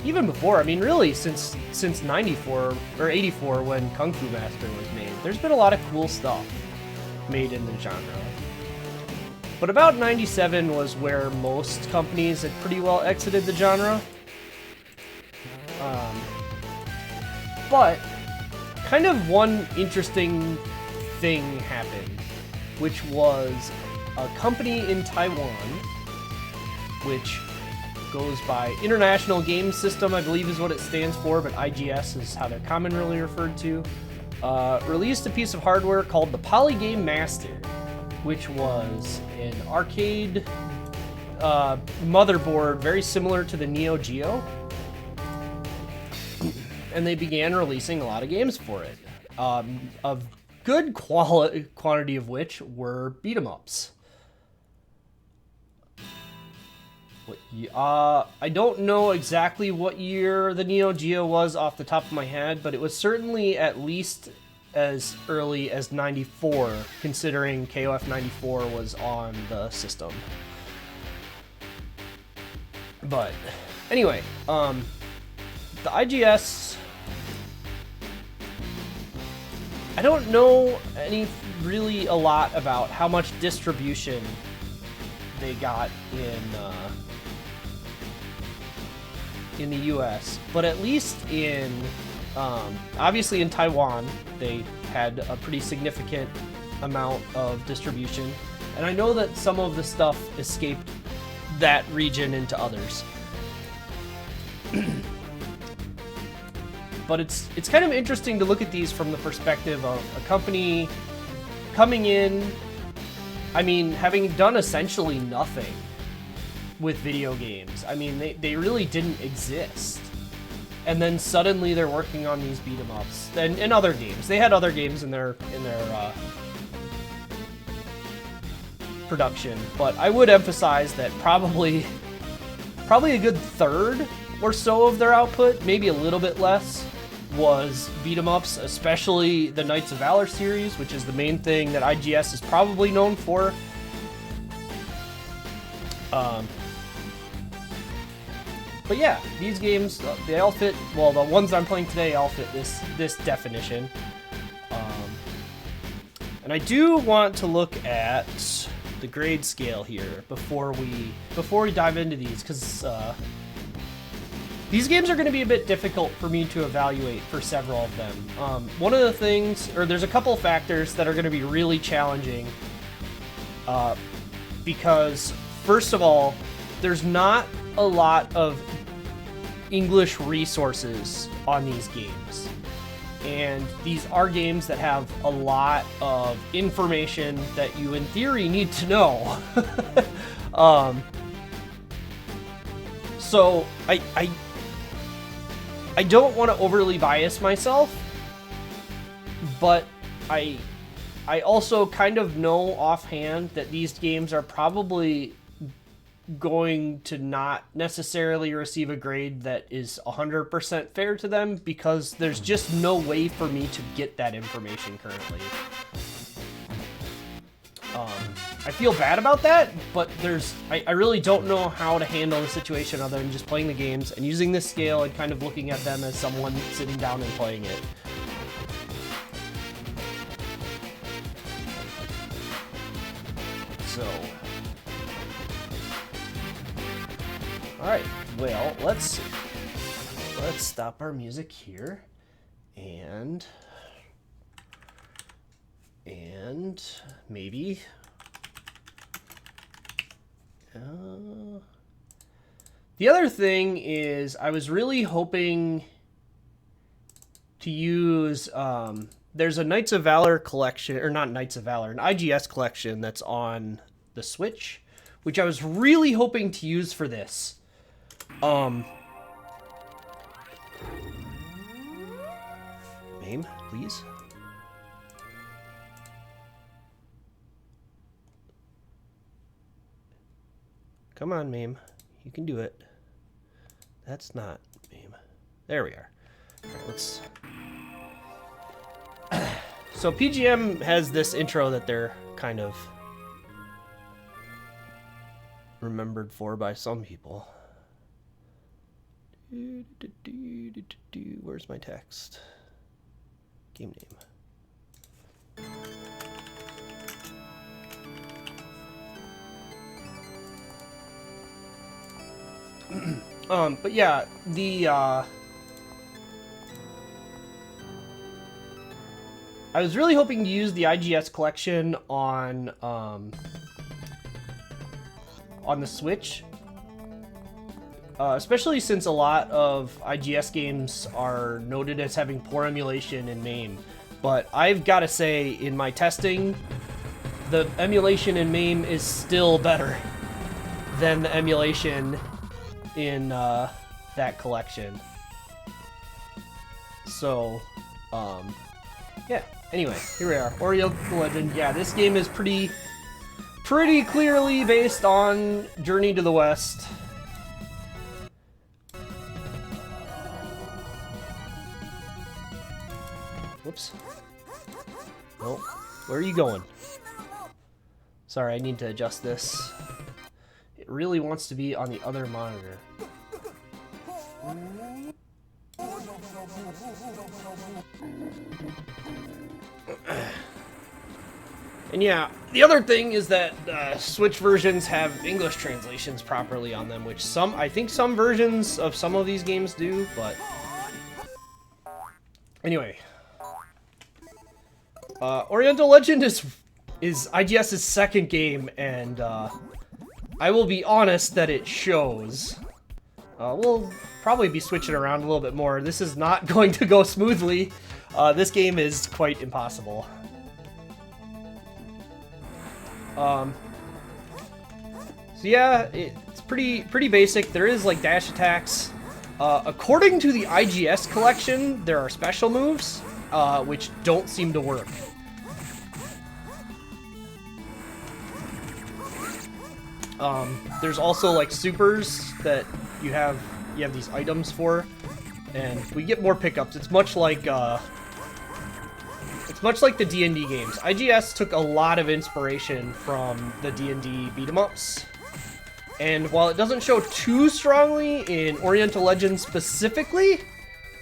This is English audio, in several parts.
even before, I mean, really, since 94 or 84 when Kung Fu Master was made, there's been a lot of cool stuff made in the genre. But about 97 was where most companies had pretty well exited the genre. But kind of one interesting thing happened, which was a company in Taiwan, which goes by International Game System, I believe is what it stands for, but IGS is how they're commonly referred to, released a piece of hardware called the PolyGame Master, which was an arcade motherboard very similar to the Neo Geo. And they began releasing a lot of games for it, of good quantity of which were beat-em-ups. I don't know exactly what year the Neo Geo was off the top of my head, but it was certainly at least as early as 94, considering KOF 94 was on the system. But anyway, the IGS, I don't know really a lot about how much distribution they got in the US, but at least in obviously in Taiwan they had a pretty significant amount of distribution, and I know that some of the stuff escaped that region into others. But it's kind of interesting to look at these from the perspective of a company coming in, I mean, having done essentially nothing with video games. I mean, they really didn't exist. And then suddenly they're working on these beat-em-ups and other games. They had other games in their production, but I would emphasize that probably a good third or so of their output, maybe a little bit less, was beat-em-ups, especially the Knights of Valor series, which is the main thing that IGS is probably known for. But yeah, these games, they all fit, well, the ones I'm playing today all fit this definition. And I do want to look at the grade scale here before we dive into these, because these games are going to be a bit difficult for me to evaluate for several of them. One of the things, or there's a couple of factors that are going to be really challenging, because first of all, there's not a lot of English resources on these games. And these are games that have a lot of information that you in theory need to know. So I don't want to overly bias myself, but I also kind of know offhand that these games are probably going to not necessarily receive a grade that is 100% fair to them, because there's just no way for me to get that information currently. I feel bad about that, but I really don't know how to handle the situation other than just playing the games and using this scale and kind of looking at them as someone sitting down and playing it. So, all right, well, let's stop our music here and maybe the other thing is, I was really hoping to use, there's a Knights of Valor collection, or not Knights of Valor, an IGS collection that's on the Switch, which I was really hoping to use for this. Name, please. Come on, Mame. You can do it. That's not Mame. There we are. All right, let's... So PGM has this intro that they're kind of remembered for by some people. Where's my text? Game name. But yeah, the I was really hoping to use the IGS collection on the Switch. Especially since a lot of IGS games are noted as having poor emulation in MAME. But I've got to say, in my testing, the emulation in MAME is still better than the emulation in that collection. So, yeah. Anyway, here we are. Oriental Legend. Yeah, this game is pretty clearly based on Journey to the West. Whoops. Nope. Where are you going? Sorry, I need to adjust this. It really wants to be on the other monitor. And yeah, the other thing is that Switch versions have English translations properly on them, which I think some versions of some of these games do, but anyway. Oriental Legend is IGS's second game, and I will be honest that it shows. We'll probably be switching around a little bit more. This is not going to go smoothly. This game is quite impossible. So yeah, it's pretty basic. There is like dash attacks. According to the IGS collection, there are special moves, which don't seem to work. There's also like supers that you have these items for, and we get more pickups. It's much like the D&D games. IGS took a lot of inspiration from the D&D beat-em-ups, and while it doesn't show too strongly in Oriental Legends specifically,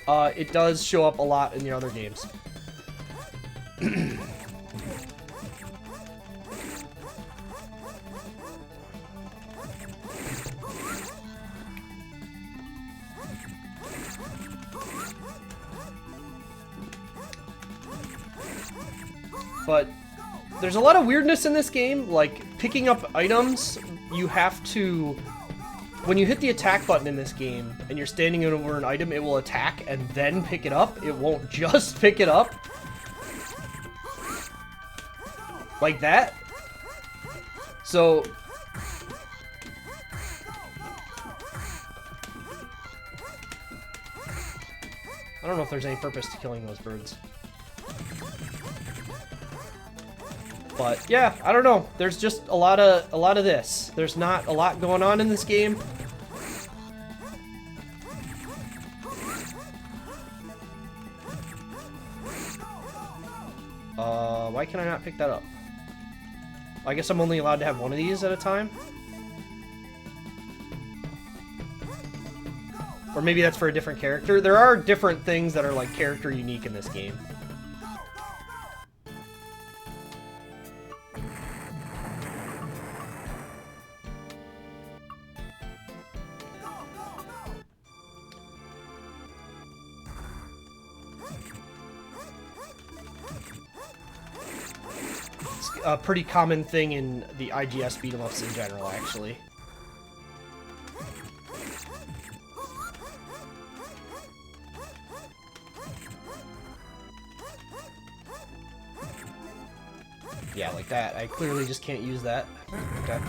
it does show up a lot in the other games. But there's a lot of weirdness in this game, like picking up items. You have to, when you hit the attack button in this game and you're standing over an item, it will attack and then pick it up. It won't just pick it up. Like that. So I don't know if there's any purpose to killing those birds. But yeah, I don't know. There's just a lot of this. There's not a lot going on in this game. Why can I not pick that up? I guess I'm only allowed to have one of these at a time. Or maybe that's for a different character. There are different things that are like character unique in this game. A pretty common thing in the IGS beat-em-ups in general, actually. Yeah, like that. I clearly just can't use that. Okay.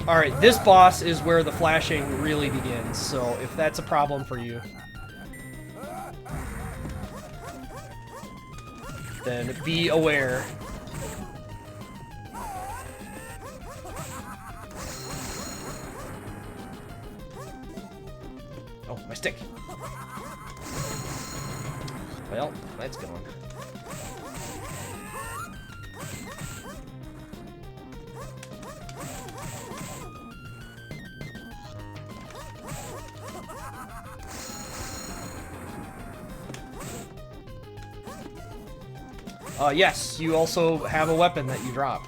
Alright, this boss is where the flashing really begins, so if that's a problem for you, then be aware. Oh, my stick. Well, that's gone. Yes, you also have a weapon that you drop.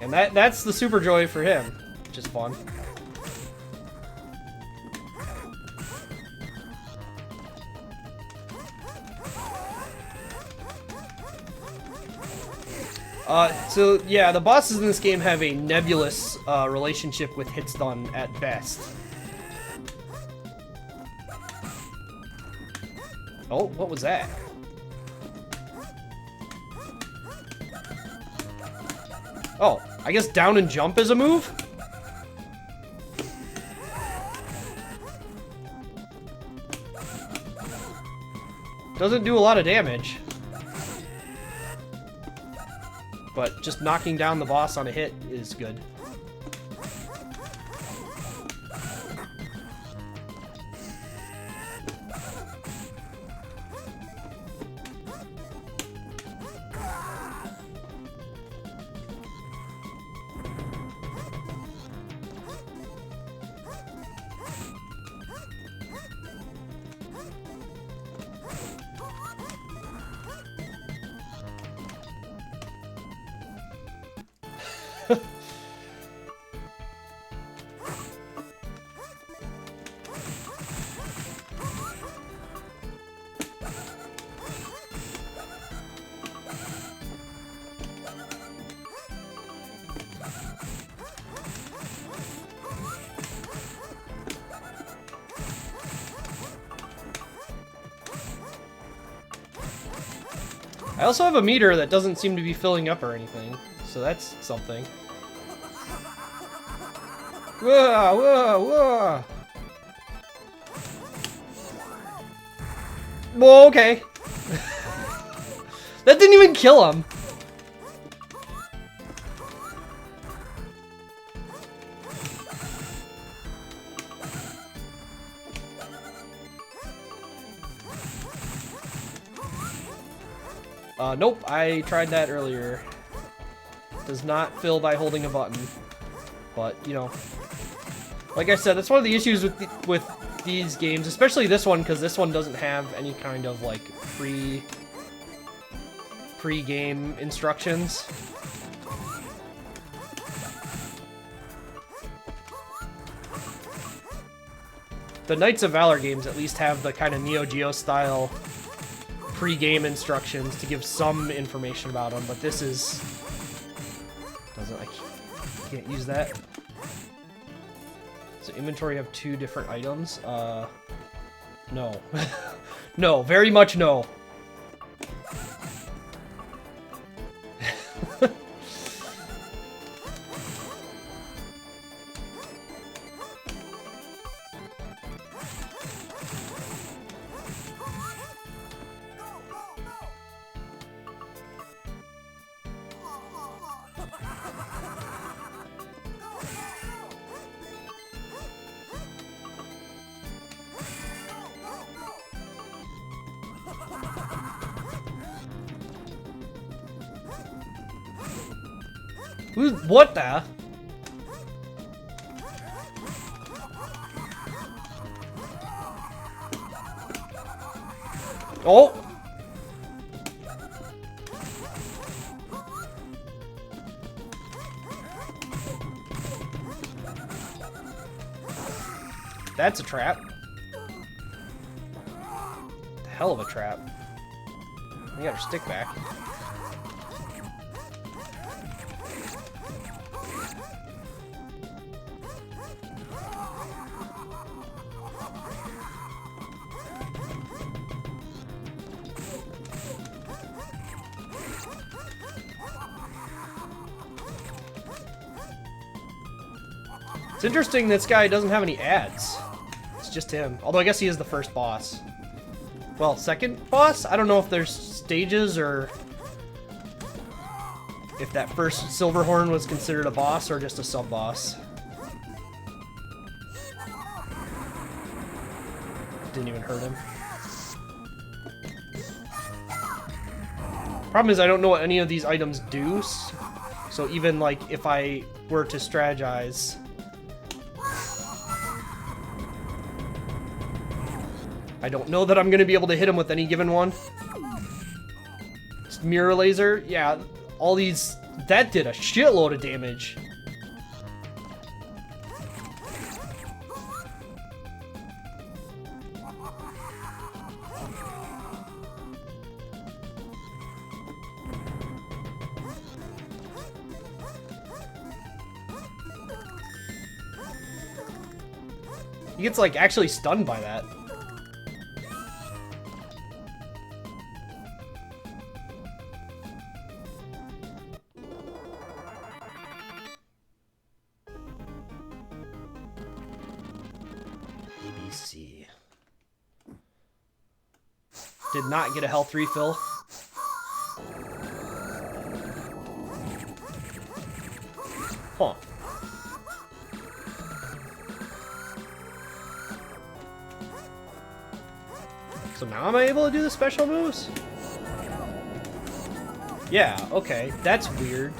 And that's the Super Joy for him, which is fun. So yeah, the bosses in this game have a nebulous relationship with hit stun at best. Oh, what was that? Oh, I guess down and jump is a move? Doesn't do a lot of damage. But just knocking down the boss on a hit is good. I also have a meter that doesn't seem to be filling up or anything, so that's something. Whoa, whoa, whoa! Well, okay. That didn't even kill him. Nope, I tried that earlier. Does not fill by holding a button. But, you know, like I said, that's one of the issues with these games, especially this one, because this one doesn't have any kind of, like, pre-game instructions. The Knights of Valor games at least have the kind of Neo Geo style pre-game instructions to give some information about them, but this is I can't use that. So inventory have 2 different items. No. No, very much no. What the? Oh! That's a trap. Hell of a trap. You got her stick back. It's interesting this guy doesn't have any ads. It's just him. Although I guess he is the first boss. Well, second boss? I don't know if there's stages or if that first Silverhorn was considered a boss or just a sub-boss. Didn't even hurt him. Problem is I don't know what any of these items do. So even like if I were to strategize... I don't know that I'm going to be able to hit him with any given one. Mirror laser, yeah, all these, that did a shitload of damage. He gets like actually stunned by that. ABC. Did not get a health refill. Huh. So now am I able to do the special moves? Yeah, okay. That's weird.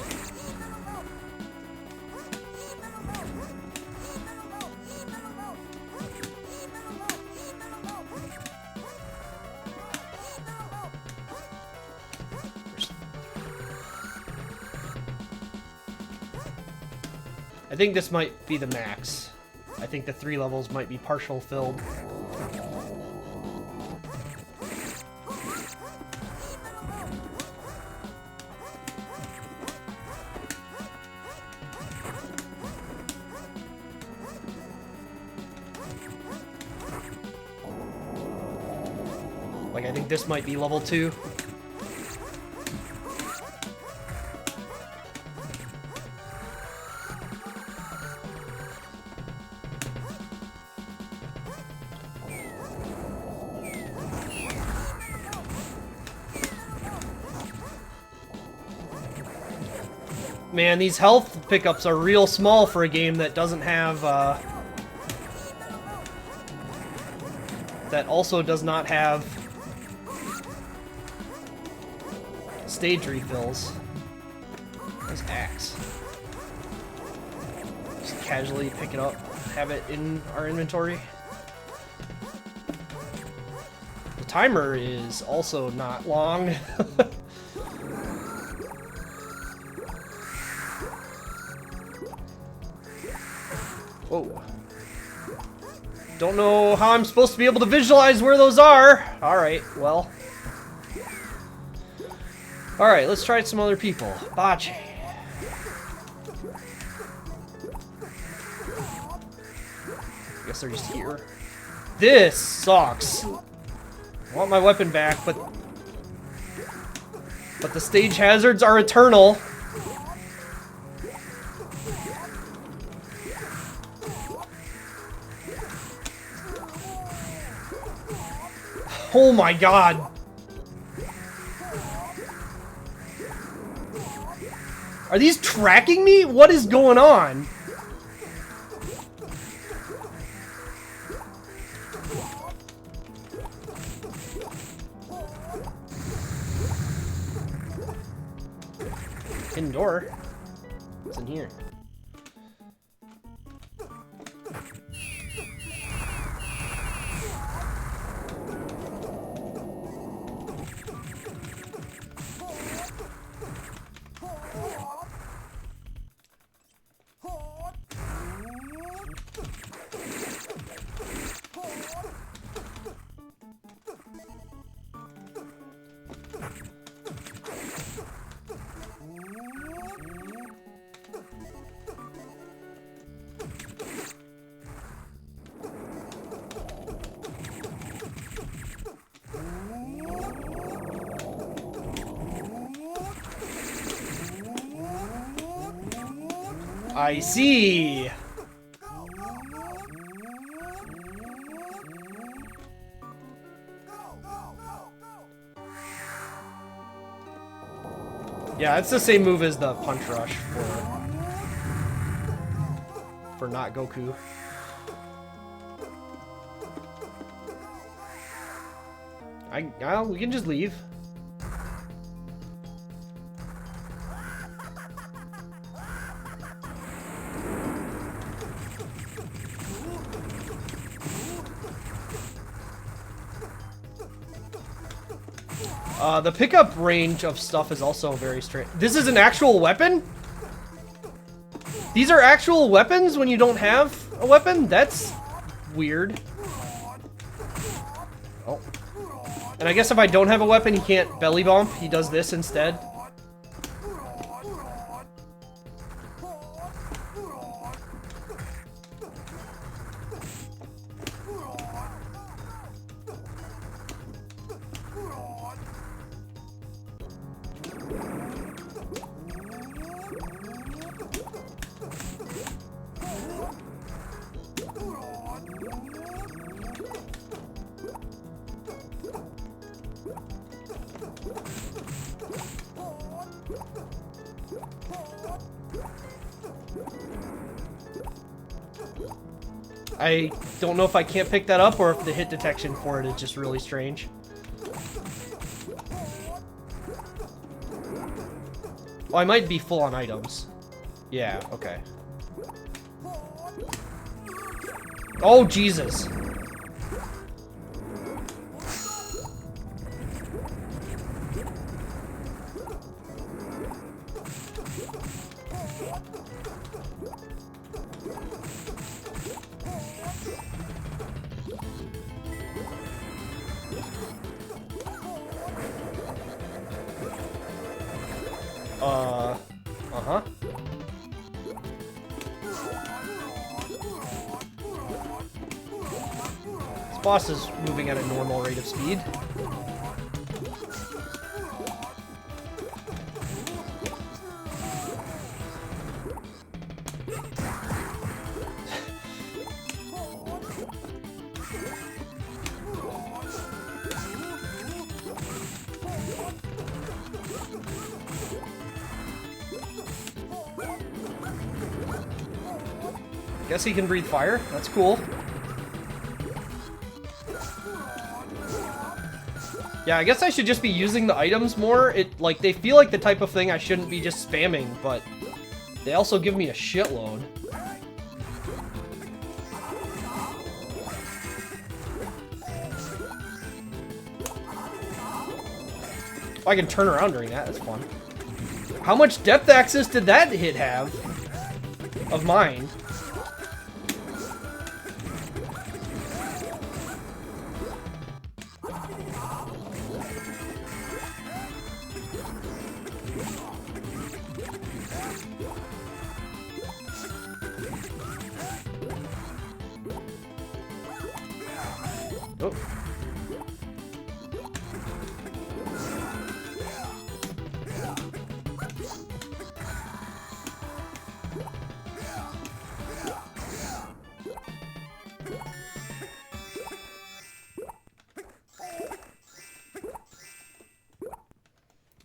I think this might be the max. I think the 3 levels might be partial filled. Like, I think this might be level 2. Man, these health pickups are real small for a game that doesn't have, that also does not have stage refills. Nice axe. Just casually pick it up, have it in our inventory. The timer is also not long. Whoa. Don't know how I'm supposed to be able to visualize where those are. Alright, well. Alright, let's try some other people. Bocce. I guess they're just here. This sucks. I want my weapon back, but the stage hazards are eternal. Oh my god. Are these tracking me? What is going on? Hidden door. What's in here? I see. Yeah, it's the same move as the punch rush for not Goku. We can just leave. The pickup range of stuff is also very strange. This is an actual weapon? These are actual weapons when you don't have a weapon? That's weird. Oh. And I guess if I don't have a weapon, he can't belly bump. He does this instead. I don't know if I can't pick that up or if the hit detection for it is just really strange. Oh, I might be full on items. Yeah, okay. Oh, Jesus. Uh-huh. This boss is moving at a normal rate of speed. Guess he can breathe fire. That's cool. Yeah, I guess I should just be using the items more. Like, they feel like the type of thing I shouldn't be just spamming, but they also give me a shitload. Oh, I can turn around during that. That's fun. How much depth access did that hit have? Of mine? Oh.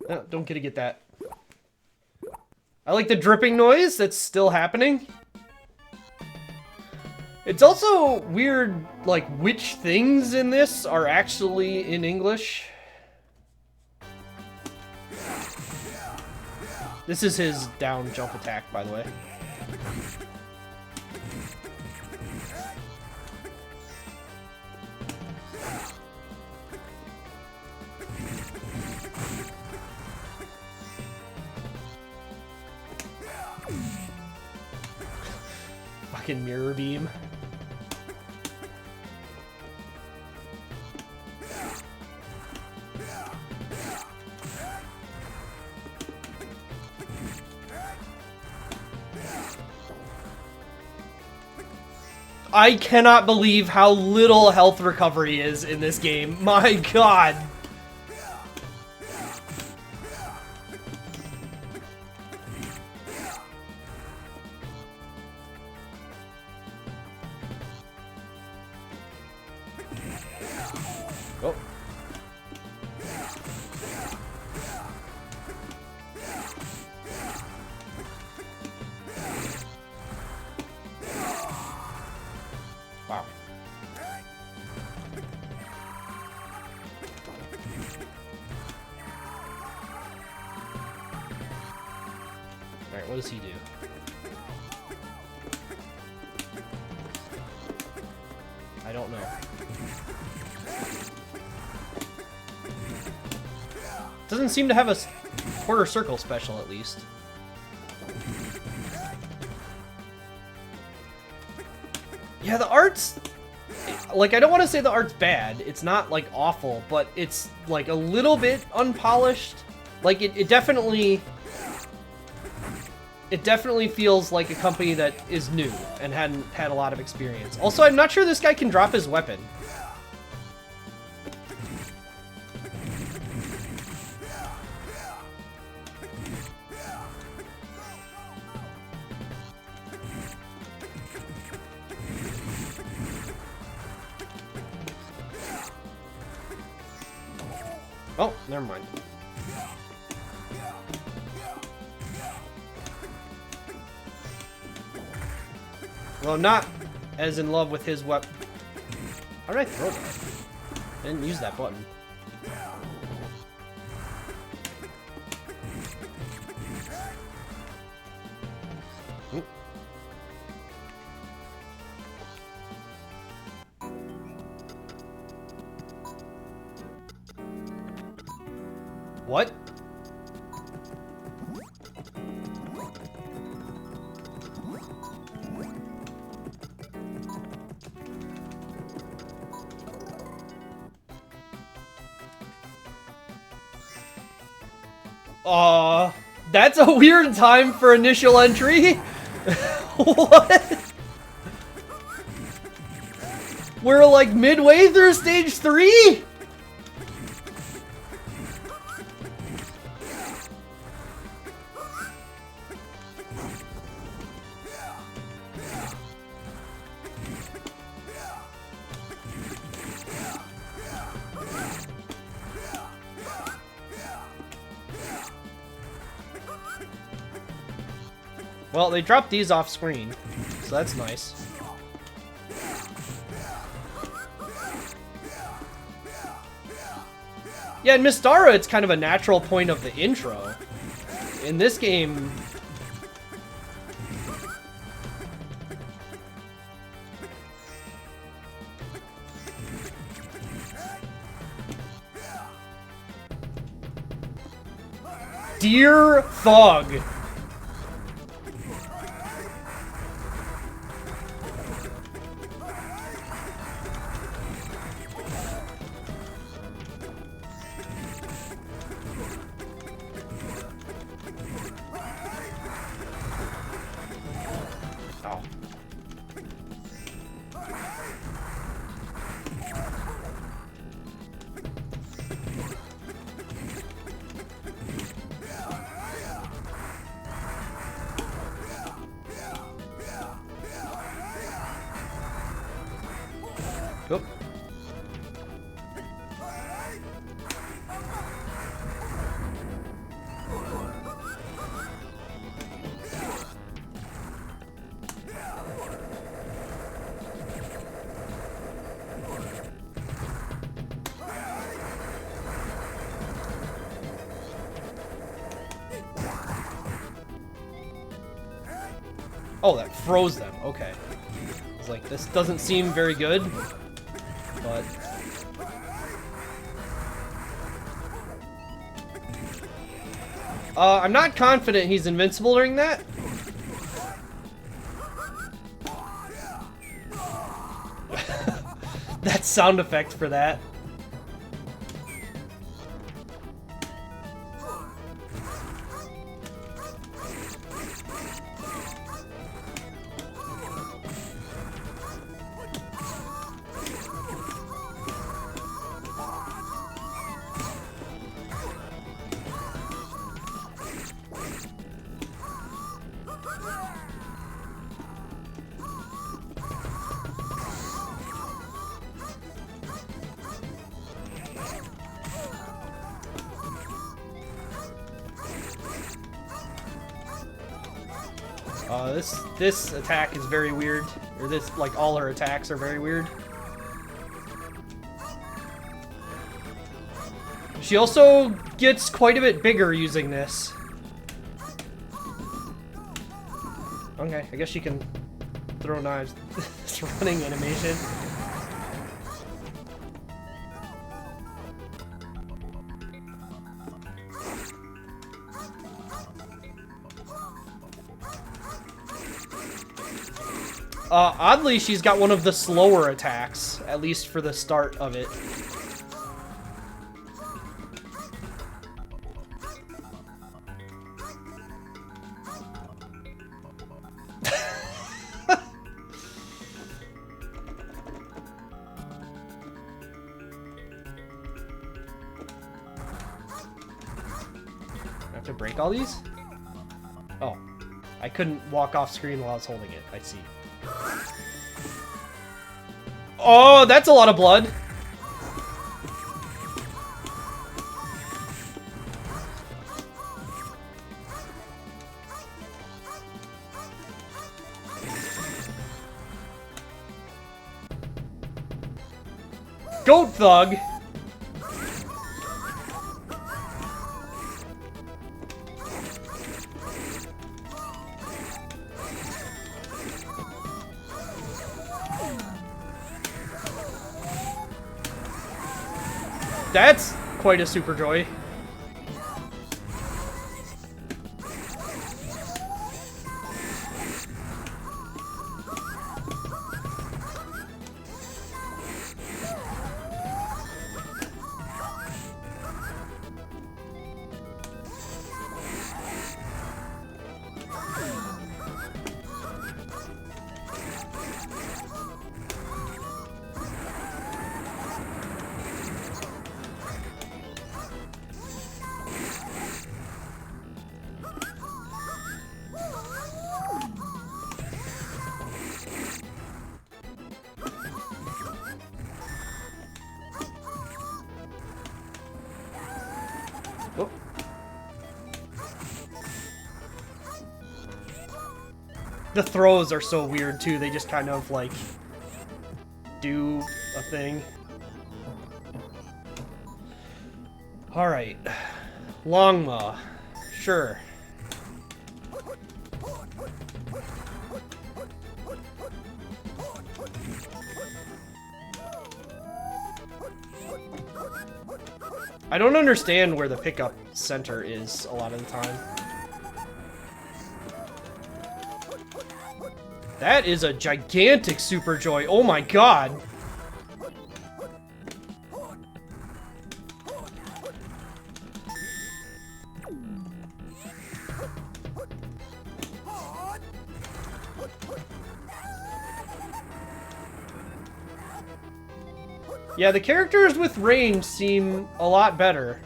No, don't get that. I like the dripping noise that's still happening. It's also weird, like, which things in this are actually in English. This is his down jump attack, by the way. Fucking mirror beam. I cannot believe how little health recovery is in this game. My God. Oh. Wow. Alright, what does he do? I don't know. Doesn't seem to have a quarter circle special, at least. Yeah, the art's... Like, I don't want to say the art's bad. It's not, like, awful, but it's, like, a little bit unpolished. Like, it definitely... It definitely feels like a company that is new and hadn't had a lot of experience. Also, I'm not sure this guy can drop his weapon. Oh, never mind. Well, not as in love with his weapon. How did I throw that? I didn't use that button. Oop. What? That's a weird time for initial entry. What? We're like midway through stage 3? Well, they dropped these off screen, so that's nice. Yeah, in Mystara, it's kind of a natural point of the intro. In this game... Dear Thug! Oop. Oh, that froze them. Okay. I was like, this doesn't seem very good. But I'm not confident he's invincible during that. That sound effect for that. This attack is very weird. Or this, like, all her attacks are very weird. She also gets quite a bit bigger using this. Okay, I guess she can throw knives. This running animation. Oddly, she's got one of the slower attacks, at least for the start of it. I have to break all these? Oh. I couldn't walk off screen while I was holding it. I see. Oh, that's a lot of blood. Goat Thug. That's quite a super joy. Oh. The throws are so weird too, they just kind of like do a thing. Alright. Longma. Sure. I don't understand where the pickup center is a lot of the time. That is a gigantic super joy. Oh my god. Yeah, the characters with range seem a lot better.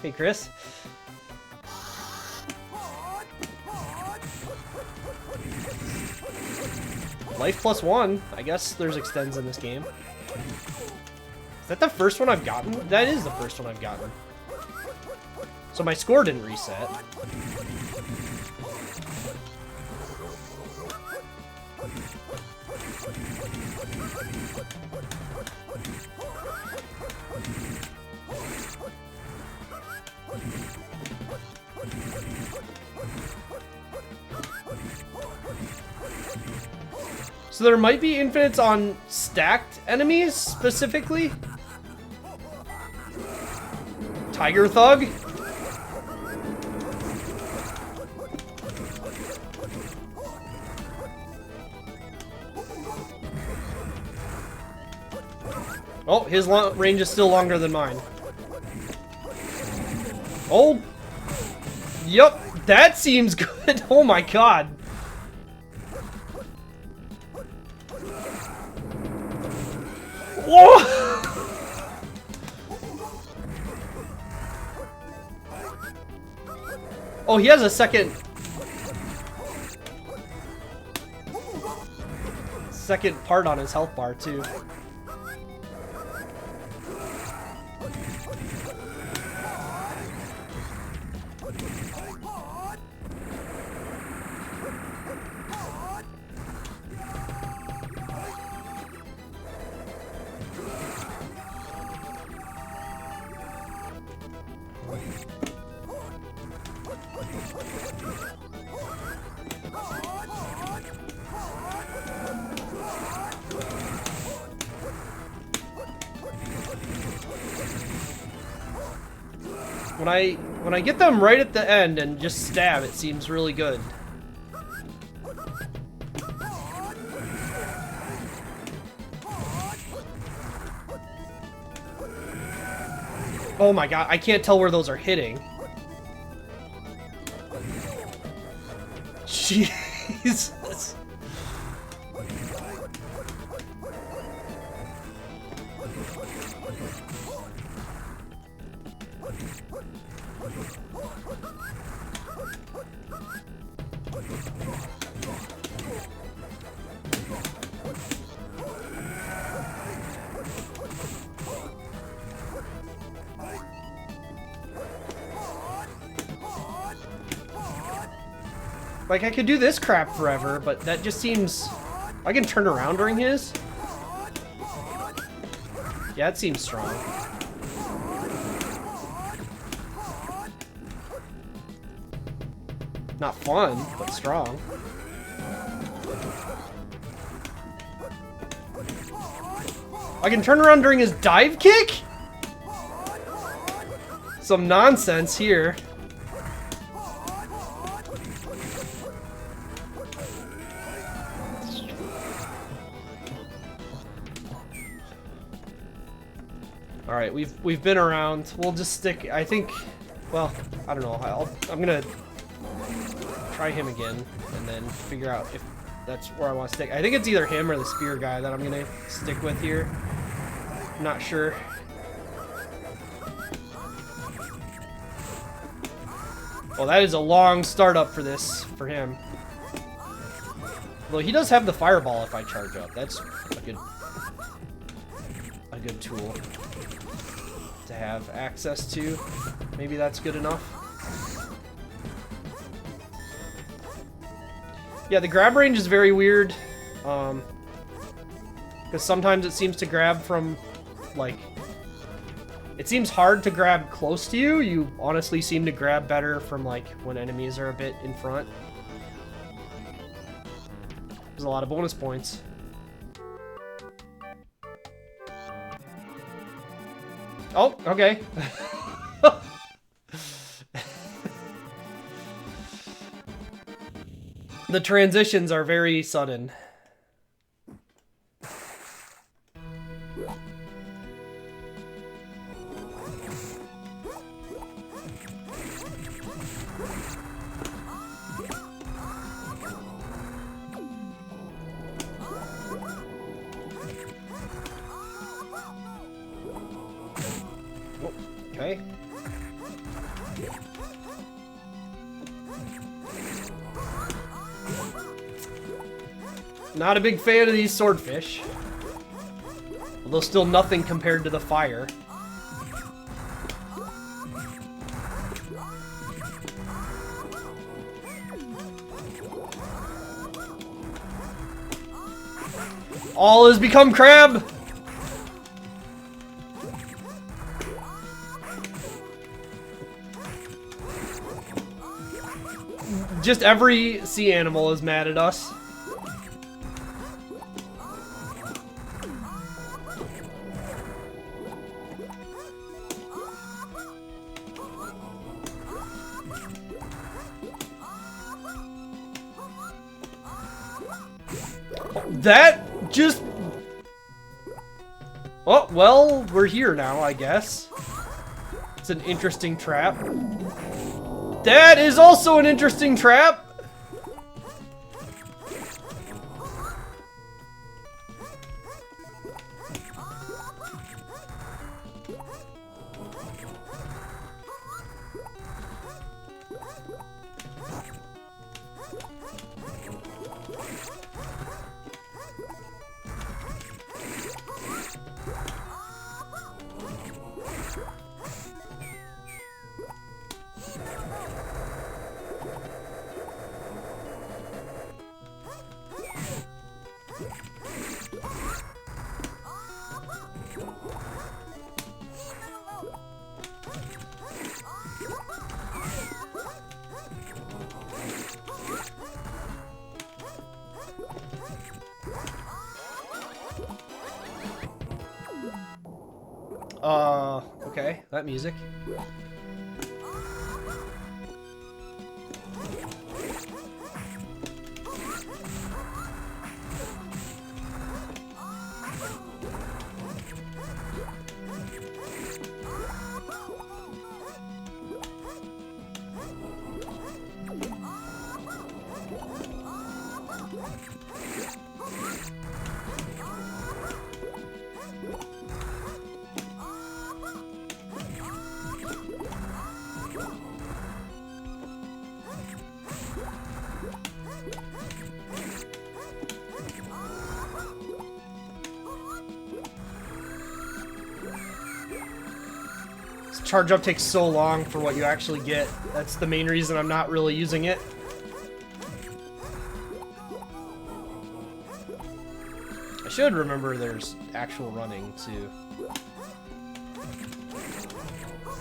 Hey, Chris. Life plus 1. I guess there's extends in this game. Is that the first one I've gotten? That is the first one I've gotten. So my score didn't reset. So there might be infinites on stacked enemies, specifically. Tiger Thug? Oh, his range is still longer than mine. Oh! Yup, that seems good. Oh my god. Whoa! Oh, he has a second part on his health bar too. When I get them right at the end and just stab, it seems really good. Oh my god, I can't tell where those are hitting. Jesus. Like, I could do this crap forever, but that just seems... I can turn around during his? Yeah, it seems strong. Not fun, but strong. I can turn around during his dive kick? Some nonsense here. Alright, we've been around. We'll just stick, I think, well, I don't know. I'm gonna try him again and then figure out if that's where I want to stick. I think it's either him or the spear guy that I'm gonna stick with here. I'm not sure. Well, that is a long startup for this, for him. Though he does have the fireball if I charge up. That's a good tool to have access to. Maybe that's good enough. Yeah, the grab range is very weird. Because sometimes it seems to grab from, like... It seems hard to grab close to you. You honestly seem to grab better from, like, when enemies are a bit in front. There's a lot of bonus points. Oh, okay. The transitions are very sudden. Okay. Not a big fan of these swordfish. Although still nothing compared to the fire. All has become crab! Just every sea animal is mad at us. That just... Oh, well, we're here now, I guess. It's an interesting trap. That is also an interesting trap! Okay, that music. Charge up takes so long for what you actually get. That's the main reason I'm not really using it. I should remember there's actual running too. I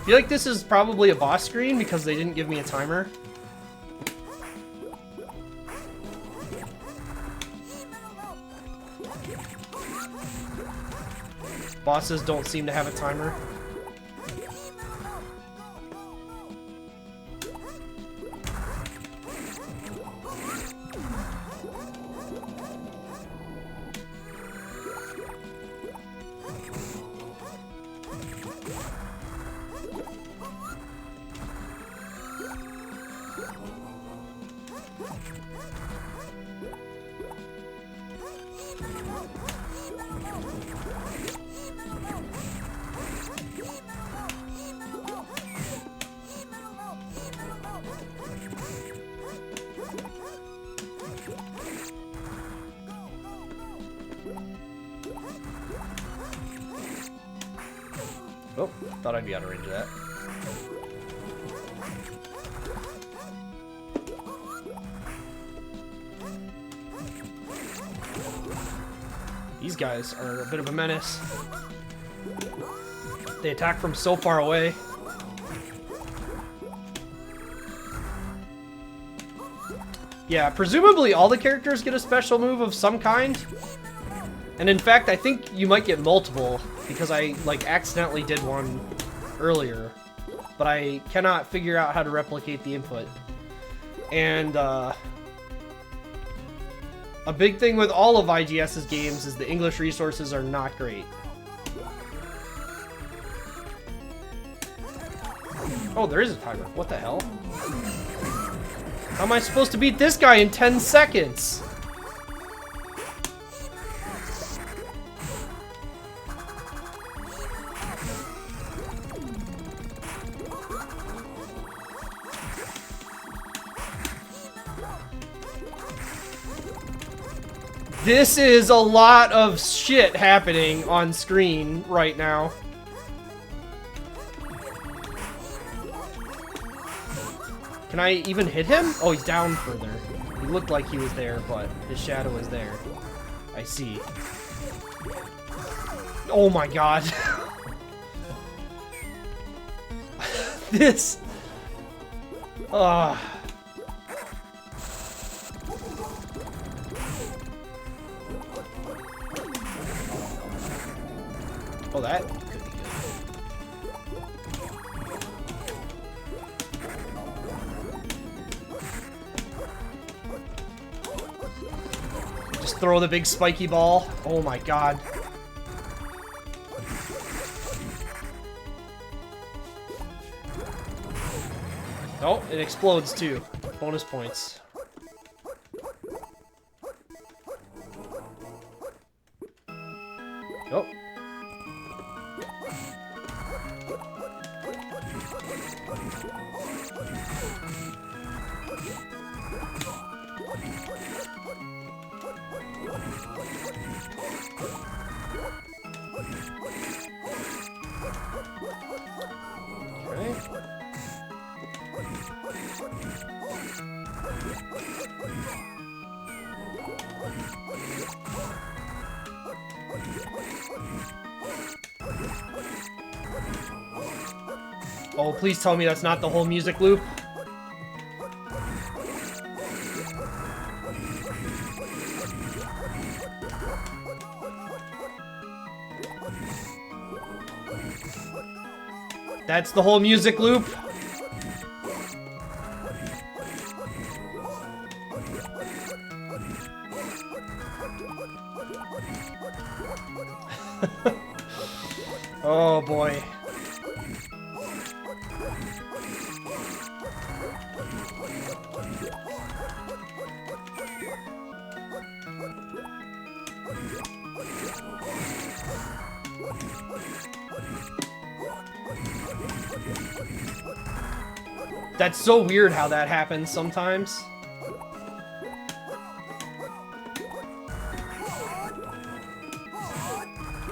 feel like this is probably a boss screen because they didn't give me a timer. Bosses don't seem to have a timer. Oh, thought I'd be out of range of that. These guys are a bit of a menace. They attack from so far away. Yeah, presumably all the characters get a special move of some kind. And in fact, I think you might get multiple, because I, like, accidentally did one earlier. But I cannot figure out how to replicate the input. And, a big thing with all of IGS's games is the English resources are not great. Oh, there is a timer. What the hell? How am I supposed to beat this guy in 10 seconds? This is a lot of shit happening on screen right now. Can I even hit him? Oh, he's down further. He looked like he was there, but his shadow is there. I see. Oh my god. This... Oh, that could be good. Just throw the big spiky ball. Oh my god. Oh, it explodes too. Bonus points. Oh. Oh, please tell me that's not the whole music loop. That's the whole music loop. Oh boy. That's so weird how that happens sometimes.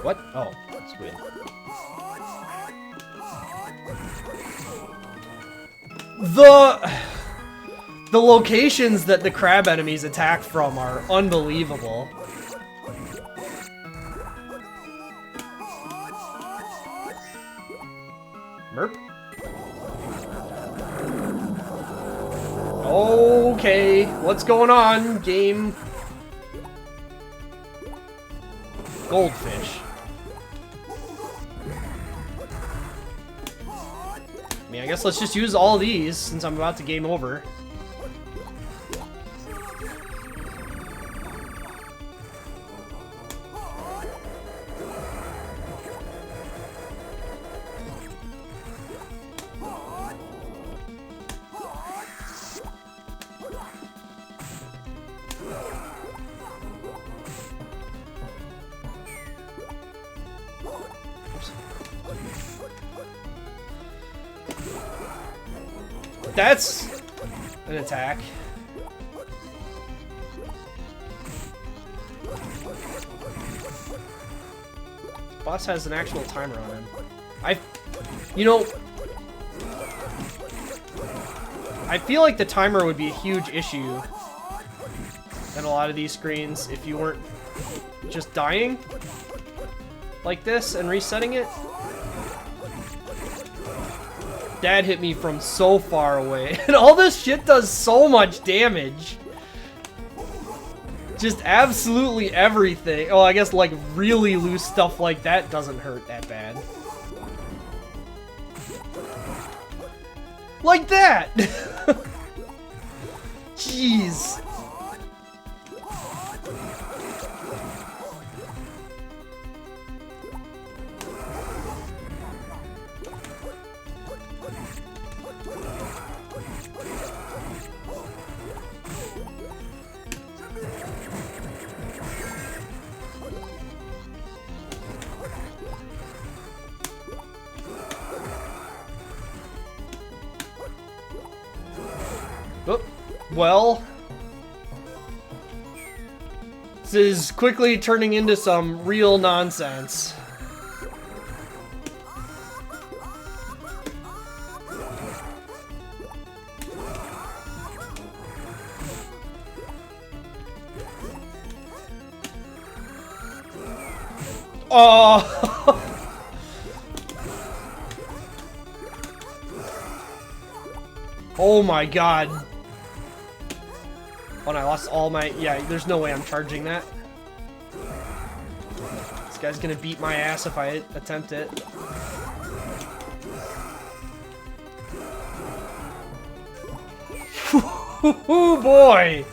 What? Oh, squid. The locations that the crab enemies attack from are unbelievable. Merp. Okay, what's going on, game? Goldfish. I mean, I guess let's just use all these since I'm about to game over. That's an attack. Boss has an actual timer on him. I feel like the timer would be a huge issue in a lot of these screens if you weren't just dying like this and resetting it. Dad hit me from so far away, and all this shit does so much damage. Just absolutely everything. Oh, I guess like really loose stuff like that doesn't hurt that bad. Like that! Jeez. Oh, well, this is quickly turning into some real nonsense. Oh! Oh my god. Oh, and I lost all my... Yeah, there's no way I'm charging that. This guy's gonna beat my ass if I attempt it. Oh boy!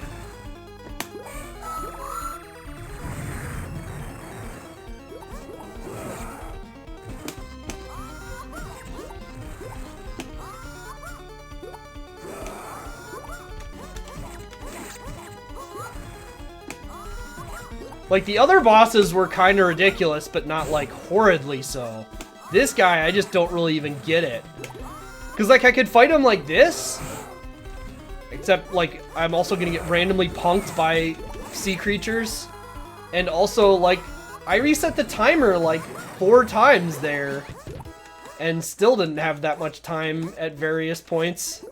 Like, the other bosses were kind of ridiculous, but not, like, horridly so. This guy, I just don't really even get it. Because, like, I could fight him like this. Except, like, I'm also gonna get randomly punked by sea creatures. And also, like, I reset the timer, like, 4 times there. And still didn't have that much time at various points.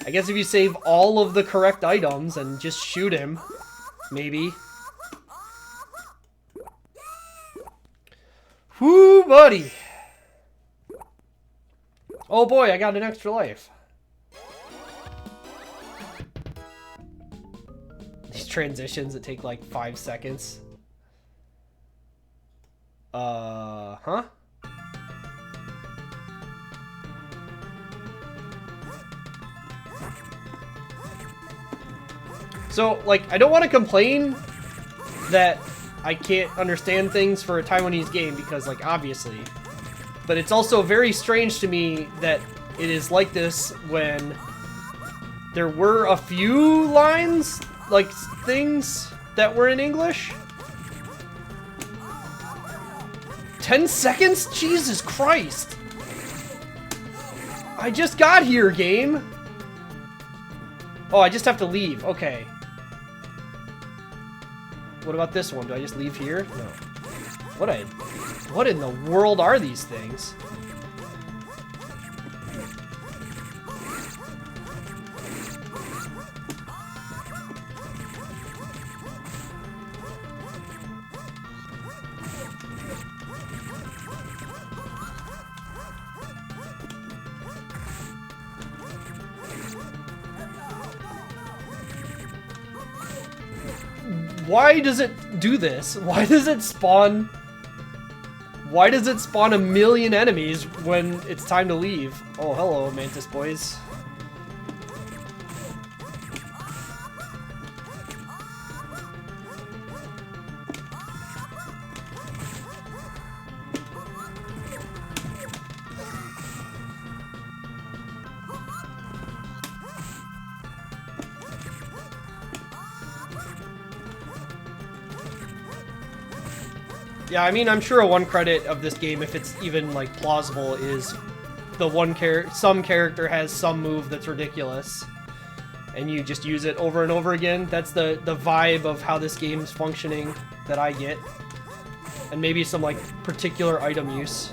I guess if you save all of the correct items and just shoot him... Maybe. Whoo, buddy. Oh boy, I got an extra life. These transitions that take like 5 seconds. Huh? So, like, I don't want to complain that I can't understand things for a Taiwanese game because, like, obviously. But it's also very strange to me that it is like this when there were a few lines, like, things that were in English. 10 seconds? Jesus Christ! I just got here, game! Oh, I just have to leave. Okay. What about this one? Do I just leave here? No. What in the world are these things? Why does it do this? Why does it spawn... Why does it spawn a million enemies when it's time to leave? Oh, hello, Mantis boys. Yeah, I mean, I'm sure a one credit of this game, if it's even, like, plausible, is the some character has some move that's ridiculous, and you just use it over and over again. That's the vibe of how this game's functioning that I get. And maybe some, like, particular item use.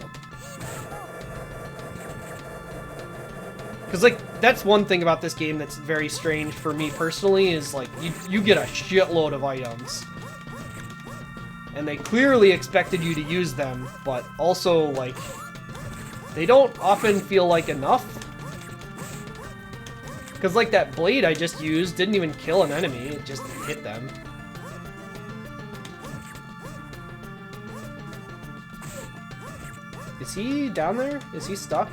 Because, like, that's one thing about this game that's very strange for me personally, is, like, you get a shitload of items. And they clearly expected you to use them, but also, like, they don't often feel like enough. Because, like, that blade I just used didn't even kill an enemy, it just hit them. Is he down there? Is he stuck?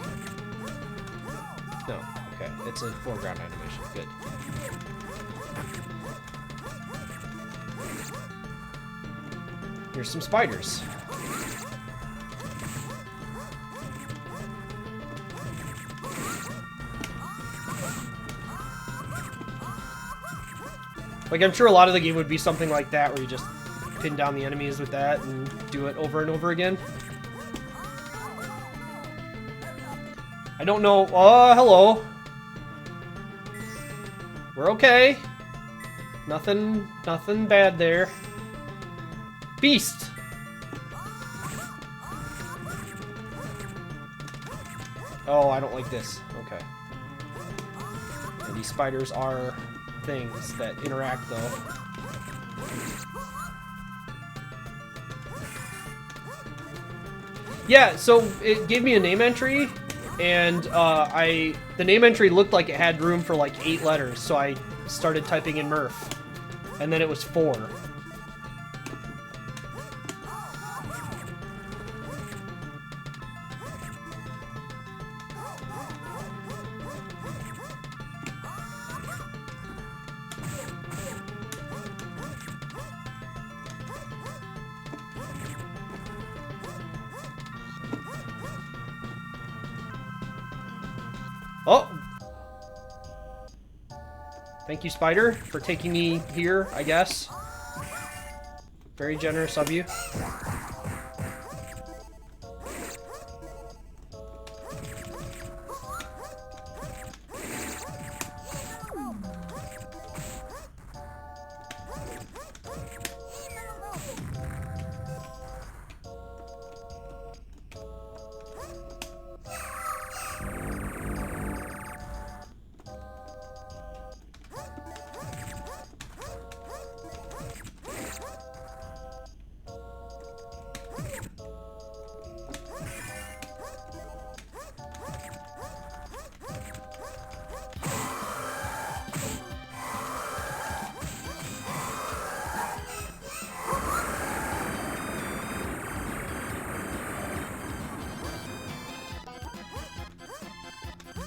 No. Okay, it's a foreground animation. Good. Here's some spiders. Like, I'm sure a lot of the game would be something like that, where you just pin down the enemies with that and do it over and over again. I don't know. Oh, hello. We're okay. Nothing bad there. Beast! Oh, I don't like this. Okay. And these spiders are things that interact, though. Yeah, so it gave me a name entry, and the name entry looked like it had room for like 8 letters, so I started typing in Murph. And then it was 4. Oh! Thank you, Spider, for taking me here, I guess. Very generous of you.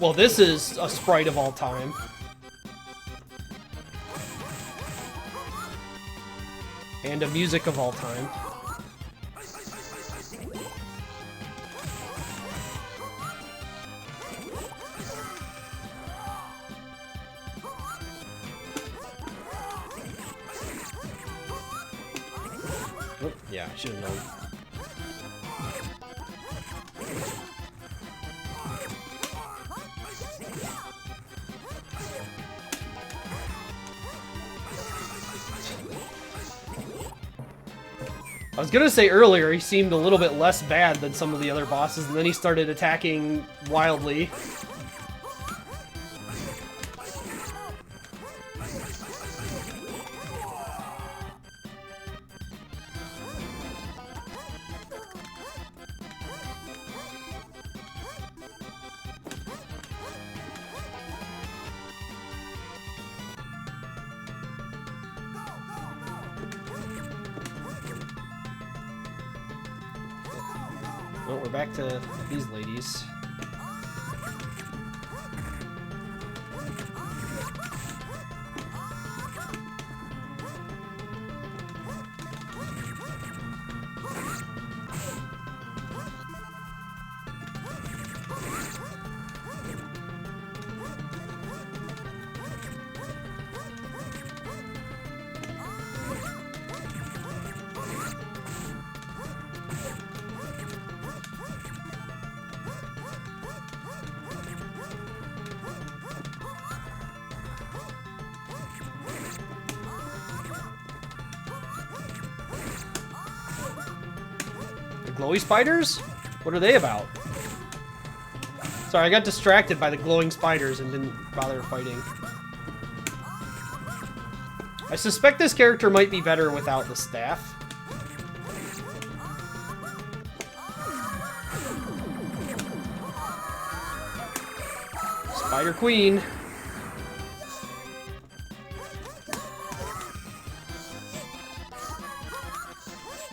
Well, this is a sprite of all time. and a music of all time. Oh, yeah, I should have known. I was gonna say earlier, he seemed a little bit less bad than some of the other bosses, and then he started attacking wildly. Well, we're back to these ladies. Glowy spiders? What are they about? Sorry, I got distracted by the glowing spiders and didn't bother fighting. I suspect this character might be better without the staff. Spider Queen.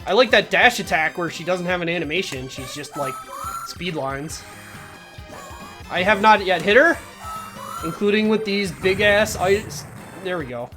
I like that dash attack where she doesn't have an animation. She's just like speed lines. I have not yet hit her, including with these big ass items. There we go.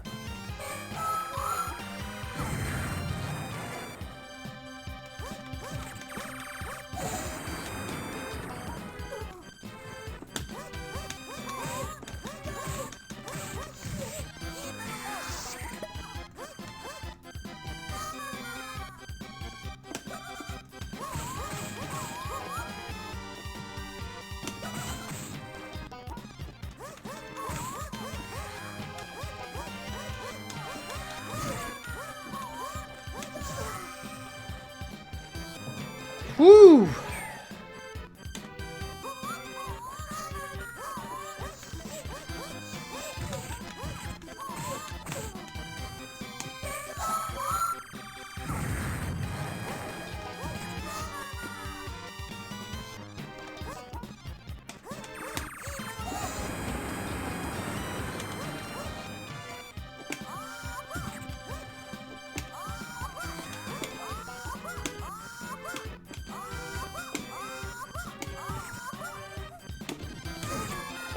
Woo!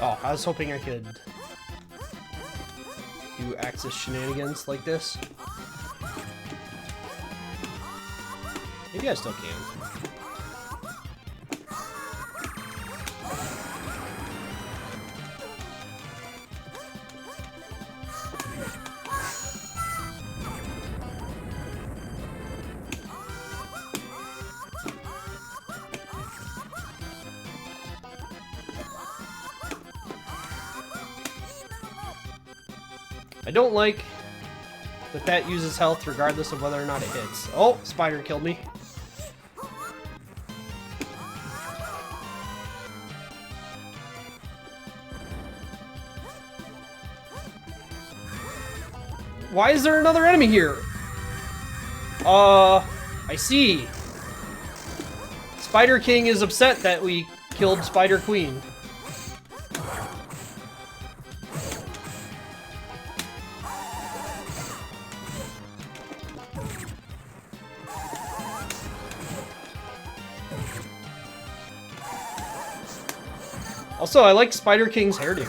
Oh, I was hoping I could do Axis shenanigans like this. Maybe I still can. I don't like that that uses health regardless of whether or not it hits. Oh, spider killed me. Why is there another enemy here? I see. Spider King is upset that we killed Spider Queen. Also, I like Spider King's hairdo.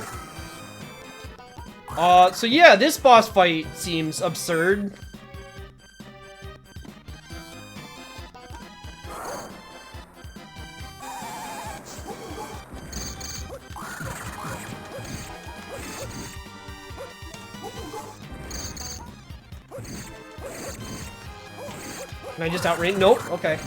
So yeah, this boss fight seems absurd. Can I just outrange? Nope. Okay.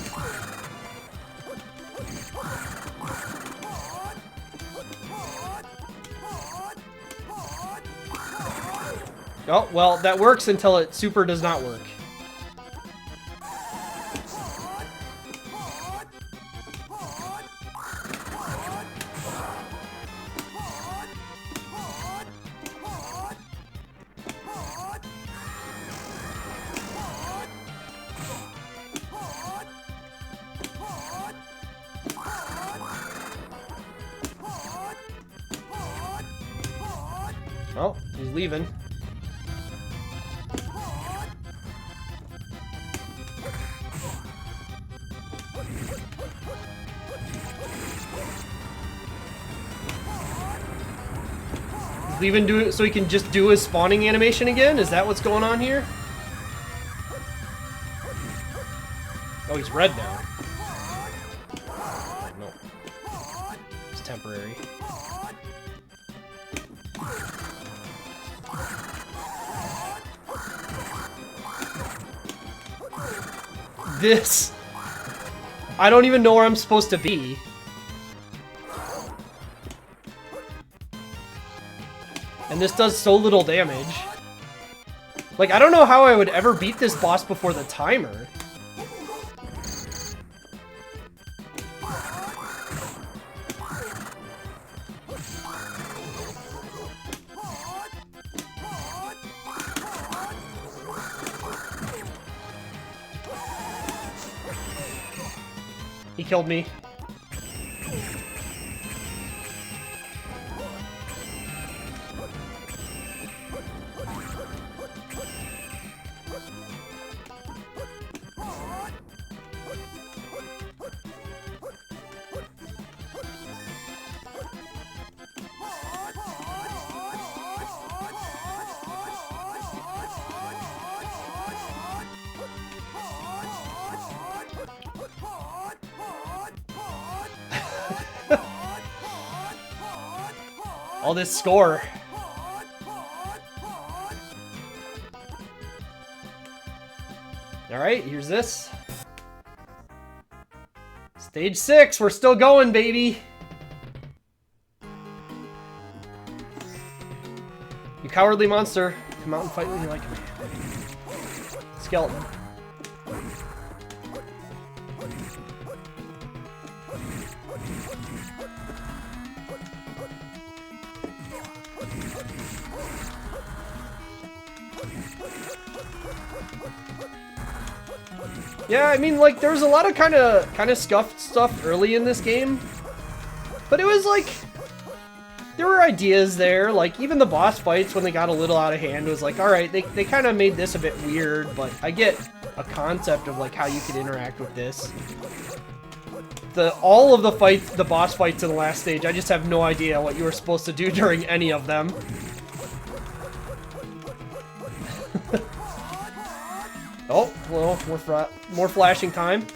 Oh, well, that works until it super does not work. Oh, he's leaving. He's leaving so he can just do his spawning animation again? Is that what's going on here? Oh, he's red now. No. It's temporary. This... I don't even know where I'm supposed to be. And this does so little damage. Like, I don't know how I would ever beat this boss before the timer. He killed me. All this score. Alright, here's this. Stage 6, we're still going, baby! You cowardly monster. Come out and fight when you like me. Skeleton. Yeah, I mean, like, there was a lot of kind of scuffed stuff early in this game, but it was like, there were ideas there. Like, even the boss fights, when they got a little out of hand, was like, all right, they kind of made this a bit weird, but I get a concept of like how you could interact with this. All of the fights, the boss fights in the last stage, I just have no idea what you were supposed to do during any of them. Oh, well, more flashing time.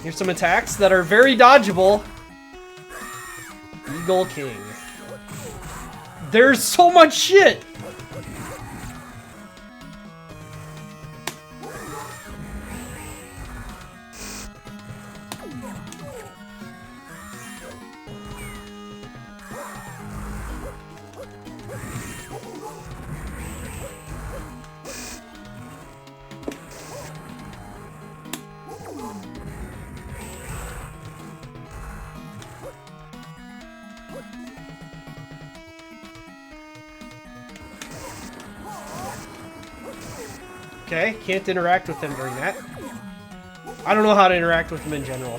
Here's some attacks that are very dodgeable. Eagle King. There's so much shit! Okay, can't interact with him during that. I don't know how to interact with him in general.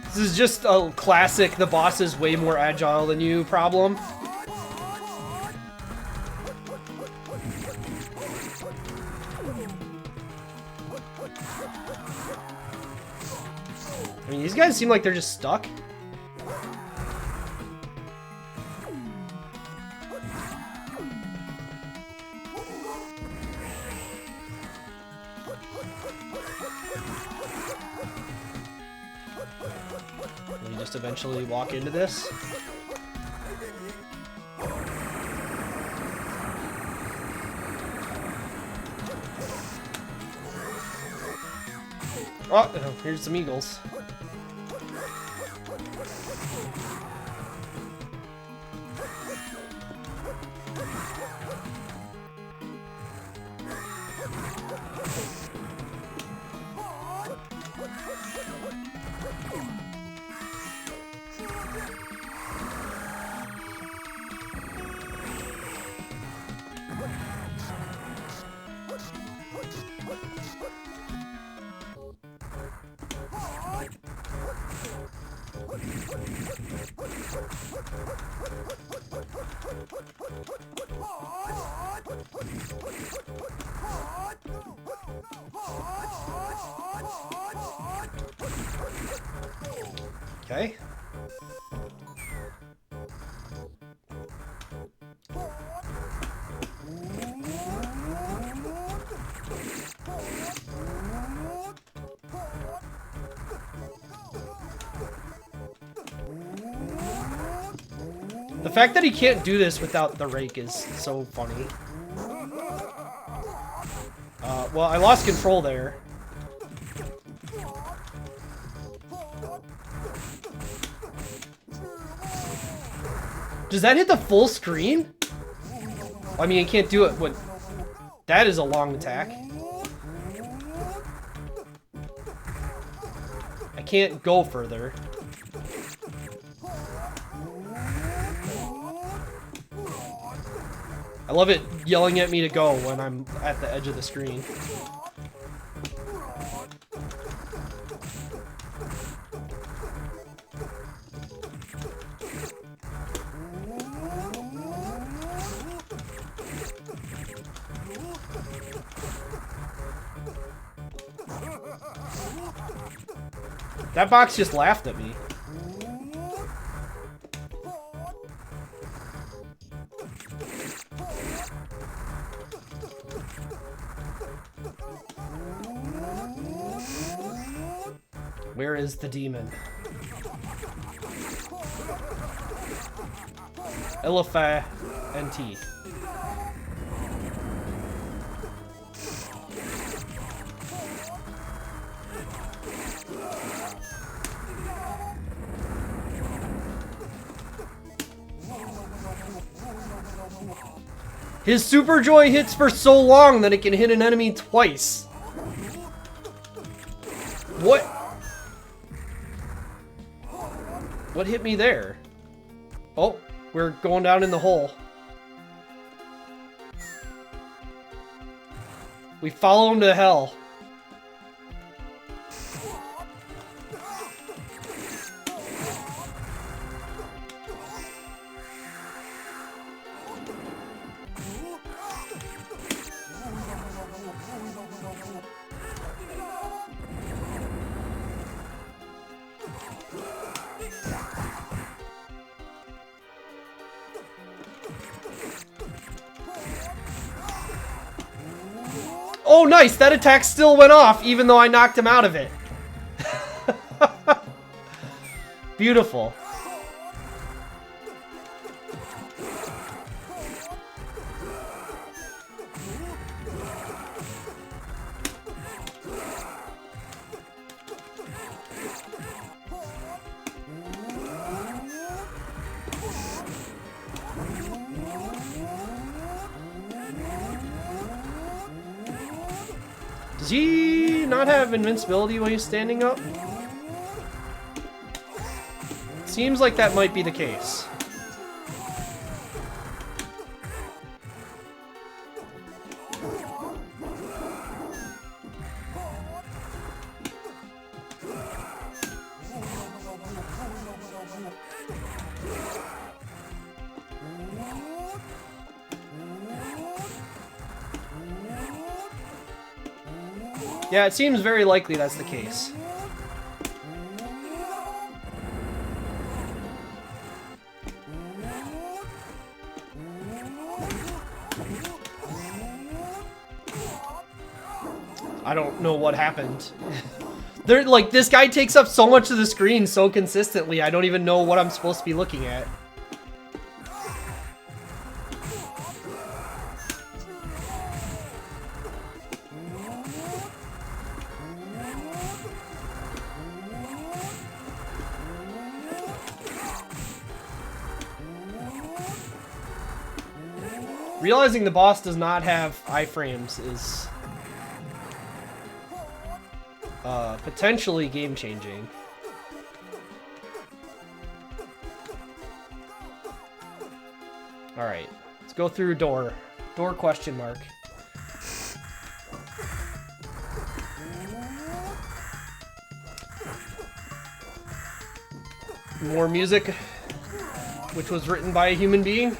This is just a classic, the boss is way more agile than you problem. I mean, these guys seem like they're just stuck. Eventually walk into this. Oh, here's some eagles. Okay. The fact that he can't do this without the rake is so funny. Well, I lost control there. Does that hit the full screen? I mean, it can't do it when... That is a long attack. I can't go further. I love it yelling at me to go when I'm at the edge of the screen. That box just laughed at me. Where is the demon? Elipha NT. His Super Joy hits for so long that it can hit an enemy twice. What? What hit me there? Oh, we're going down in the hole. We follow him to hell. Oh, nice! That attack still went off, even though I knocked him out of it. Beautiful. Does he not have invincibility when he's standing up? Seems like that might be the case. Yeah, it seems very likely that's the case. I don't know what happened. They're like, this guy takes up so much of the screen so consistently, I don't even know what I'm supposed to be looking at. Realizing the boss does not have iframes is potentially game-changing. Alright, let's go through door. Door question mark. More music, which was written by a human being.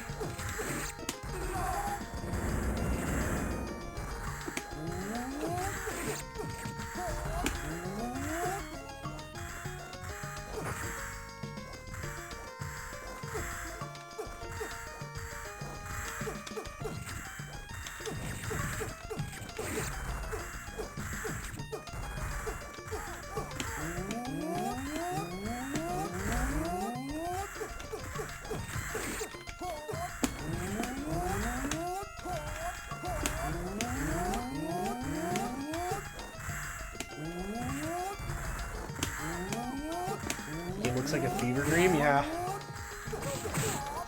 It looks like a fever dream, yeah.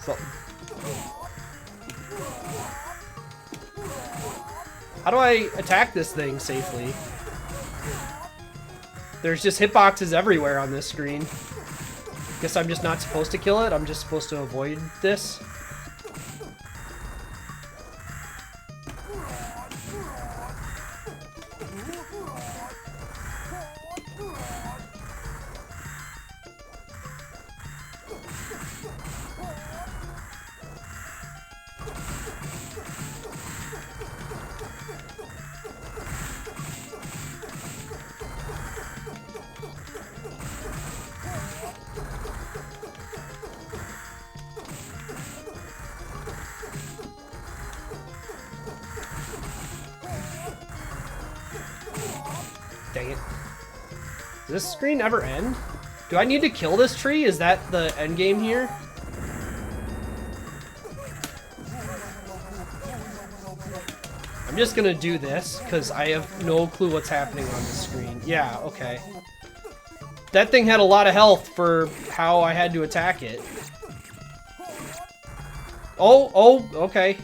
So, how do I attack this thing safely? There's just hitboxes everywhere on this screen. Guess I'm just not supposed to kill it. I'm just supposed to avoid this. Dang it. Does this screen ever end? Do I need to kill this tree? Is that the end game here? I'm just gonna do this, because I have no clue what's happening on this screen. Yeah, okay. That thing had a lot of health for how I had to attack it. Oh, okay.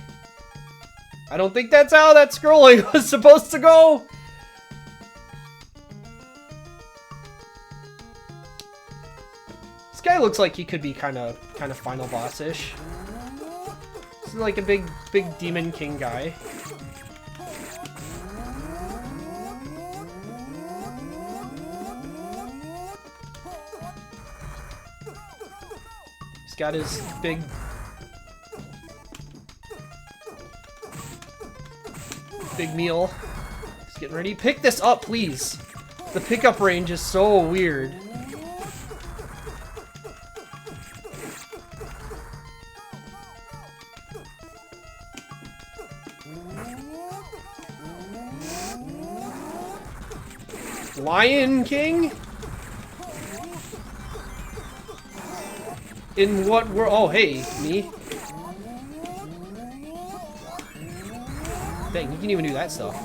I don't think that's how that scrolling was supposed to go! This guy looks like he could be kind of final boss-ish. This is like a big demon king guy. He's got his big meal. He's getting ready. Pick this up, please. The pickup range is so weird. Lion King? In what world? Oh, hey, me. Dang, you can even do that stuff.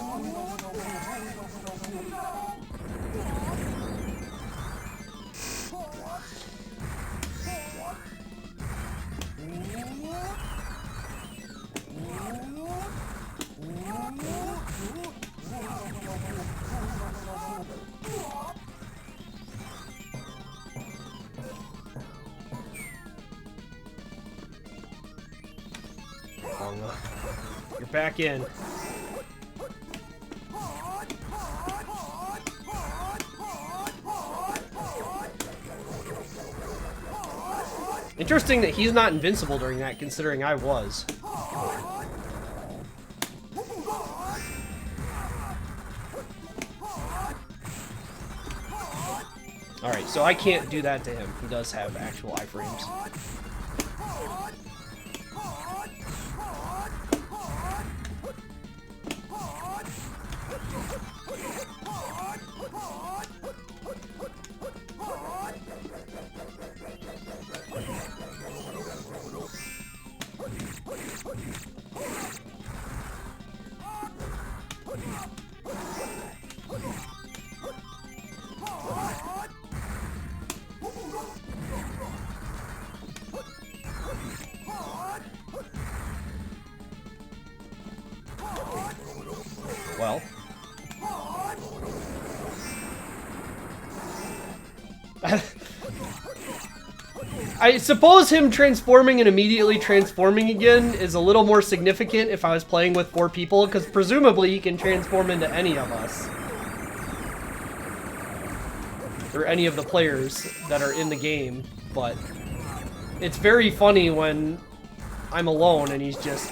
You're back in. Interesting that he's not invincible during that, considering I was. Alright, so I can't do that to him. He does have actual iframes. Well. I suppose him transforming and immediately transforming again is a little more significant if I was playing with 4 people, because presumably he can transform into any of us. Or any of the players that are in the game, but it's very funny when I'm alone and he's just...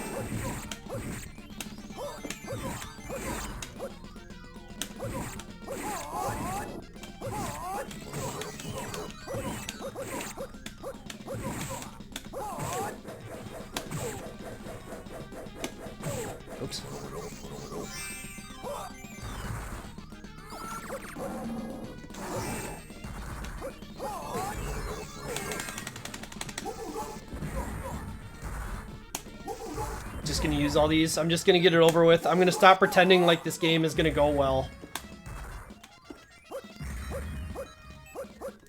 Oops. Just gonna use all these. I'm just gonna get it over with. I'm gonna stop pretending like this game is gonna go well.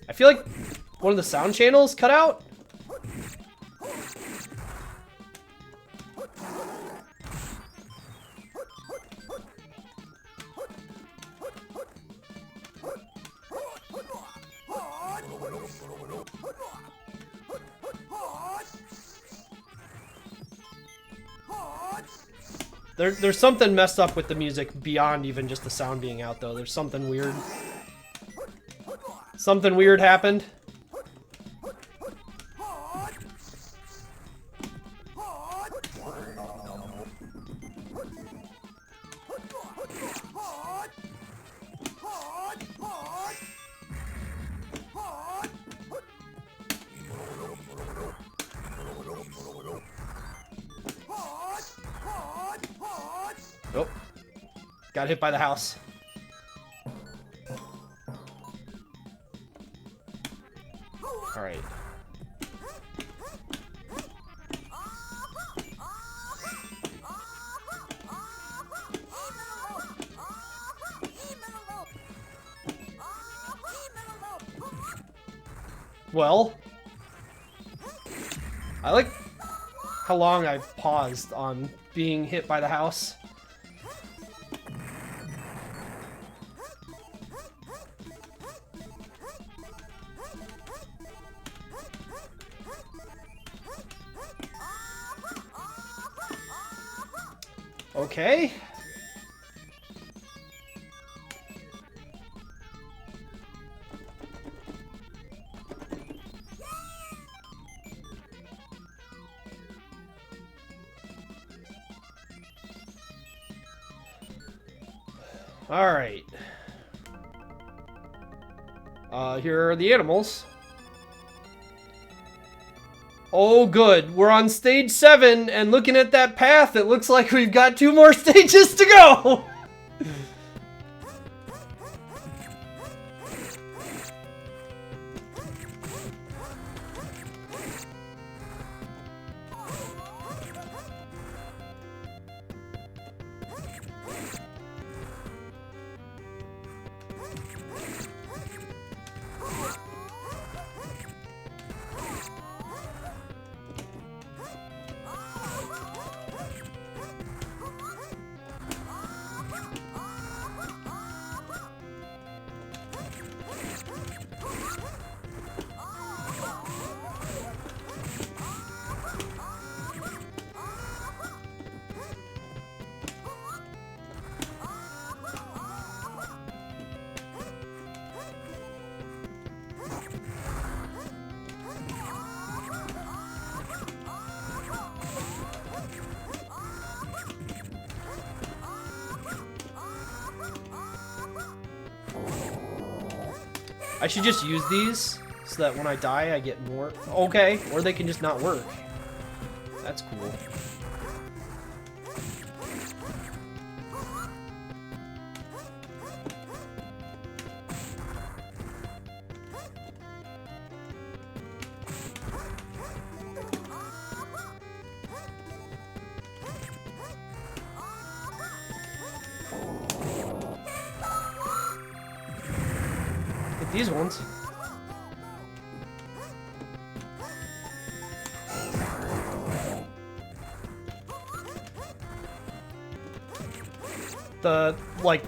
I feel like one of the sound channels cut out. There's something messed up with the music beyond even just the sound being out, though. There's something weird. Something weird happened. Oh, got hit by the house. All right. Well, I like how long I've paused on being hit by the house. Okay. All right. Here are the animals. Oh, good. We're on stage 7, and looking at that path, it looks like we've got 2 more stages to go. I should just use these so that when I die I get more. Okay, or they can just not work. That's cool. These ones. the, like,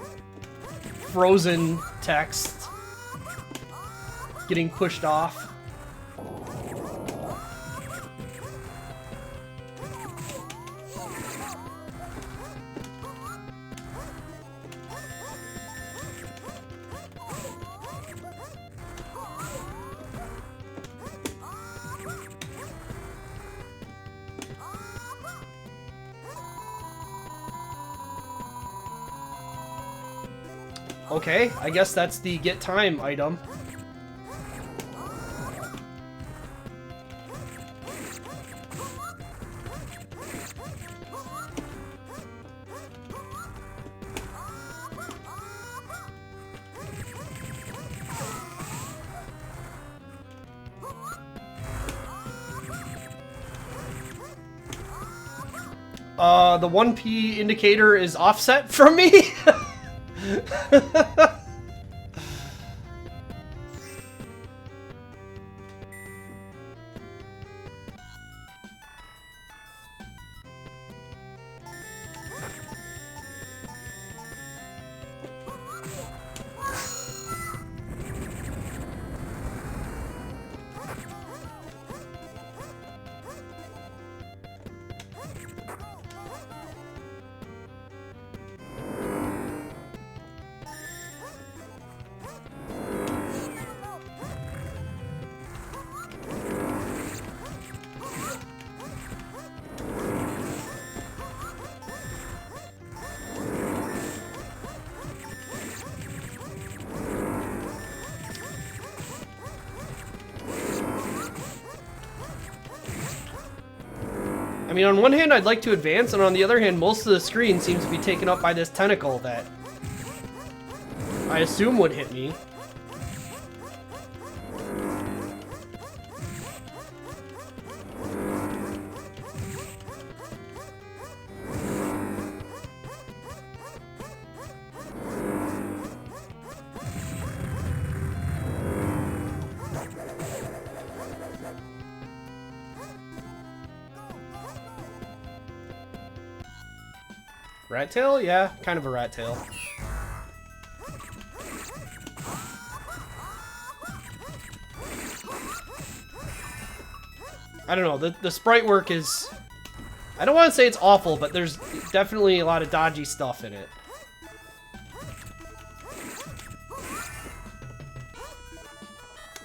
frozen text getting pushed off. Okay, I guess that's the get time item. The 1P indicator is offset from me? I mean, on one hand, I'd like to advance, and on the other hand, most of the screen seems to be taken up by this tentacle that I assume would hit me. Rat tail? Yeah, kind of a rat tail. I don't know, the sprite work is... I don't want to say it's awful, but there's definitely a lot of dodgy stuff in it.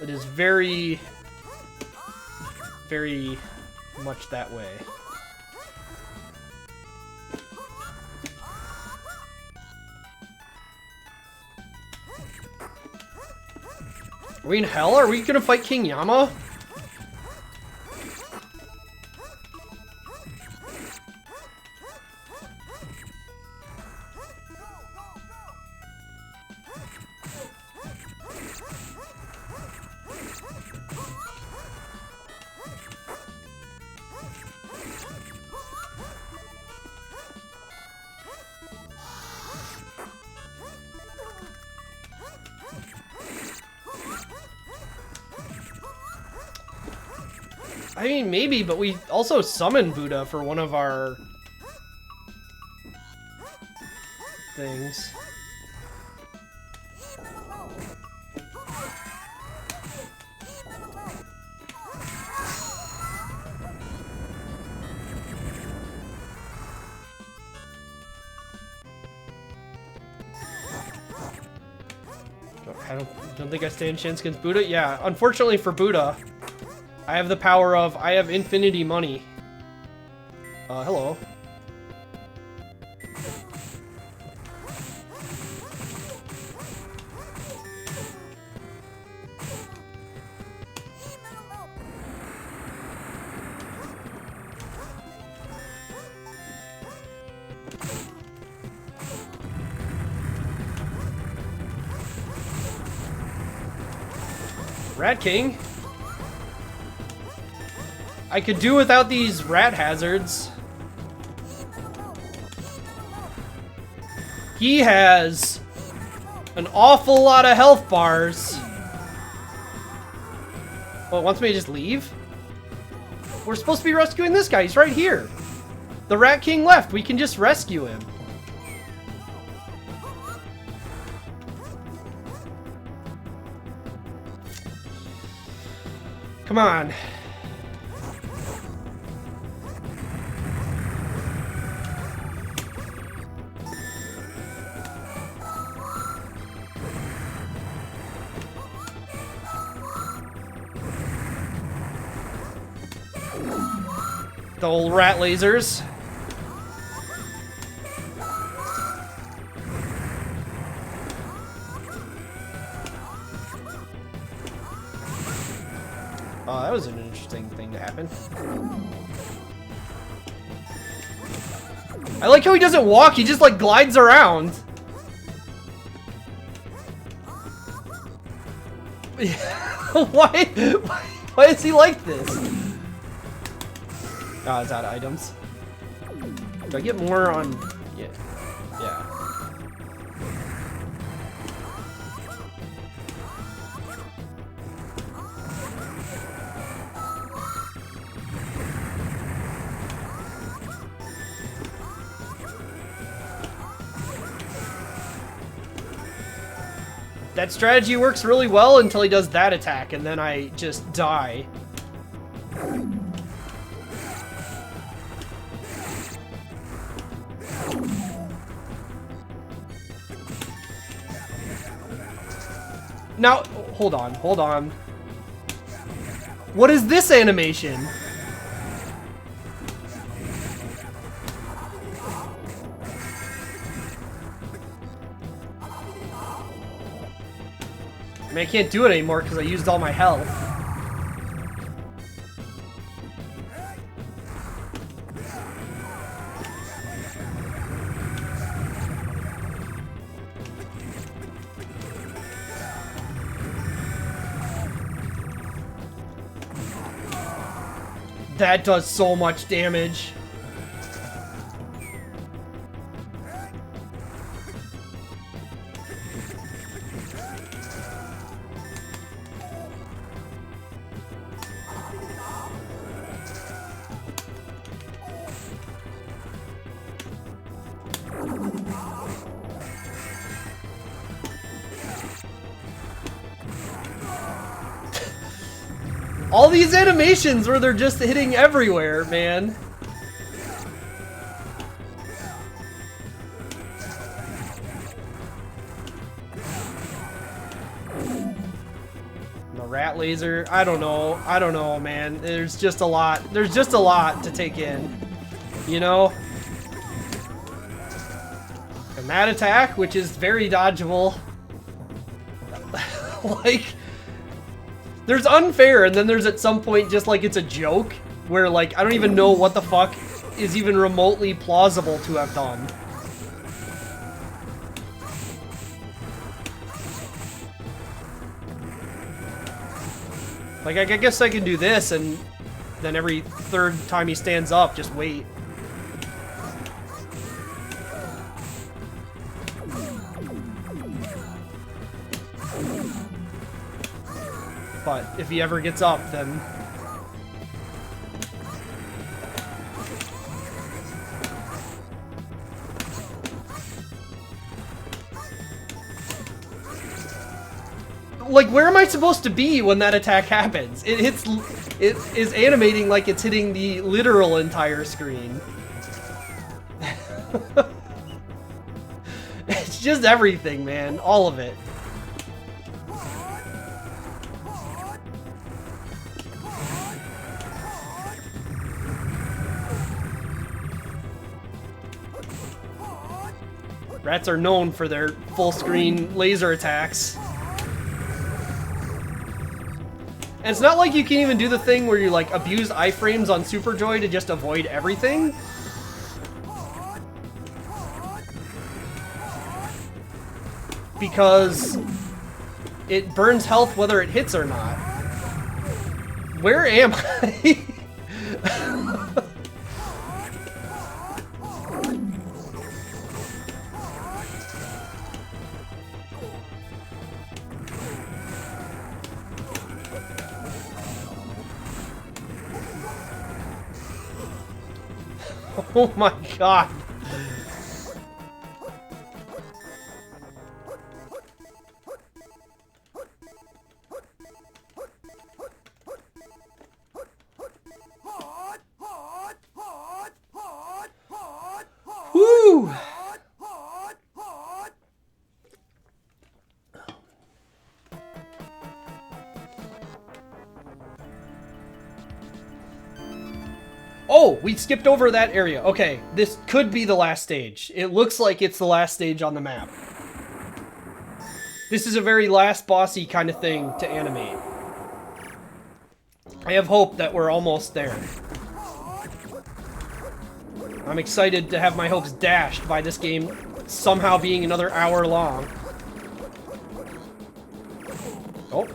It is very, very much that way. Are we in hell? Are we gonna fight King Yama? I mean, maybe, but we also summoned Buddha for one of our things. I don't think I stand a chance against Buddha. Yeah, unfortunately for Buddha, I have the power of, I have infinity money. Hello. Rat King. I could do without these rat hazards. He has an awful lot of health bars. Well, wants me to just leave? We're supposed to be rescuing this guy. He's right here. The Rat King left. We can just rescue him. Come on. The old rat lasers. Oh, that was an interesting thing to happen. I like how he doesn't walk, he just like glides around. Why is he like this? Oh, it's out of items. Do I get more on... Yeah. Yeah. That strategy works really well until he does that attack, and then I just die. Now, hold on, hold on. What is this animation? I mean, I can't do it anymore because I used all my health. That does so much damage. All these animations where they're just hitting everywhere, man. The rat laser, I don't know, man. There's just a lot to take in, you know? And that attack, which is very dodgeable. Like, there's unfair, and then there's at some point just like it's a joke, where like, I don't even know what the fuck is even remotely plausible to have done. Like, I guess I can do this, and then every third time he stands up, just wait. But if he ever gets up, then... Like, where am I supposed to be when that attack happens? It is animating like it's hitting the literal entire screen. It's just everything, man. All of it. Rats are known for their full-screen laser attacks. And it's not like you can even do the thing where you, like, abuse iframes on Super Joy to just avoid everything. Because it burns health whether it hits or not. Where am I? Oh my god. Oh, we skipped over that area. Okay, this could be the last stage. It looks like it's the last stage on the map. This is a very last bossy kind of thing to animate. I have hope that we're almost there. I'm excited to have my hopes dashed by this game somehow being another hour long. Oh.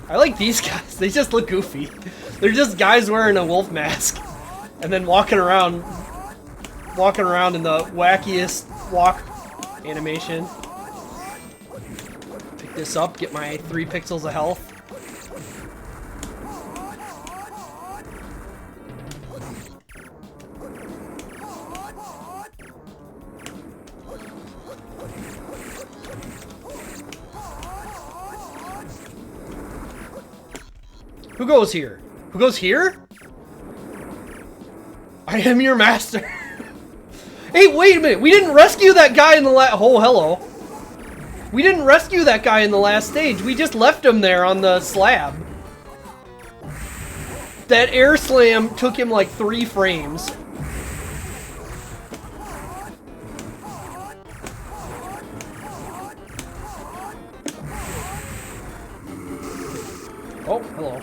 I like these guys. They just look goofy. They're just guys wearing a wolf mask and then walking around in the wackiest walk animation. Pick this up, get my 3 pixels of health. Who goes here? Who goes here? I am your master. Hey, wait a minute. We didn't rescue that guy in the oh, hello. We didn't rescue that guy in the last stage. We just left him there on the slab. That air slam took him like 3 frames. Oh, hello.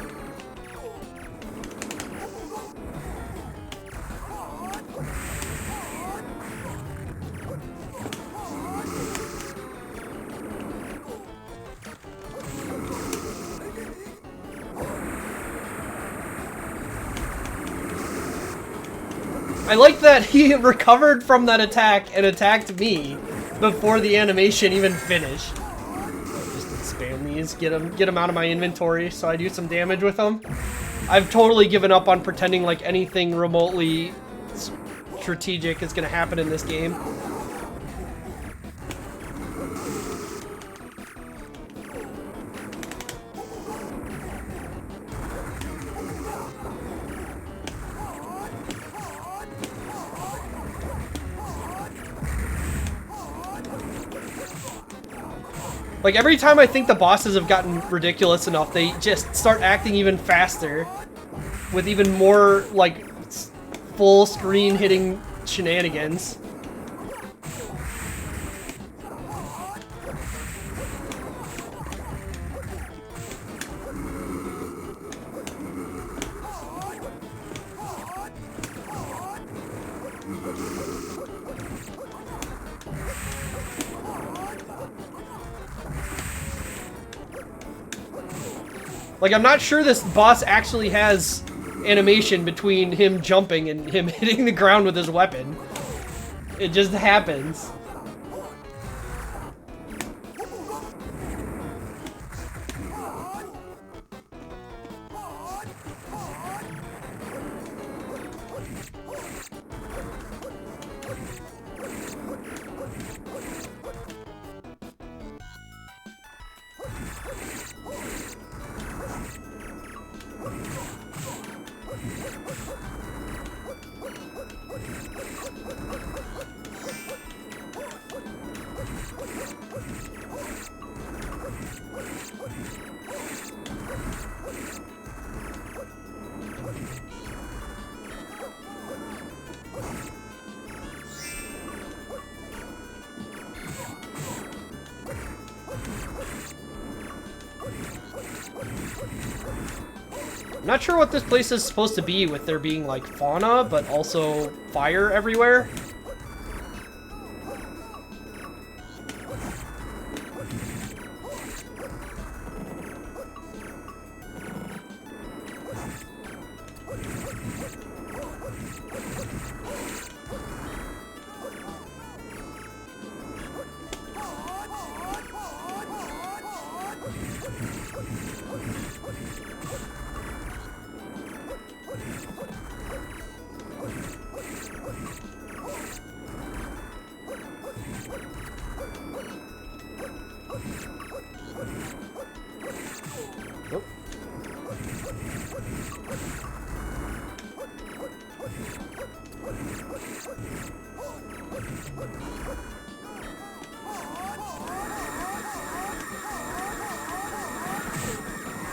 I like that he recovered from that attack and attacked me before the animation even finished. Just spam these, get him out of my inventory so I do some damage with them. I've totally given up on pretending like anything remotely strategic is gonna happen in this game. Like, every time I think the bosses have gotten ridiculous enough, they just start acting even faster with even more, like, full screen hitting shenanigans. Like, I'm not sure this boss actually has animation between him jumping and him hitting the ground with his weapon. It just happens. I'm not sure what this place is supposed to be with there being like fauna, but also fire everywhere.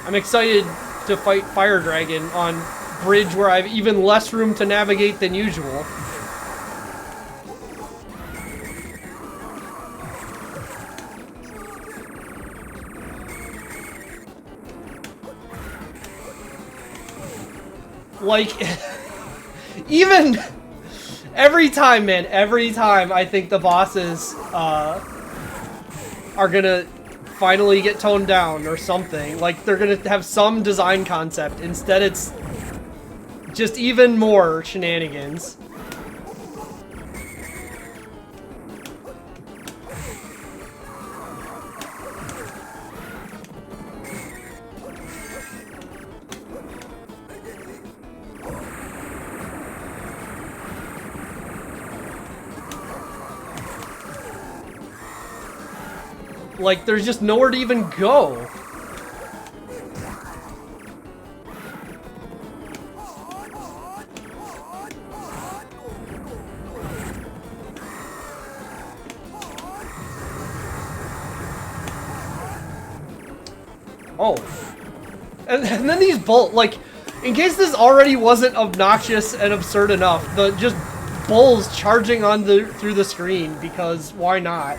I'm excited to fight Fire Dragon on bridge where I have even less room to navigate than usual. Like, even every time, man, every time I think the bosses are gonna finally get toned down or something, like they're gonna have some design concept. Instead, it's just even more shenanigans. Like, there's just nowhere to even go. Oh. And then these like, in case this already wasn't obnoxious and absurd enough, the just bulls charging on through the screen, because why not?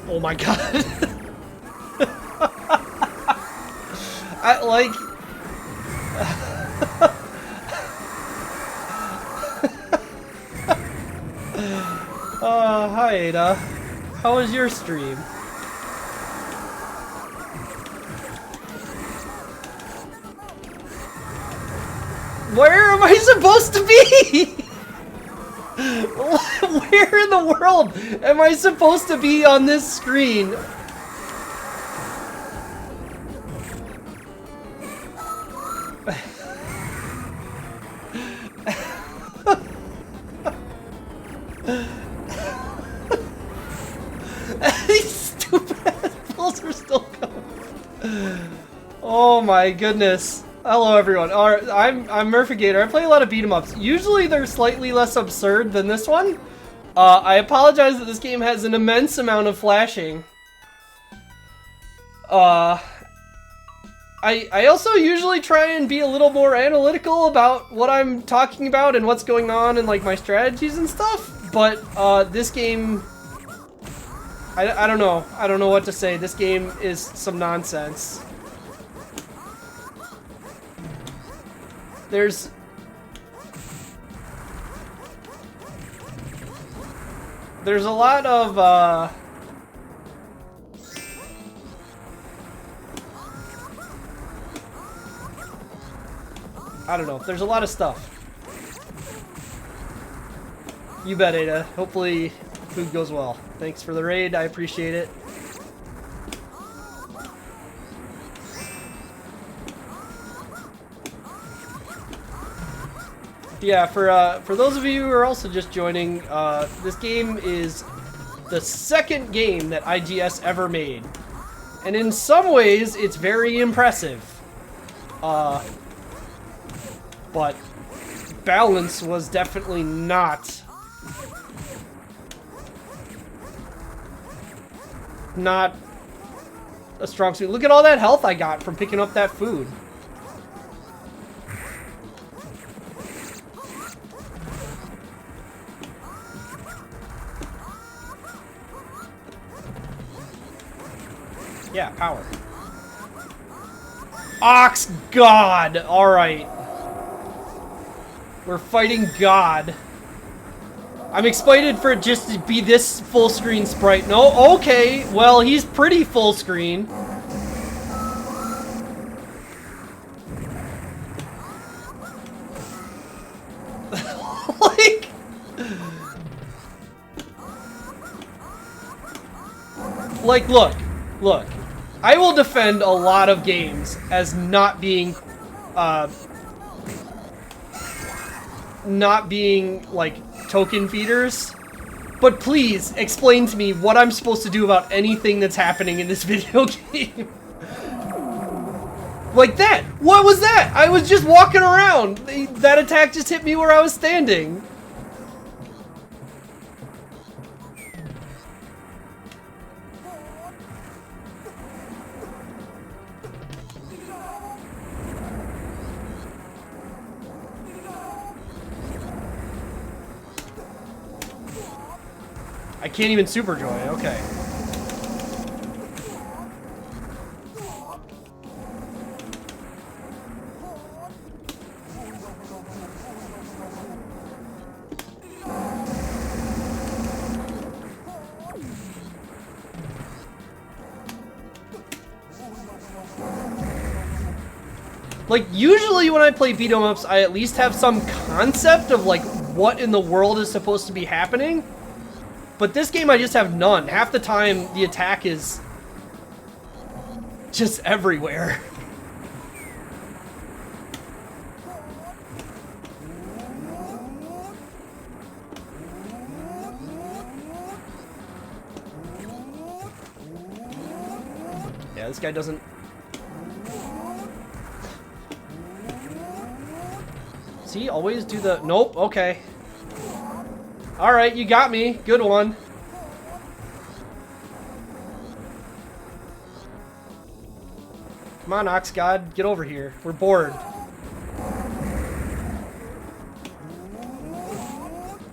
Oh my god. I like... Hi Ada. How was your stream? Where am I supposed to be? Where in the world am I supposed to be on this screen? These stupid ass bulls are still coming. Oh my goodness. Hello everyone. Alright, I'm Murphy Gator. I play a lot of beat 'em ups. Usually they're slightly less absurd than this one. I apologize that this game has an immense amount of flashing. I also usually try and be a little more analytical about what I'm talking about and what's going on and like my strategies and stuff. But this game, I don't know. I don't know what to say. This game is some nonsense. There's a lot of I don't know. There's a lot of stuff. You bet, Ada. Hopefully food goes well. Thanks for the raid. I appreciate it. Yeah, for those of you who are also just joining, this game is the second game that IGS ever made. And in some ways, it's very impressive. But balance was definitely not a strong suit. Look at all that health I got from picking up that food. Yeah, power. Ox God! Alright. We're fighting God. I'm excited for it just to be this full screen sprite. No, okay. Well, he's pretty full screen. Like, look. I will defend a lot of games as not being like token feeders, But please, explain to me what I'm supposed to do about anything that's happening in this video game. Like that! What was that? I was just walking around! That attack just hit me where I was standing. I can't even super joy, okay. Like, usually when I play beat-em-ups, I at least have some concept of, like, what in the world is supposed to be happening. But this game, I just have none. Half the time, the attack is just everywhere. Yeah, this guy doesn't... See, always do the... Nope, okay. Alright, you got me. Good one. Come on, Ox God, get over here. We're bored.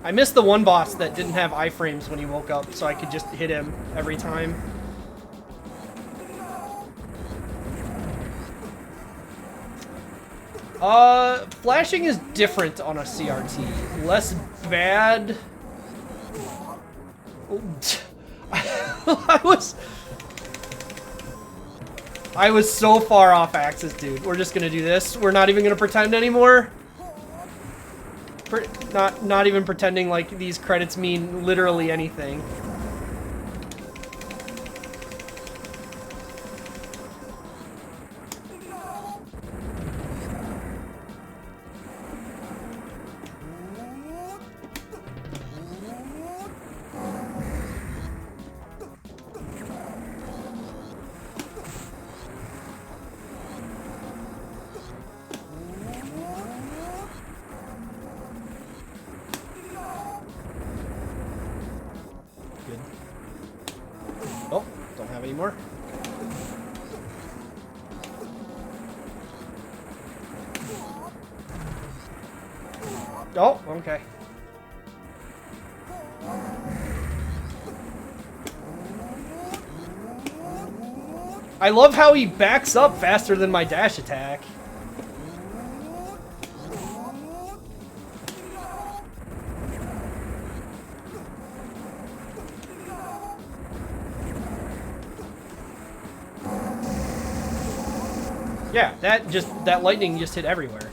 I missed the one boss that didn't have iframes when he woke up, so I could just hit him every time. Flashing is different on a CRT. Less bad. I was so far off axis, dude. We're just gonna do this. We're not even gonna pretend anymore. Not even pretending like these credits mean literally anything. Oh, don't have any more. Oh, okay. I love how he backs up faster than my dash attack. Yeah, that lightning just hit everywhere.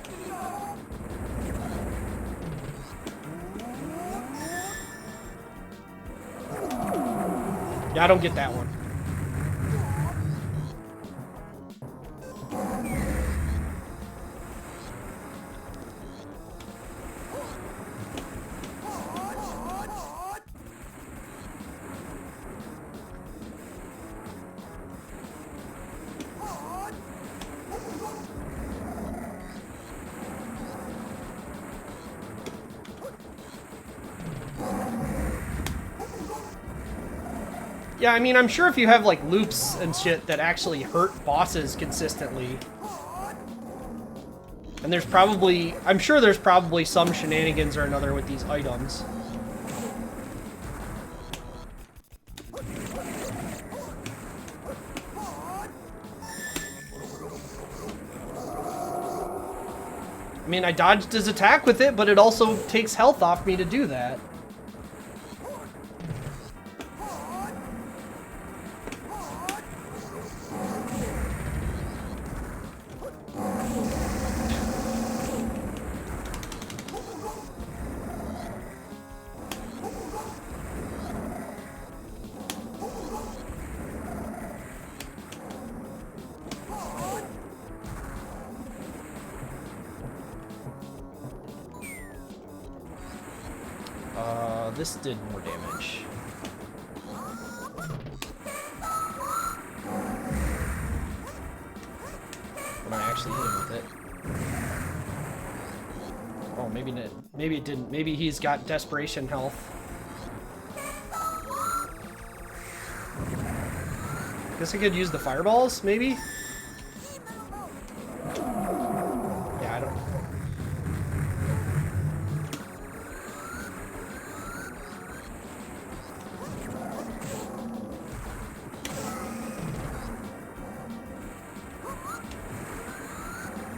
Yeah, I don't get that one. Yeah, I mean, I'm sure if you have, like, loops and shit that actually hurt bosses consistently. And there's probably... I'm sure there's probably some shenanigans or another with these items. I mean, I dodged his attack with it, but it also takes health off me to do that. this did more damage. When I actually hit him with it. Oh, maybe not. Maybe it didn't. Maybe he's got desperation health. Guess I could use the fireballs, maybe? Yeah, I don't...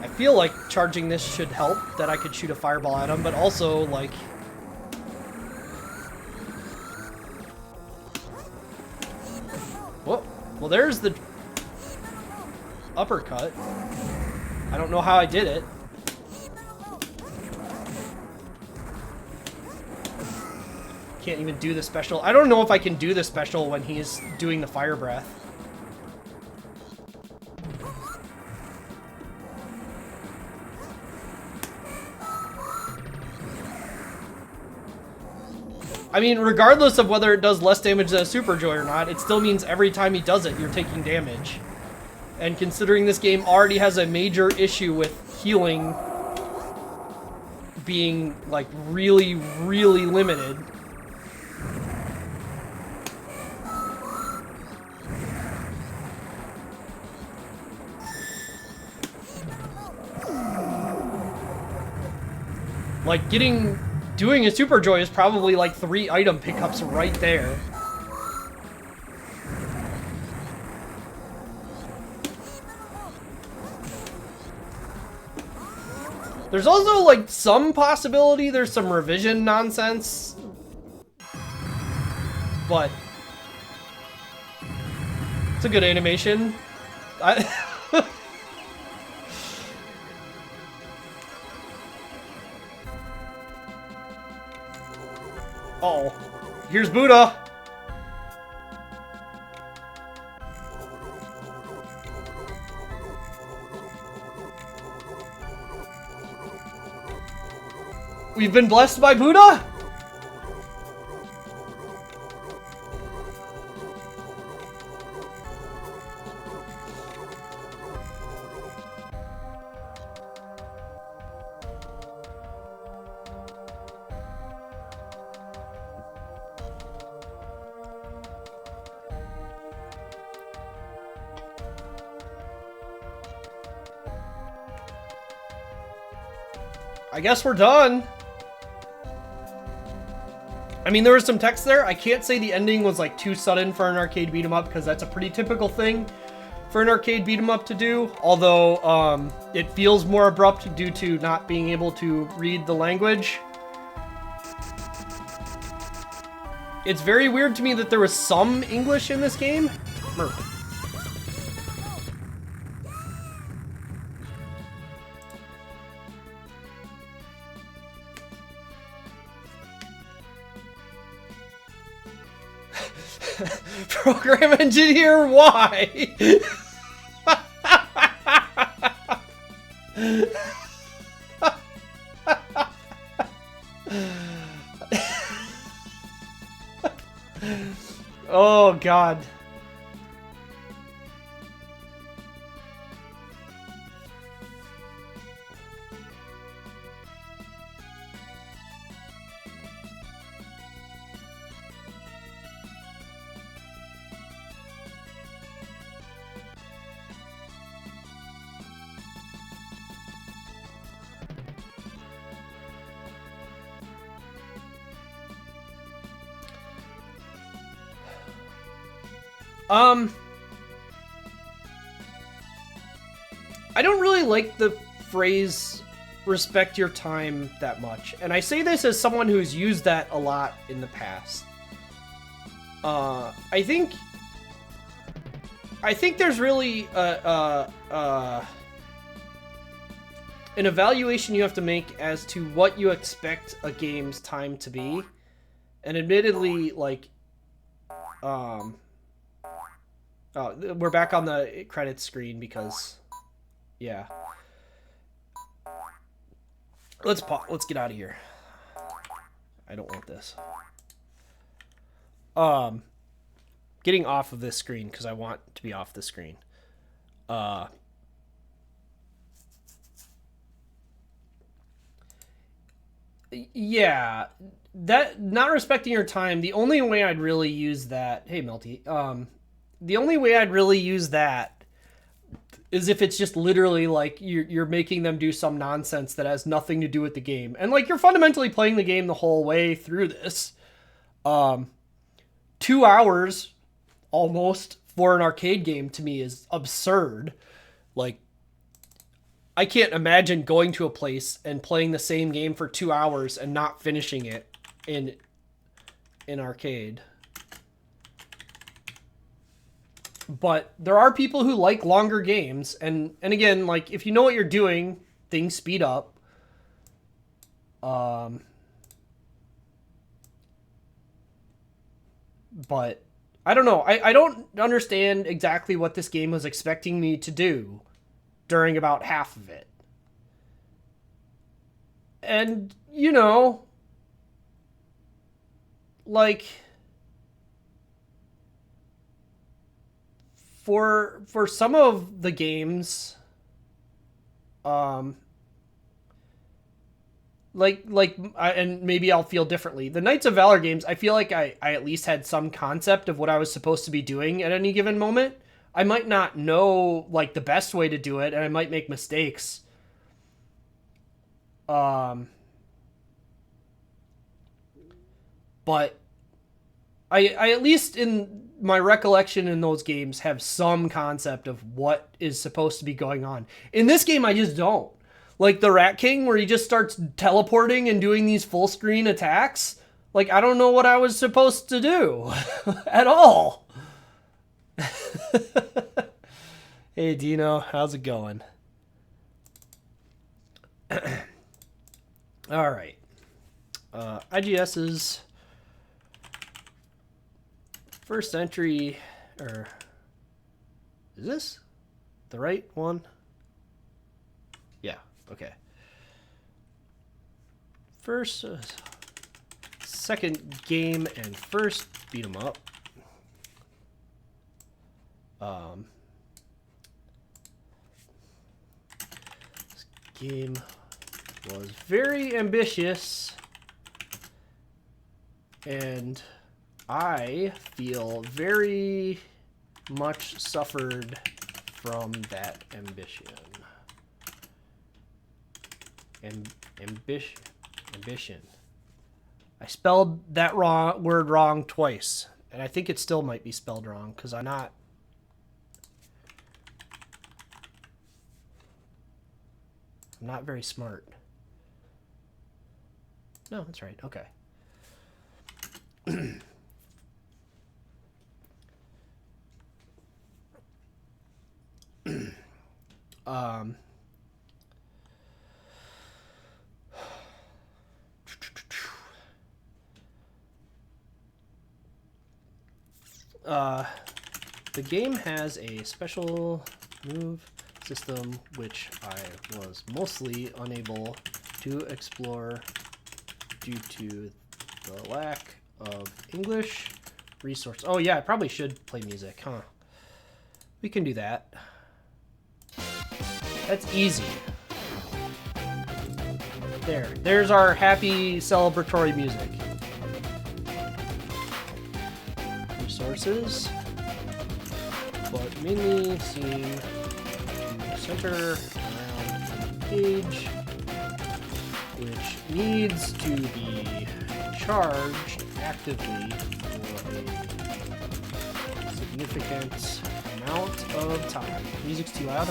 I feel like charging this should help, that I could shoot a fireball at him, but also, like... Whoa. Well, there's the uppercut. I don't know how I did it. Can't even do the special. I don't know if I can do the special when he's doing the fire breath. I mean, regardless of whether it does less damage than a Super Joy or not, it still means every time he does it, you're taking damage. And considering this game already has a major issue with healing being, like, really, really limited. Like, doing a Super Joy is probably like 3 item pickups right there. There's also like some possibility there's some revision nonsense. But it's a good animation. Uh-oh. Here's Buddha. We've been blessed by Buddha? I guess we're done. I mean, there was some text there. I can't say the ending was like too sudden for an arcade beat 'em up because that's a pretty typical thing for an arcade beat 'em up to do. Although it feels more abrupt due to not being able to read the language. It's very weird to me that there was some English in this game. Merp. Program engineer, why? Oh, God. I don't really like the phrase respect your time that much. And I say this as someone who's used that a lot in the past. I think there's really an evaluation you have to make as to what you expect a game's time to be. And admittedly, like, we're back on the credits screen because, yeah. Let's get out of here. I don't want this. Getting off of this screen because I want to be off the screen. Yeah, that not respecting your time. The only way I'd really use that. Hey, Melty. The only way I'd really use that is if it's just literally like you're making them do some nonsense that has nothing to do with the game, and like you're fundamentally playing the game the whole way through this. 2 hours almost for an arcade game to me is absurd. Like, I can't imagine going to a place and playing the same game for 2 hours and not finishing it in arcade. But there are people who like longer games, and again, like, if you know what you're doing, things speed up. But I don't know. I don't understand exactly what this game was expecting me to do during about half of it. And, you know, like, for some of the games, and maybe I'll feel differently. The Knights of Valor games, I feel like I at least had some concept of what I was supposed to be doing at any given moment. I might not know, like, the best way to do it, and I might make mistakes. But I at least in my recollection in those games have some concept of what is supposed to be going on. In this game, I just don't. Like the Rat King, where he just starts teleporting and doing these full screen attacks. Like, I don't know what I was supposed to do at all. Hey, Dino, how's it going? All right. IGS's first entry, or is this the right one? Yeah, okay. First, second game and first beat 'em up. This game was very ambitious, and I feel very much suffered from that ambition. Ambition. I spelled that word wrong twice, and I think it still might be spelled wrong because I'm not very smart. No, that's right. Okay. The game has a special move system which I was mostly unable to explore due to the lack of English resource. Oh yeah, I probably should play music, huh? We can do that. That's easy. There's our happy celebratory music. Resources, but mainly seem to center around the page, which needs to be charged actively for a significant amount of time. Music's too loud.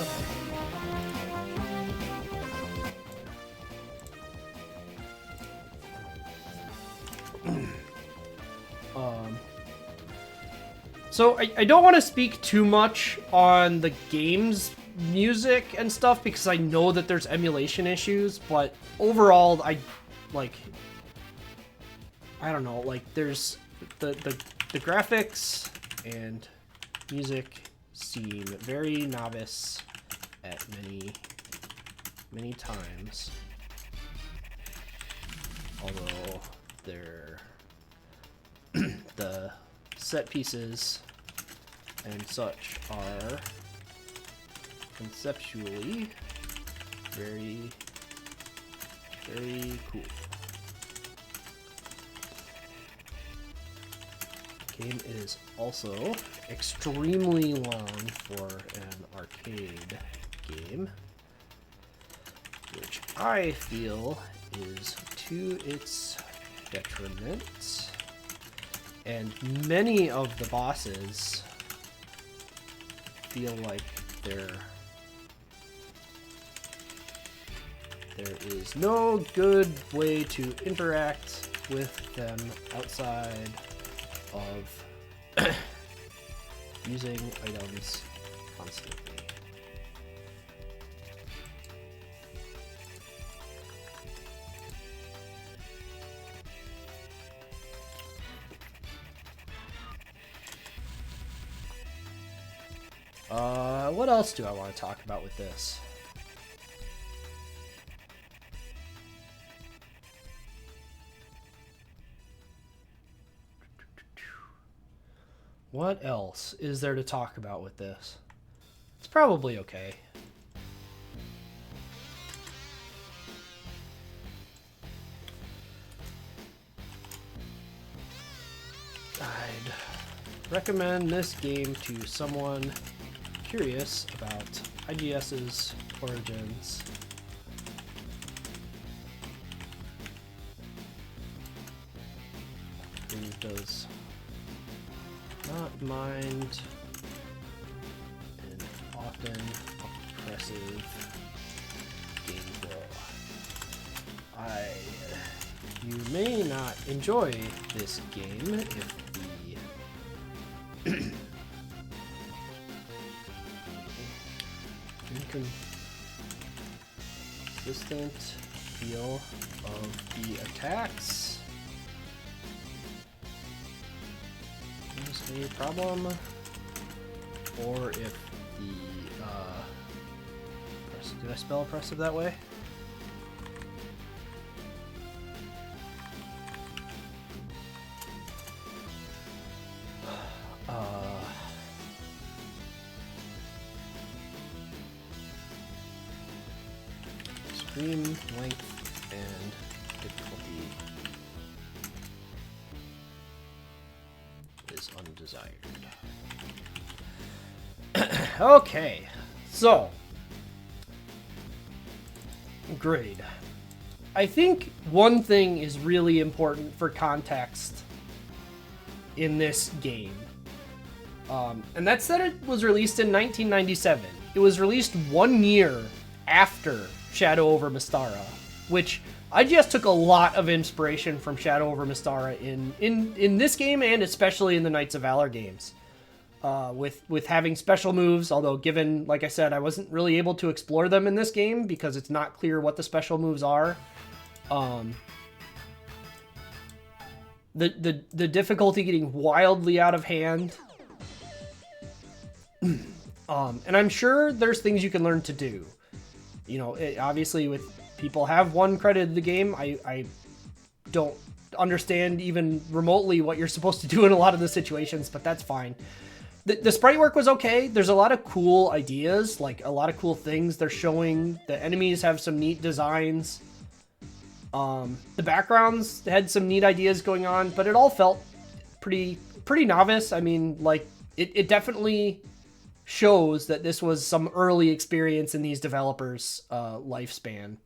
So I don't want to speak too much on the game's music and stuff because I know that there's emulation issues, but overall I don't know, like there's the graphics and music seem very novice at many times, although they're set pieces and such are conceptually very, very cool. Game is also extremely long for an arcade game, which I feel is to its detriment. And many of the bosses feel like there is no good way to interact with them outside of using items constantly. What else do I want to talk about with this? What else is there to talk about with this? It's probably okay. I'd recommend this game to someone curious about IGS's origins. Who does not mind an often oppressive game flow. You may not enjoy this game if the inconsistent feel of the attacks is a problem, or if the did I spell oppressive that way? Extreme length and difficulty is undesired. Okay, so grade. I think one thing is really important for context in this game, and that's that it was released in 1997. It was released 1 year after Shadow over Mystara, which I just took a lot of inspiration from Shadow over Mystara in this game, and especially in the Knights of Valor games, with having special moves. Although, given, like I said, I wasn't really able to explore them in this game because it's not clear what the special moves are. The difficulty getting wildly out of hand. And I'm sure there's things you can learn to do. You know, obviously with people have one credit of the game, I don't understand even remotely what you're supposed to do in a lot of the situations, but that's fine. The sprite work was okay. There's a lot of cool ideas, like a lot of cool things they're showing. The enemies have some neat designs. The backgrounds had some neat ideas going on, but it all felt pretty novice. I mean, like, it definitely shows that this was some early experience in these developers' lifespan.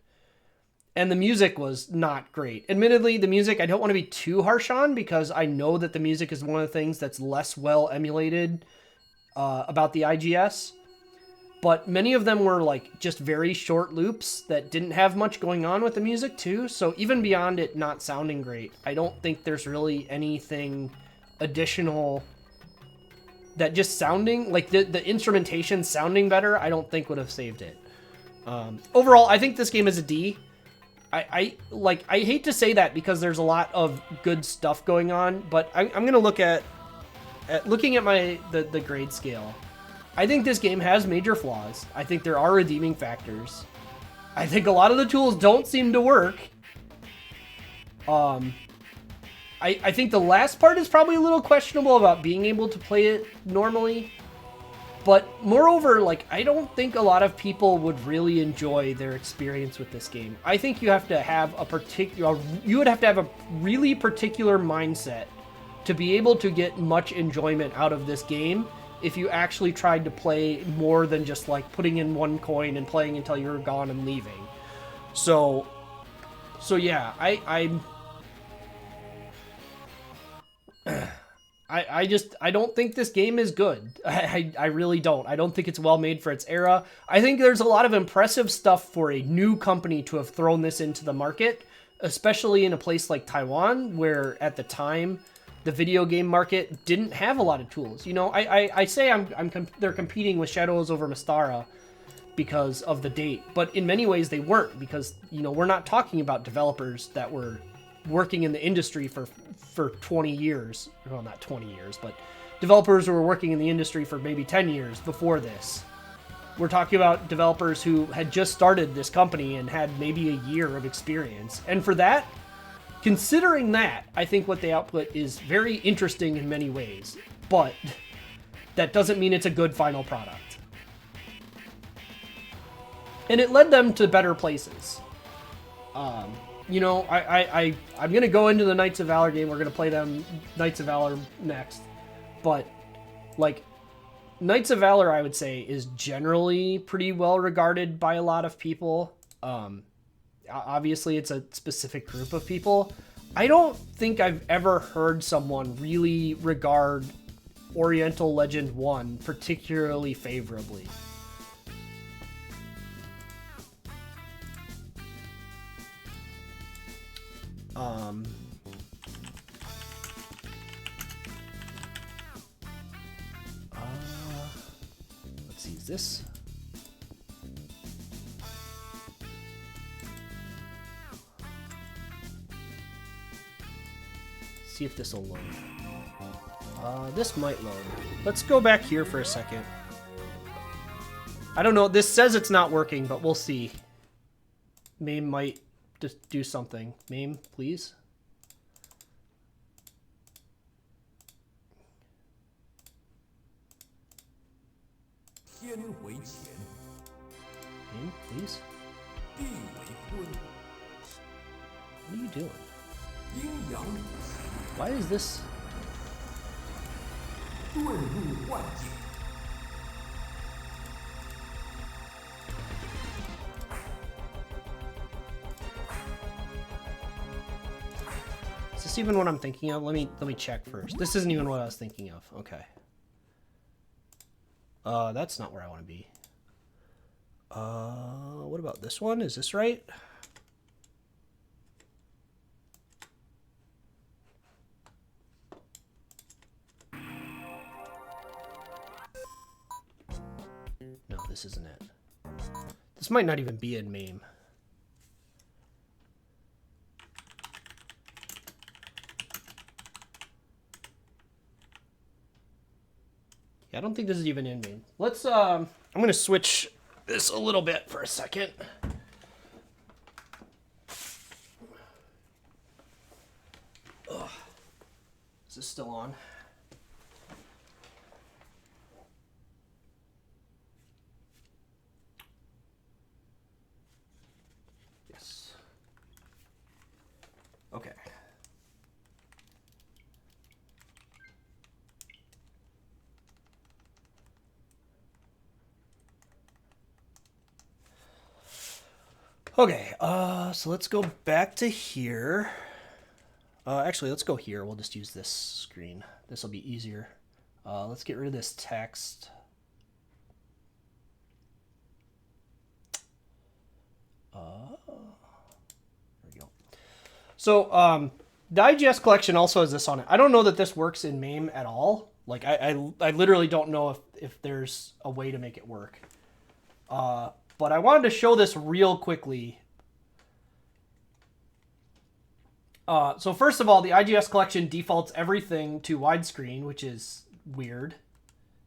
And the music was not great. Admittedly, the music I don't want to be too harsh on, because I know that the music is one of the things that's less well emulated about the IGS. But many of them were like just very short loops that didn't have much going on with the music too. So even beyond it not sounding great, I don't think there's really anything additional that just sounding, like the instrumentation sounding better, I don't think would have saved it. Overall, I think this game is a D. I hate to say that because there's a lot of good stuff going on, but I'm going to look at looking at the grade scale. I think this game has major flaws. I think there are redeeming factors. I think a lot of the tools don't seem to work. I think the last part is probably a little questionable about being able to play it normally. But moreover, like, I don't think a lot of people would really enjoy their experience with this game. I think you have to have you would have to have a really particular mindset to be able to get much enjoyment out of this game if you actually tried to play more than just like putting in one coin and playing until you're gone and leaving. So yeah, I don't think this game is good. I really don't. I don't think it's well made for its era. I think there's a lot of impressive stuff for a new company to have thrown this into the market, especially in a place like Taiwan, where at the time the video game market didn't have a lot of tools. You know, I say they're competing with Shadows over Mystara because of the date, but in many ways they weren't, because, you know, we're not talking about developers that were working in the industry for 20 years. Well, not 20 years, but developers who were working in the industry for maybe 10 years before this. We're talking about developers who had just started this company and had maybe a year of experience. And for that, considering that, I think what they output is very interesting in many ways, but that doesn't mean it's a good final product. And it led them to better places. You know, I'm going to go into the Knights of Valor game. We're going to play them Knights of Valor next. But, like, Knights of Valor, I would say, is generally pretty well regarded by a lot of people. Obviously, it's a specific group of people. I don't think I've ever heard someone really regard Oriental Legend 1 particularly favorably. Let's see, is this? See if this will load. This might load. Let's go back here for a second. I don't know, this says it's not working, but we'll see. MAME might just do something. MAME, please. MAME, please. What are you doing? Why is this? Is this even what I'm thinking of? Let me check first. This isn't even what I was thinking of. Okay. That's not where I want to be. What about this one? Is this right? No, this isn't it. This might not even be in MAME. Yeah, I don't think this is even in MAME. Let's, I'm going to switch this a little bit for a second. Ugh. Is this still on? Yes. Okay. Okay, so let's go back to here. Actually, let's go here. We'll just use this screen. This will be easier. Let's get rid of this text. There we go. So, the IGS collection also has this on it. I don't know that this works in MAME at all. Like, I literally don't know if there's a way to make it work. But I wanted to show this real quickly. So first of all, the IGS collection defaults everything to widescreen, which is weird,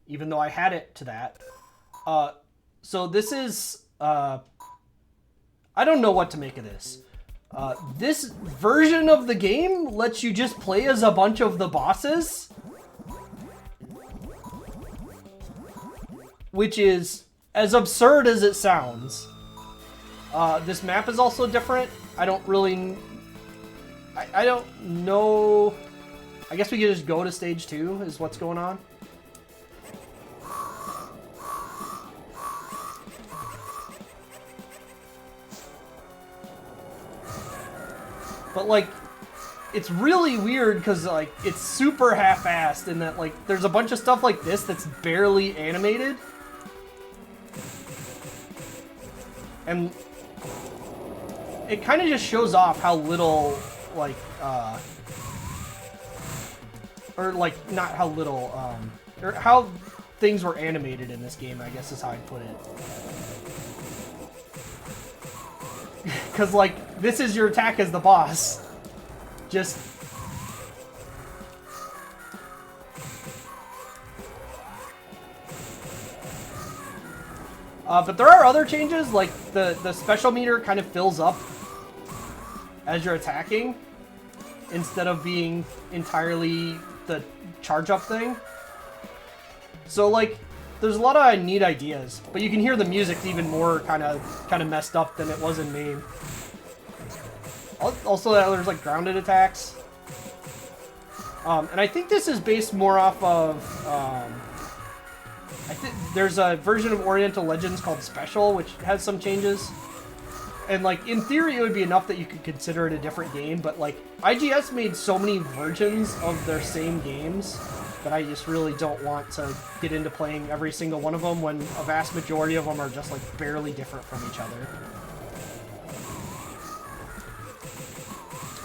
even though I had it to that. So this is, I don't know what to make of this. This version of the game lets you just play as a bunch of the bosses, which is as absurd as it sounds. This map is also different. I don't really... I don't know... I guess we could just go to stage 2 is what's going on. But, like, it's really weird because, like, it's super half-assed in that, like, there's a bunch of stuff like this that's barely animated. And it kind of just shows off how little, like, or, like, not how little, or how things were animated in this game, I guess is how I'd put it. Because, like, this is your attack as the boss. Just... but there are other changes, like the special meter kind of fills up as you're attacking, instead of being entirely the charge-up thing. So, like, there's a lot of neat ideas, but you can hear the music even more kind of messed up than it was in MAME. Also, there's like grounded attacks, and I think this is based more off of. I think there's a version of Oriental Legends called Special, which has some changes, and like in theory, it would be enough that you could consider it a different game. But like IGS made so many versions of their same games that I just really don't want to get into playing every single one of them when a vast majority of them are just like barely different from each other.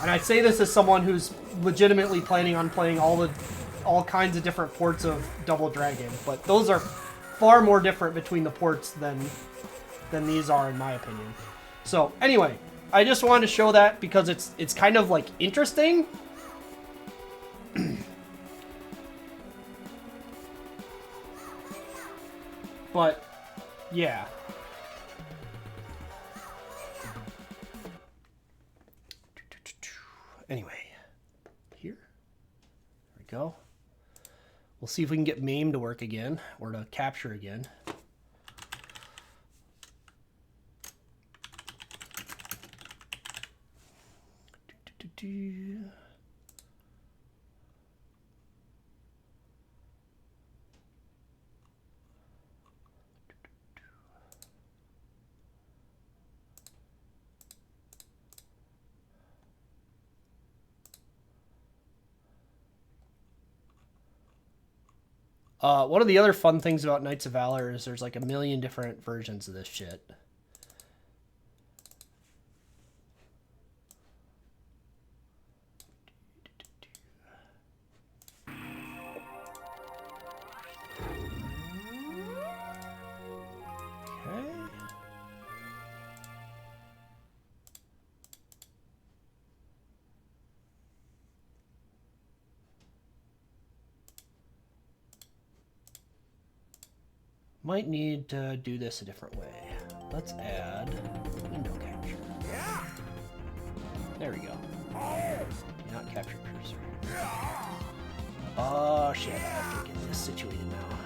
And I say this as someone who's legitimately planning on playing all kinds of different ports of Double Dragon, but those are far more different between the ports than these are, in my opinion. So anyway, I just wanted to show that because it's kind of like interesting. But, yeah. Anyway, here. There we go. We'll see if we can get MAME to work again, or to capture again. One of the other fun things about Knights of Valor is there's like a million different versions of this shit. Might need to do this a different way. Let's add window capture. There we go. Do not capture cursor. Oh shit, I have to get this situated now.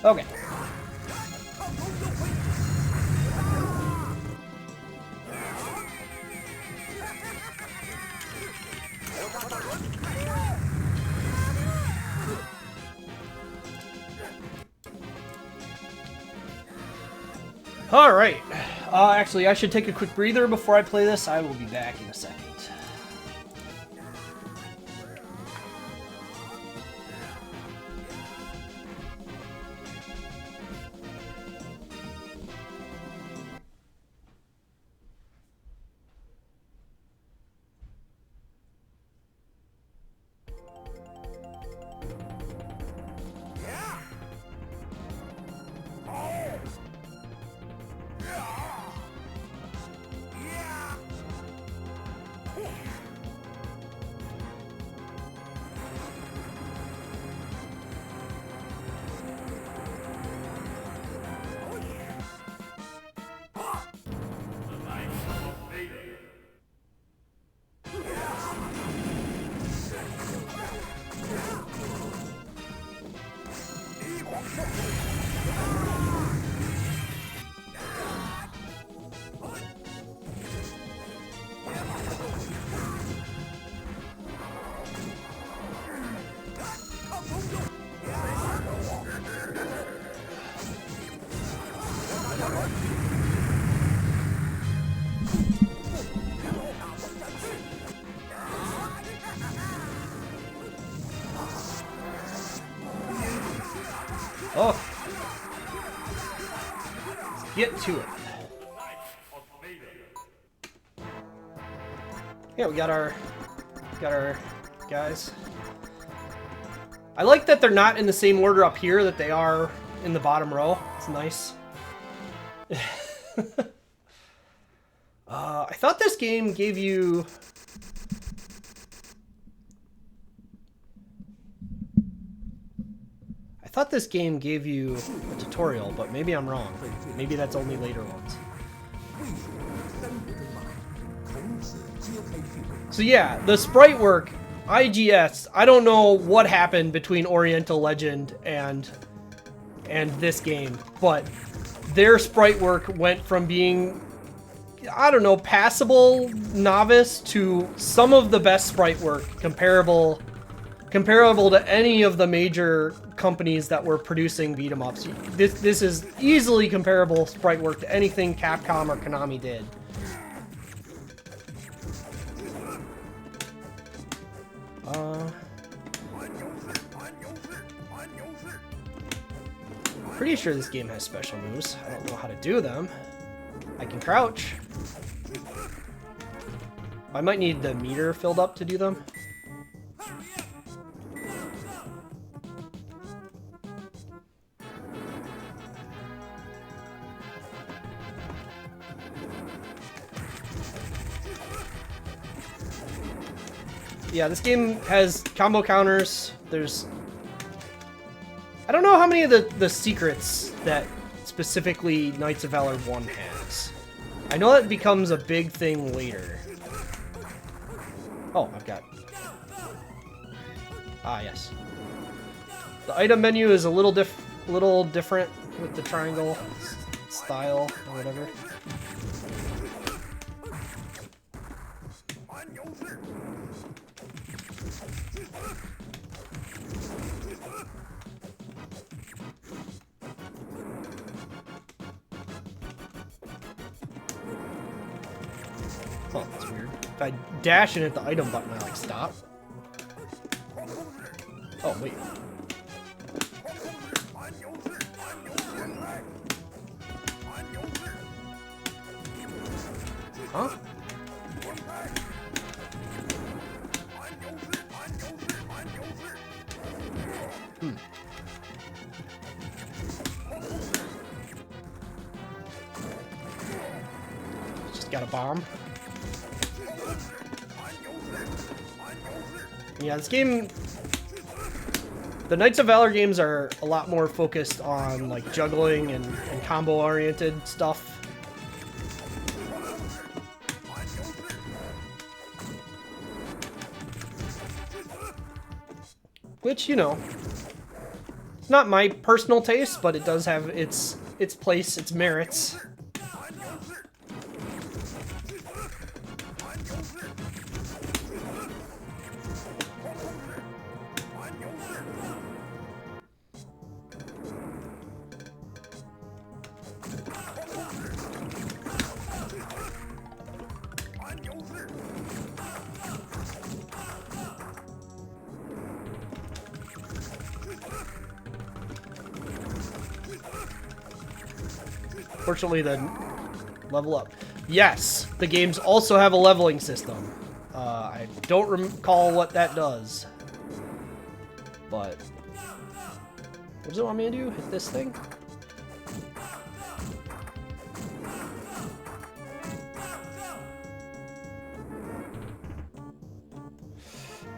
Okay. All right. Actually, I should take a quick breather before I play this. I will be back in a second. Oh, let's get to it. Yeah, we got our guys. I like that they're not in the same order up here that they are in the bottom row. It's nice. I thought this game gave you... I thought this game gave you a tutorial, but maybe I'm wrong. Maybe that's only later ones. So yeah, the sprite work, IGS, I don't know what happened between Oriental Legend and this game, but their sprite work went from being, I don't know, passable novice to some of the best sprite work comparable to any of the major companies that were producing beat 'em ups. This is easily comparable sprite work to anything Capcom or Konami did. Pretty sure this game has special moves. I don't know how to do them. I can crouch. I might need the meter filled up to do them. Yeah, this game has combo counters. There's... I don't know how many of the secrets that specifically Knights of Valor 1 has. I know that becomes a big thing later. Oh, I've got... Ah, yes. The item menu is a little different with the triangle style or whatever. Oh, that's weird. If I dash and hit the item button, I like stop. Oh, wait. Huh? Hmm. Just got a bomb. Yeah, this game... The Knights of Valor games are a lot more focused on like juggling and combo-oriented stuff. Which, you know, it's not my personal taste, but it does have its place, its merits. Unfortunately, the level up. Yes, the games also have a leveling system. I don't recall what that does. But... what does it want me to do? Hit this thing?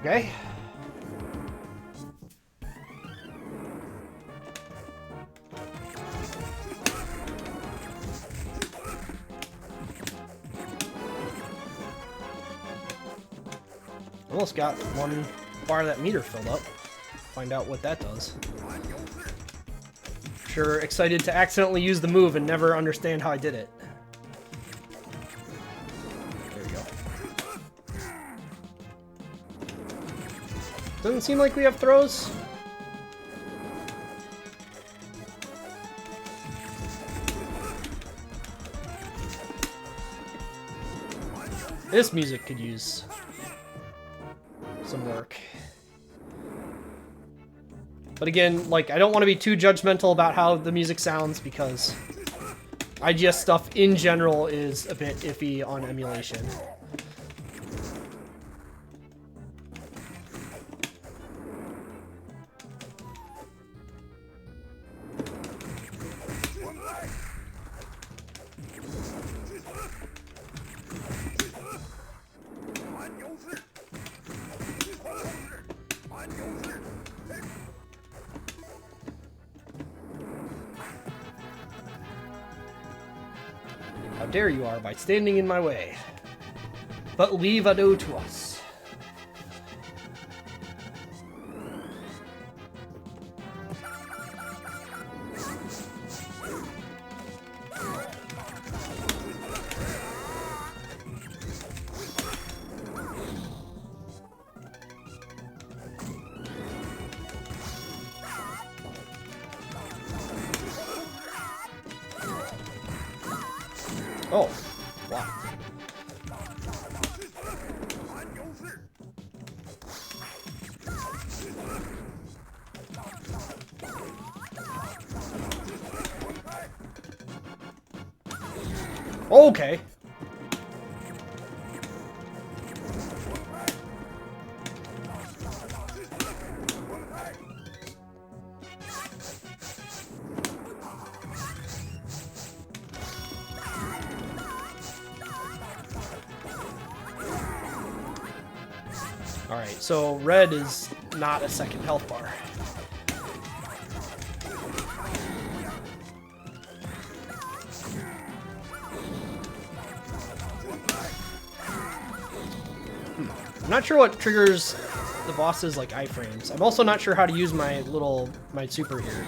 Okay. Almost got one bar of that meter filled up. Find out what that does. Sure, excited to accidentally use the move and never understand how I did it. There we go. Doesn't seem like we have throws. This music could use some work. But again, like, I don't want to be too judgmental about how the music sounds because IGS stuff in general is a bit iffy on emulation. How dare you are by standing in my way. But leave a note to us. Oh, wow. Okay. Alright, so red is not a second health bar. I'm not sure what triggers the boss's like iframes. I'm also not sure how to use my super here.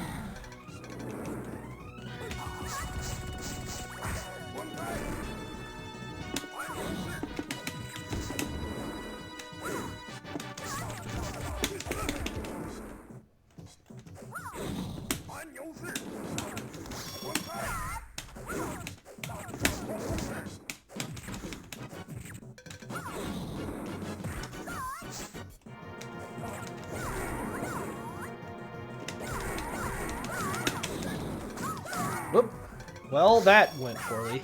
Whoop. Well, that went poorly.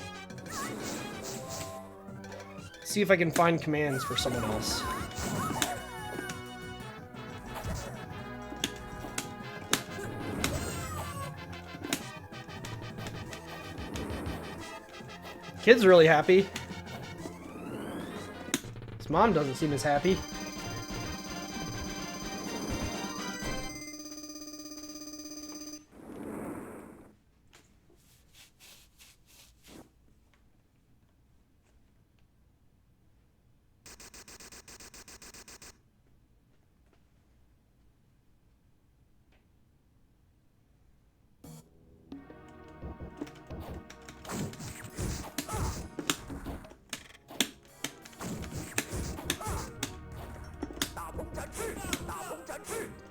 See if I can find commands for someone else. Kid's really happy. His mom doesn't seem as happy.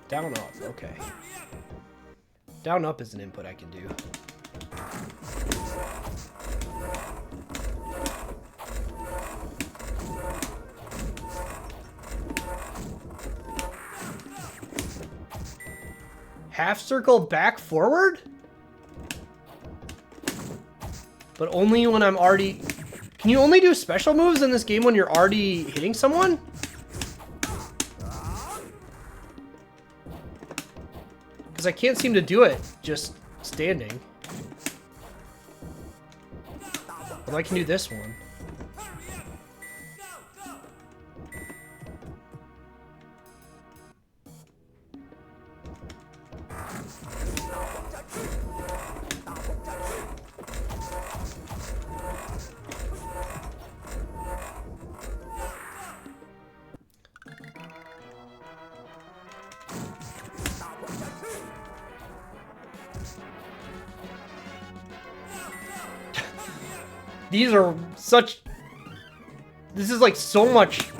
Down up, okay. Down up is an input I can do. Half circle back forward? But only when I'm already... Can you only do special moves in this game when you're already hitting someone? Because I can't seem to do it just standing. Although I can do this one. These are such... This is like so much...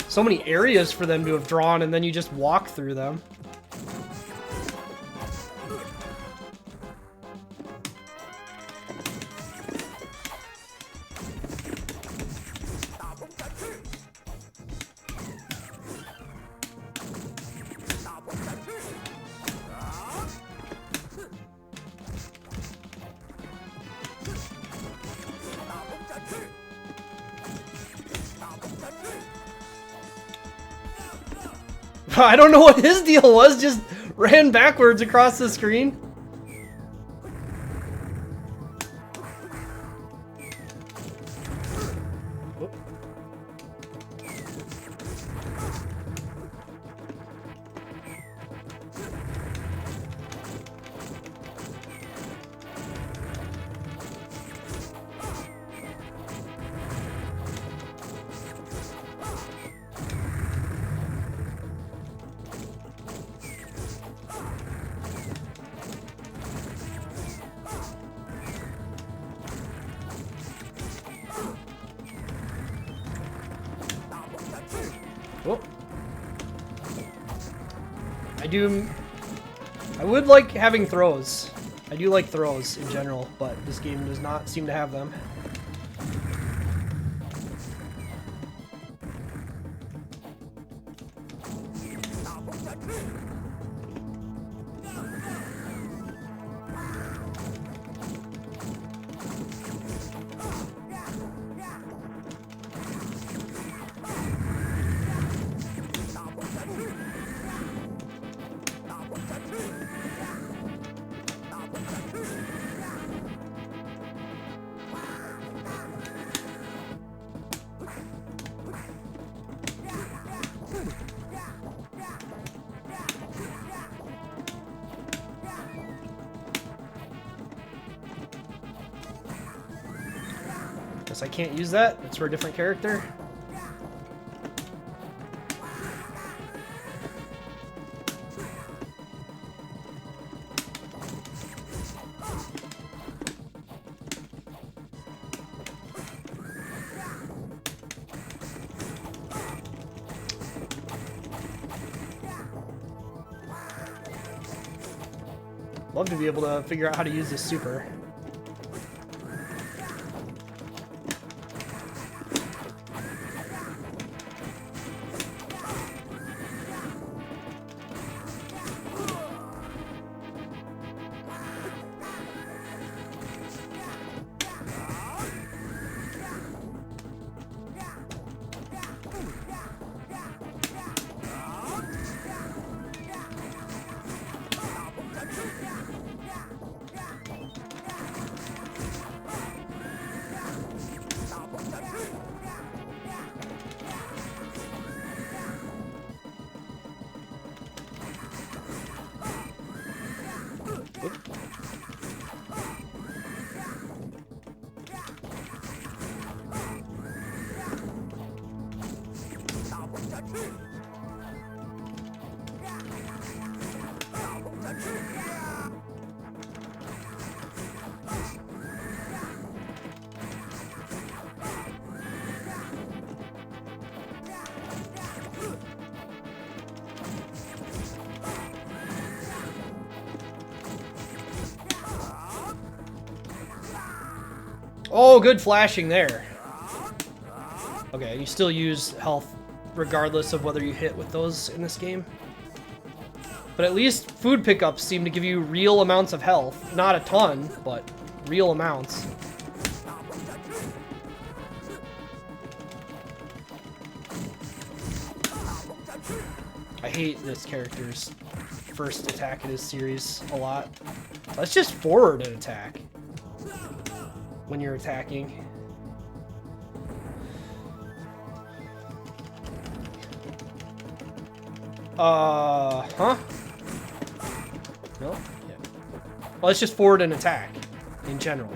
so many areas for them to have drawn, and then you just walk through them. I don't know what his deal was, just ran backwards across the screen. I would like having throws. I do like throws in general, but this game does not seem to have them. Guess I can't use that. It's for a different character. Love to be able to figure out how to use this super. Oh, good flashing there. Okay, you still use health regardless of whether you hit with those in this game. But at least food pickups seem to give you real amounts of health. Not a ton, but real amounts. I hate this character's first attack in this series a lot. Let's just forward an attack when you're attacking. Huh? No? Yeah. Well, let's just forward an attack in general.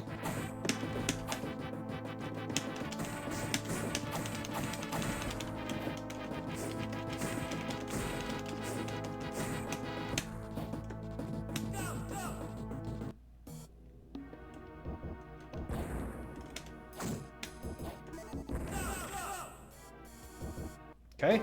Okay.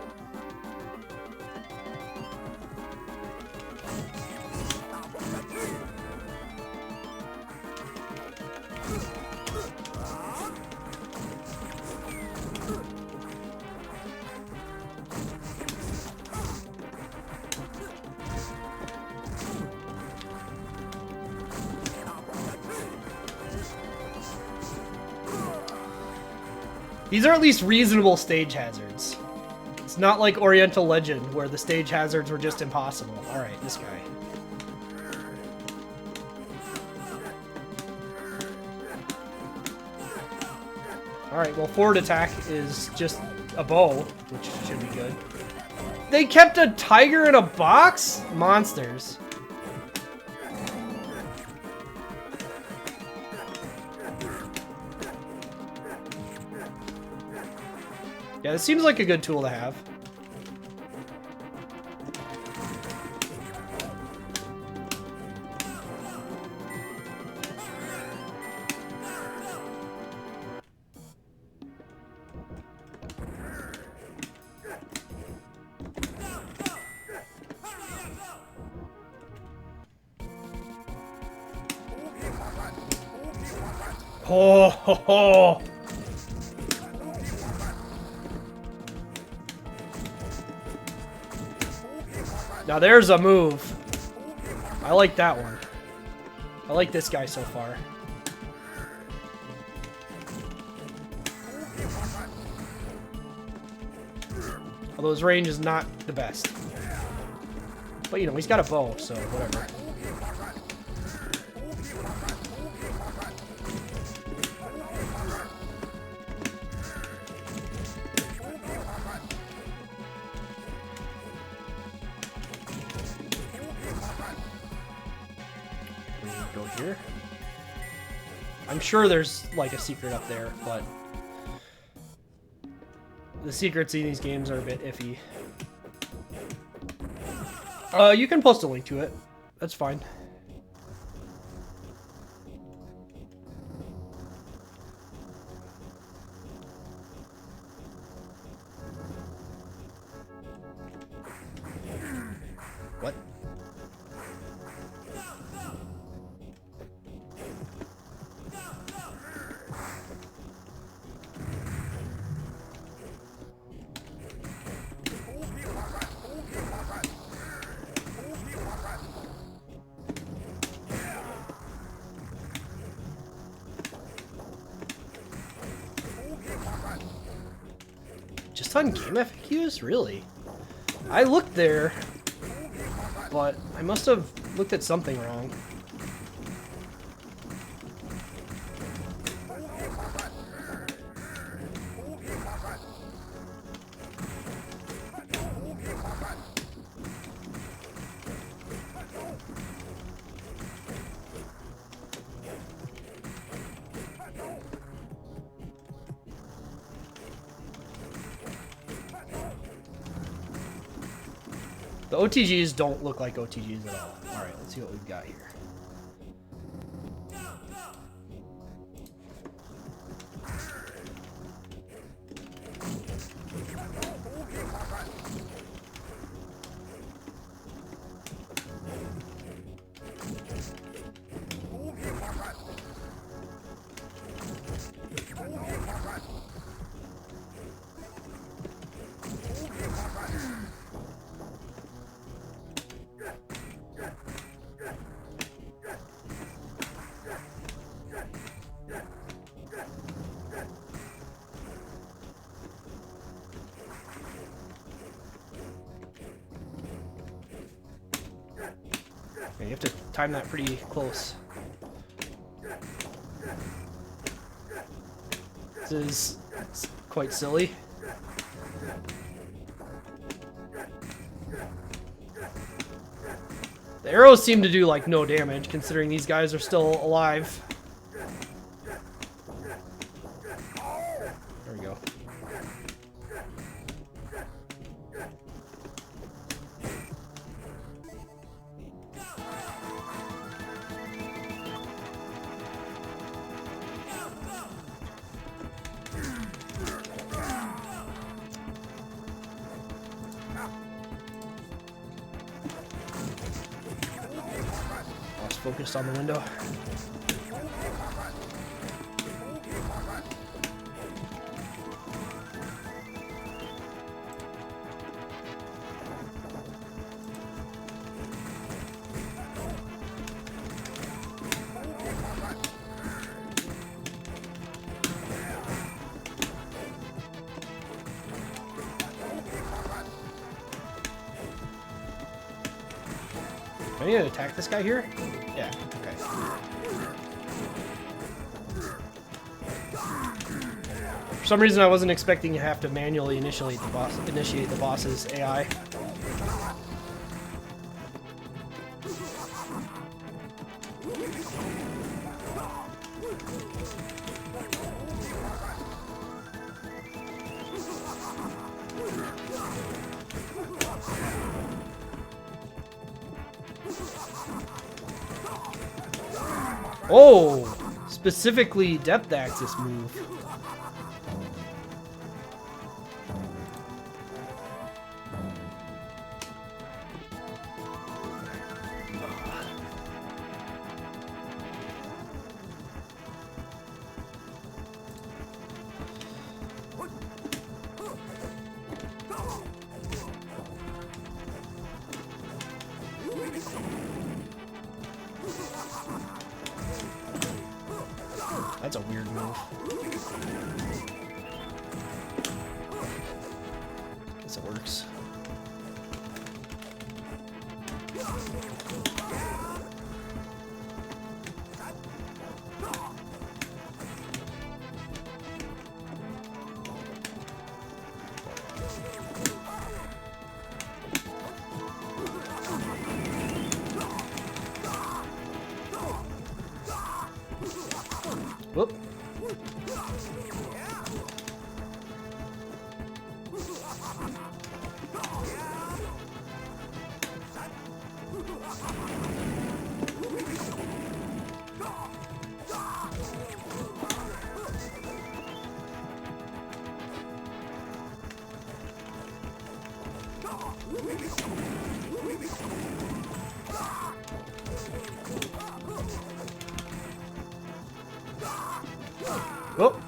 These are at least reasonable stage hazards. It's not like Oriental Legend, where the stage hazards were just impossible. Alright, this guy. Alright, well, forward attack is just a bow, which should be good. They kept a tiger in a box? Monsters. Yeah, this seems like a good tool to have. Oh, ho, ho. Now there's a move. I like that one. I like this guy so far. Although his range is not the best. But you know, he's got a bow, so whatever. Go here. I'm sure there's like a secret up there, but the secrets in these games are a bit iffy. You can post a link to it. That's fine. What? Just on game FAQs? Really? I looked there, but I must have looked at something wrong. The OTGs don't look like OTGs at all. Alright, let's see what we've got here. Okay, you have to time that pretty close. This is quite silly. The arrows seem to do like no damage considering these guys are still alive. There we go. Focused on the window. Do I need to attack this guy here? Yeah, okay. For some reason I wasn't expecting you have to manually initiate the boss's AI. Oh! Specifically depth axis move. That's a weird move. Guess it works. Whoop. Oh.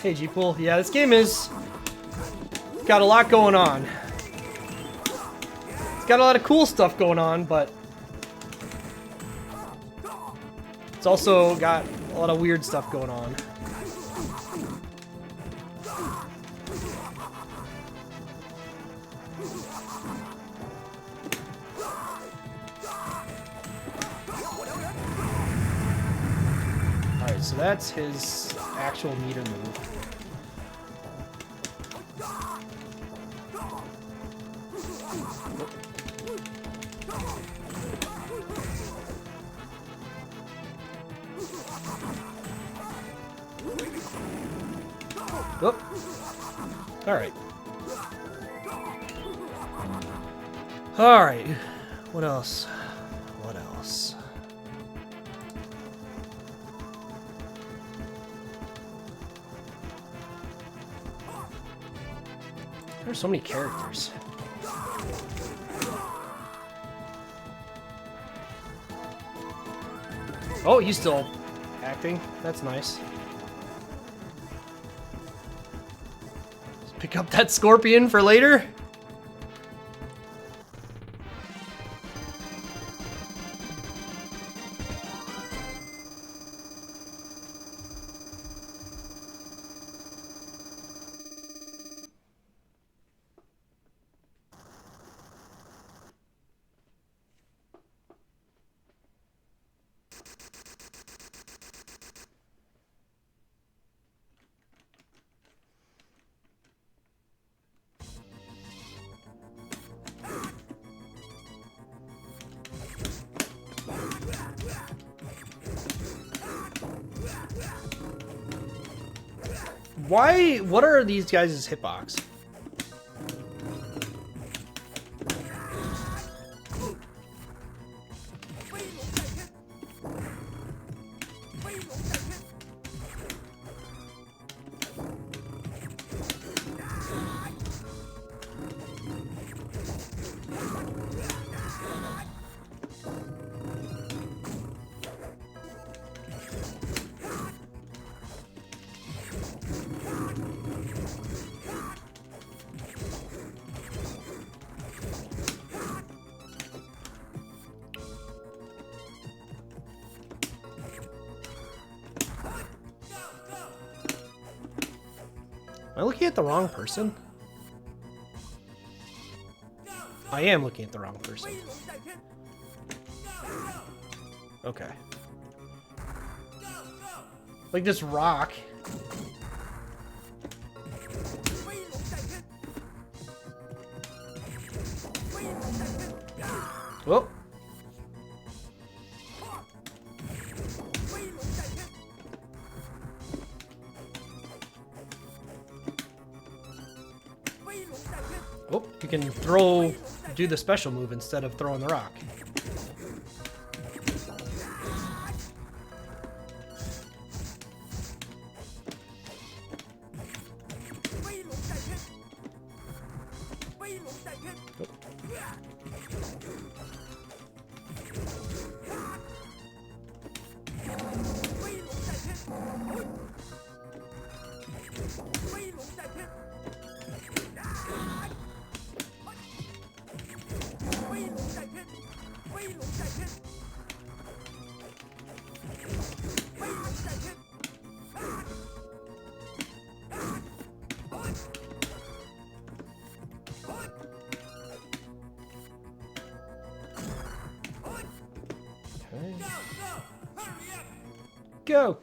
Hey, G-Pool. Yeah, this game is got a lot going on. It's got a lot of cool stuff going on, but it's also got a lot of weird stuff going on. Alright, so that's his actual meter move. Whoop. Alright. Alright. What else? What else? There's so many characters. Oh, he's still acting. That's nice. Pick up that scorpion for later. Why? What are these guys' hitbox? Am I looking at the wrong person? I am looking at the wrong person. Okay. Like this rock. Whoa. Oh, you can do the special move instead of throwing the rock.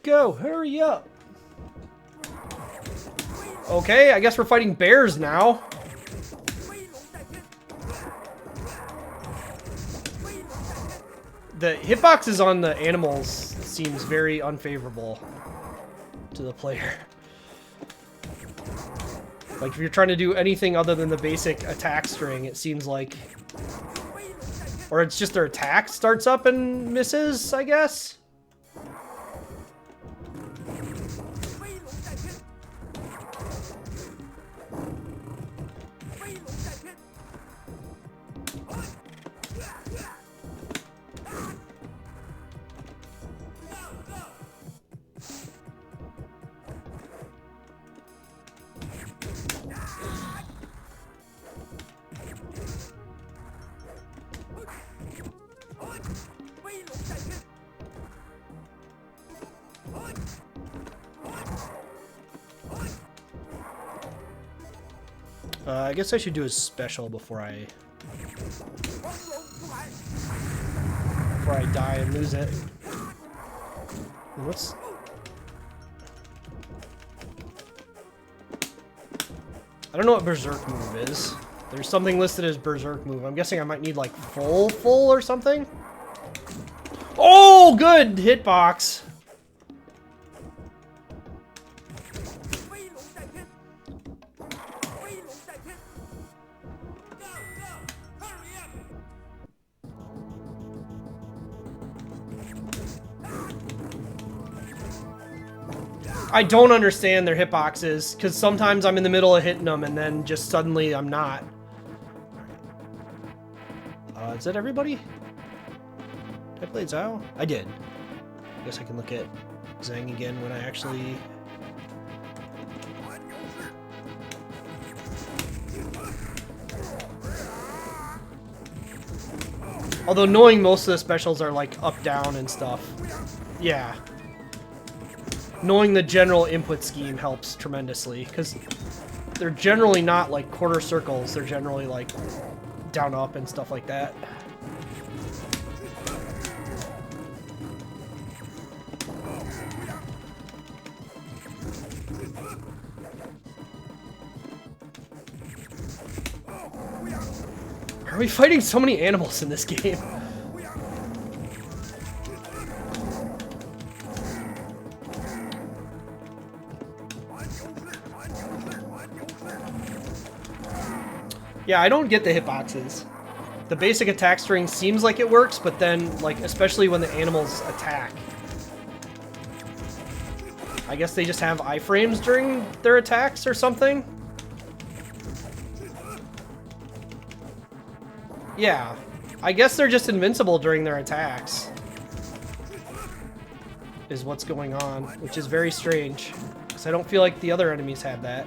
Go, hurry up. Okay, I guess we're fighting bears now. The hitboxes on the animals seems very unfavorable to the player. Like if you're trying to do anything other than the basic attack string, it seems like... Or it's just their attack starts up and misses, I guess? I guess I should do a special before I die and lose it. What's... I don't know what Berserk move is. There's something listed as Berserk move. I'm guessing I might need like full or something. Oh, good hitbox. I don't understand their hitboxes, because sometimes I'm in the middle of hitting them and then just suddenly I'm not. Is that everybody? Did I play Zhao? I did. I guess I can look at Zhang again when I actually... Although knowing most of the specials are like up, down, and stuff. Yeah. Knowing the general input scheme helps tremendously, because they're generally not like quarter circles, they're generally like down, up, and stuff like that. Are we fighting so many animals in this game? Yeah, I don't get the hitboxes. The basic attack string seems like it works, but then, like, especially when the animals attack. I guess they just have iframes during their attacks or something? Yeah. I guess they're just invincible during their attacks. Is what's going on, which is very strange. Because I don't feel like the other enemies have that.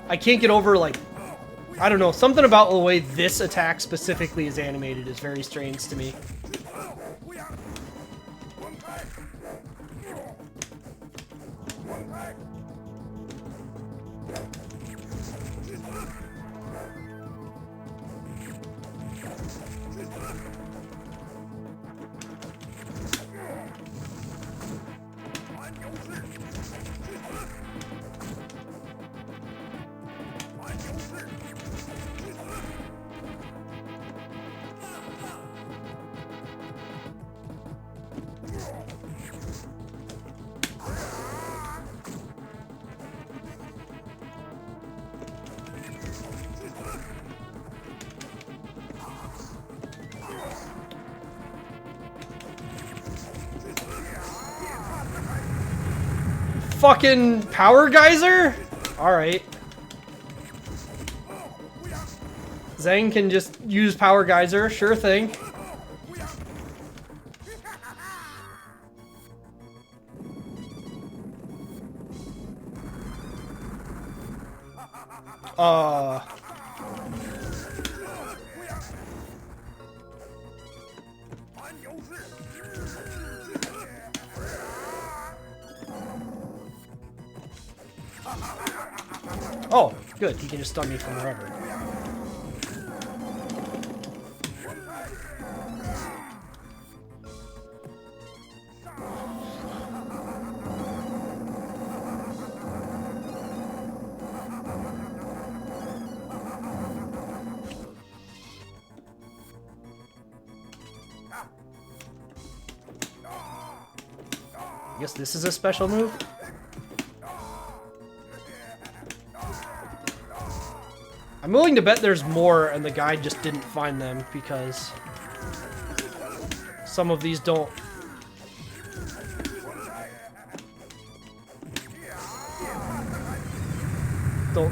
I can't get over, like, I don't know, something about the way this attack specifically is animated is very strange to me. Fucking power geyser? Alright. Zhang can just use power geyser, sure thing. Oh, good. He can just stun me from wherever. I guess this is a special move? I'm willing to bet there's more and the guide just didn't find them because some of these don't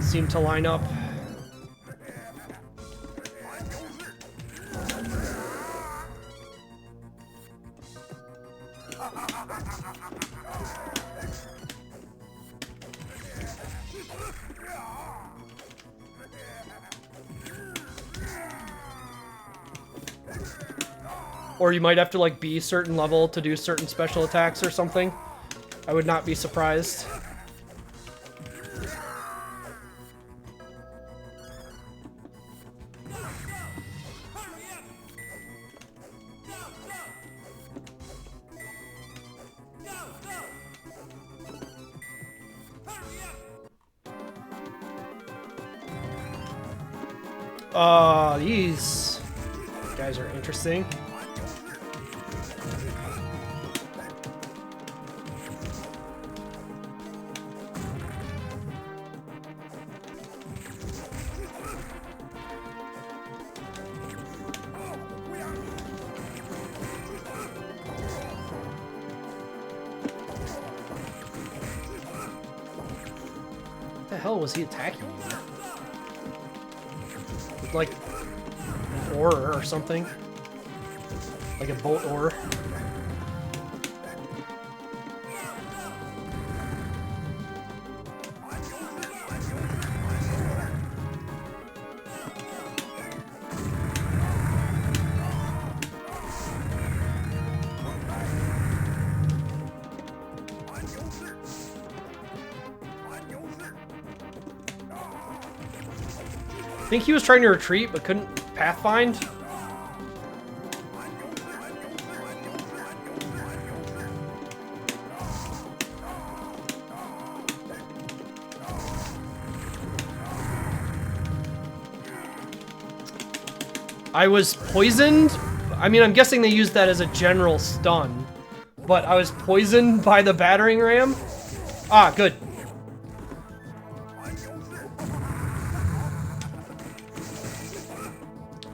seem to line up. Or you might have to like be a certain level to do certain special attacks or something. I would not be surprised. These guys are interesting. What the hell was he attacking me with? Like an oar or something? Like a boat oar? think he was trying to retreat, but couldn't pathfind. I was poisoned. I mean, I'm guessing they used that as a general stun, but I was poisoned by the battering ram. Ah, good.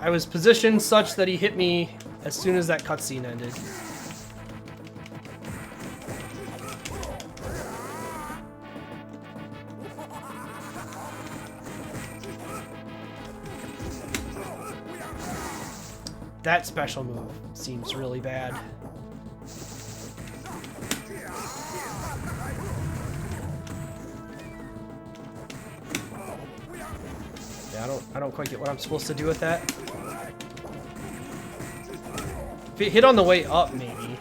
I was positioned such that he hit me as soon as that cutscene ended. That special move seems really bad. Yeah, I don't quite get what I'm supposed to do with that. If it hit on the way up, maybe.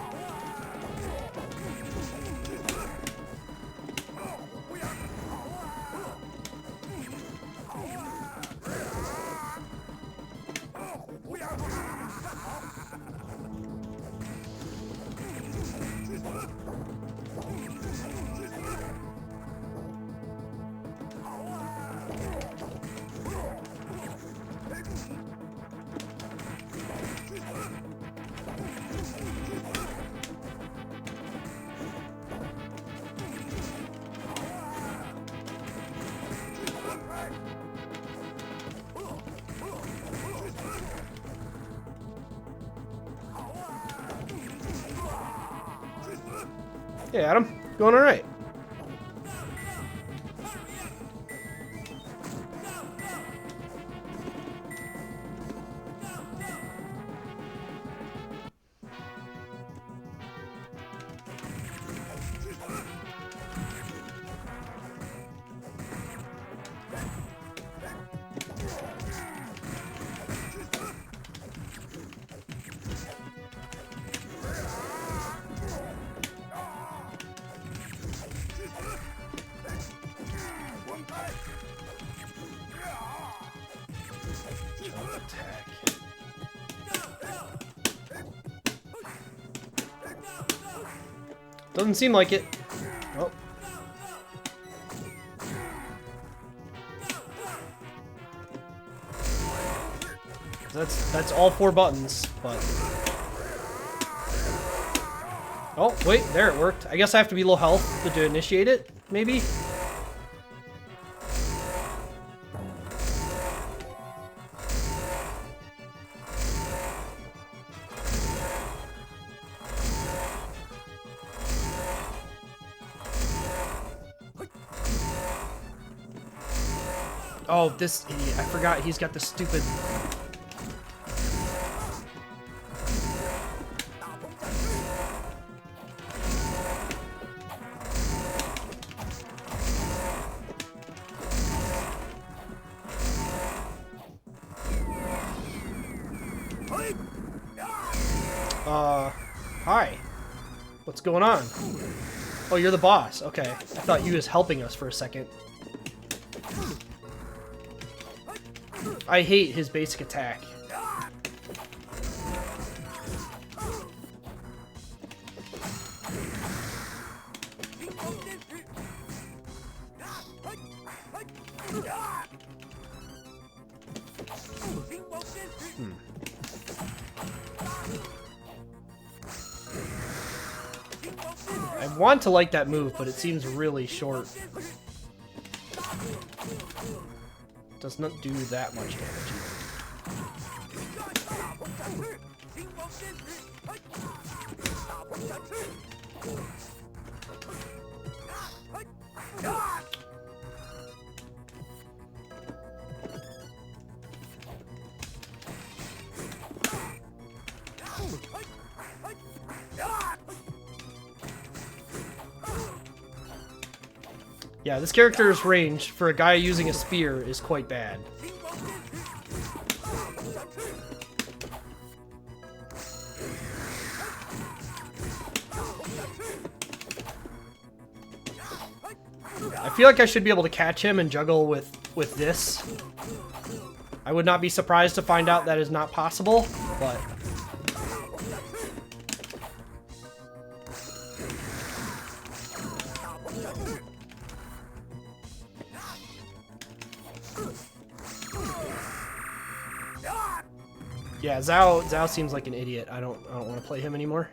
Hey, Adam. Going all right. Doesn't seem like it. Oh. That's all 4 buttons, but... Oh, wait, there it worked. I guess I have to be low health to initiate it, maybe? Oh, this idiot. I forgot he's got the stupid... Hi. What's going on? Oh, you're the boss. Okay. I thought you was helping us for a second. I hate his basic attack. I want to like that move, but it seems really short. Does not do that much damage either. Yeah, this character's range for a guy using a spear is quite bad. I feel like I should be able to catch him and juggle with this. I would not be surprised to find out that is not possible, but... Yeah, Zhao seems like an idiot. I don't want to play him anymore.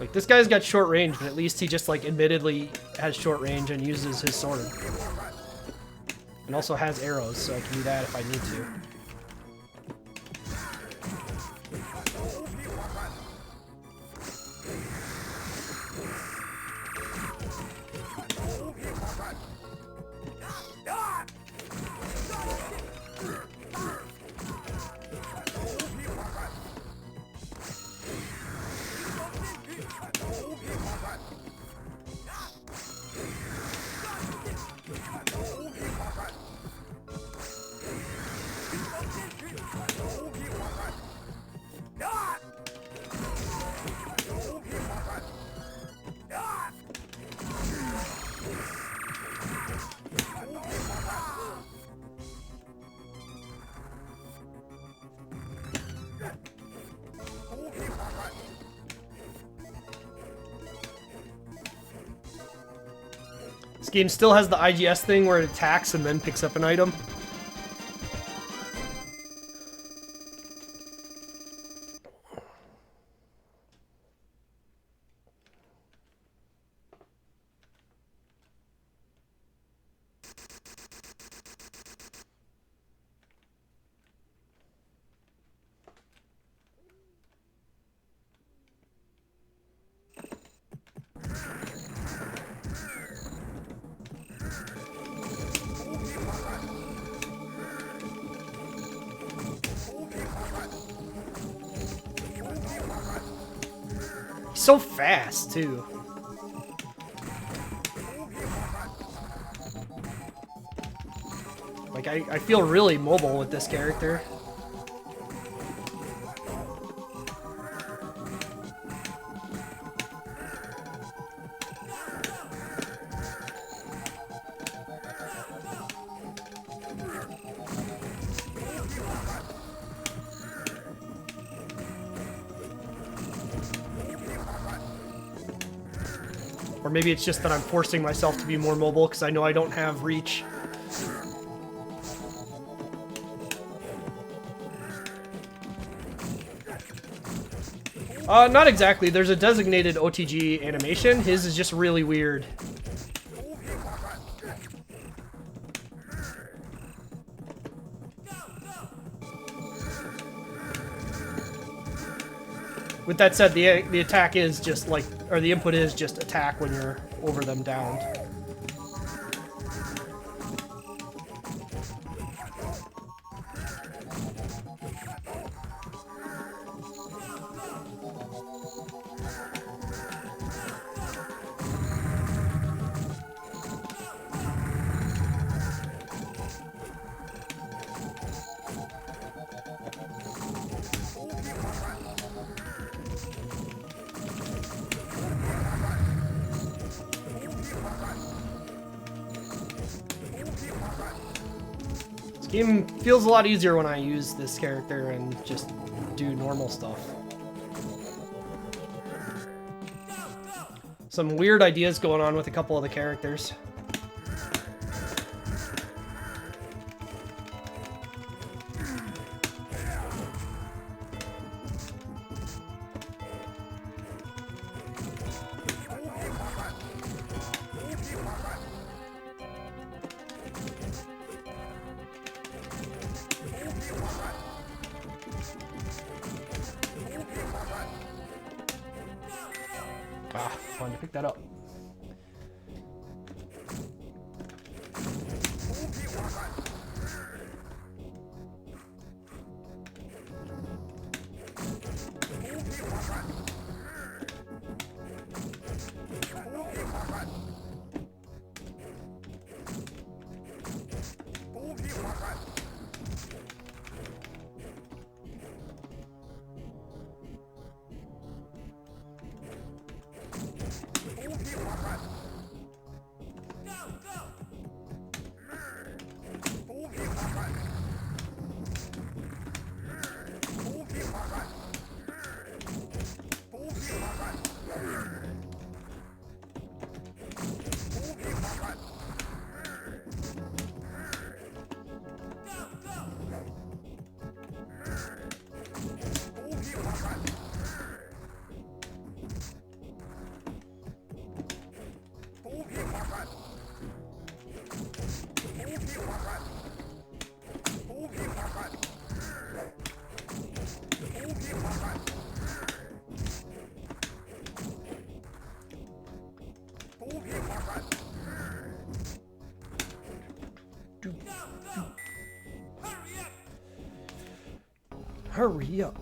Like, this guy's got short range, but at least he just, like, admittedly has short range and uses his sword. And also has arrows, so I can do that if I need to. This game still has the IGS thing where it attacks and then picks up an item. So fast, too. Like, I feel really mobile with this character. Or maybe it's just that I'm forcing myself to be more mobile because I know I don't have reach. Not exactly. There's a designated OTG animation. His is just really weird. With that said, the attack is just like, or the input is just attack when you're over them downed. Game feels a lot easier when I use this character and just do normal stuff. Some weird ideas going on with a couple of the characters. Fun to pick that up. Hurry up.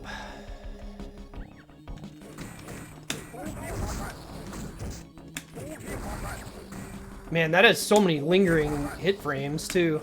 Man, that has so many lingering hit frames, too.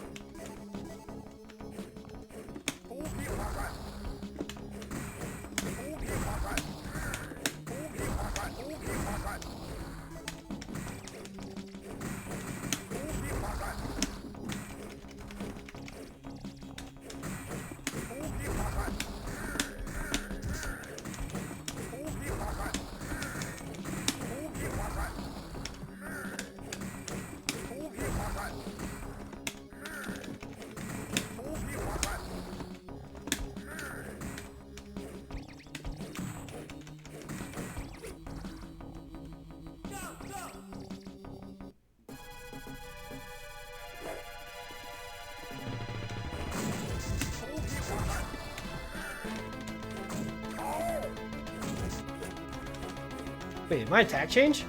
Wait, did my attack change?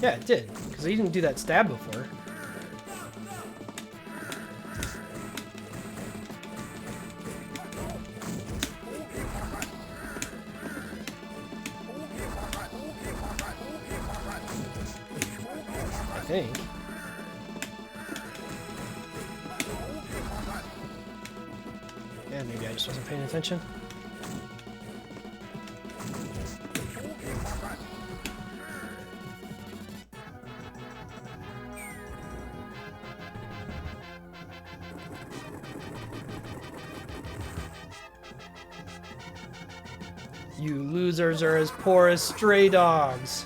Yeah, it did, because he didn't do that stab before. I think. Yeah, maybe I just wasn't paying attention. You losers are as poor as stray dogs.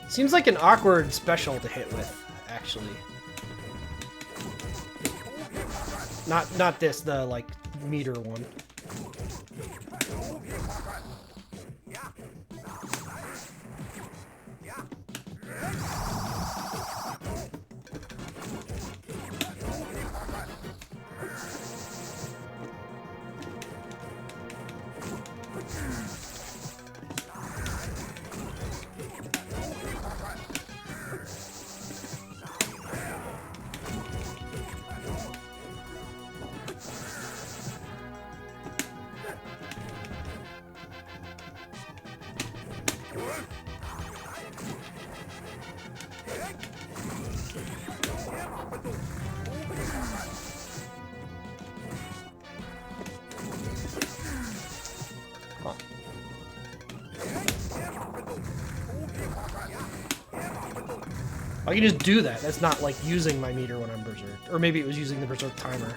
Seems like an awkward special to hit with, actually. Not this, the like meter one. I can just do that. That's not like using my meter when I'm berserk. Or maybe it was using the berserk timer.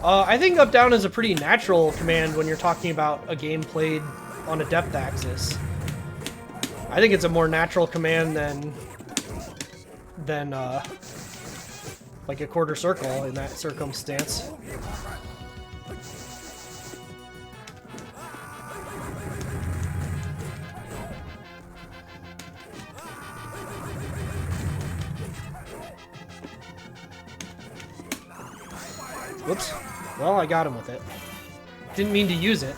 I think up down is a pretty natural command when you're talking about a game played on a depth axis. I think it's a more natural command than like a quarter circle in that circumstance. Whoops. Well, I got him with it. Didn't mean to use it.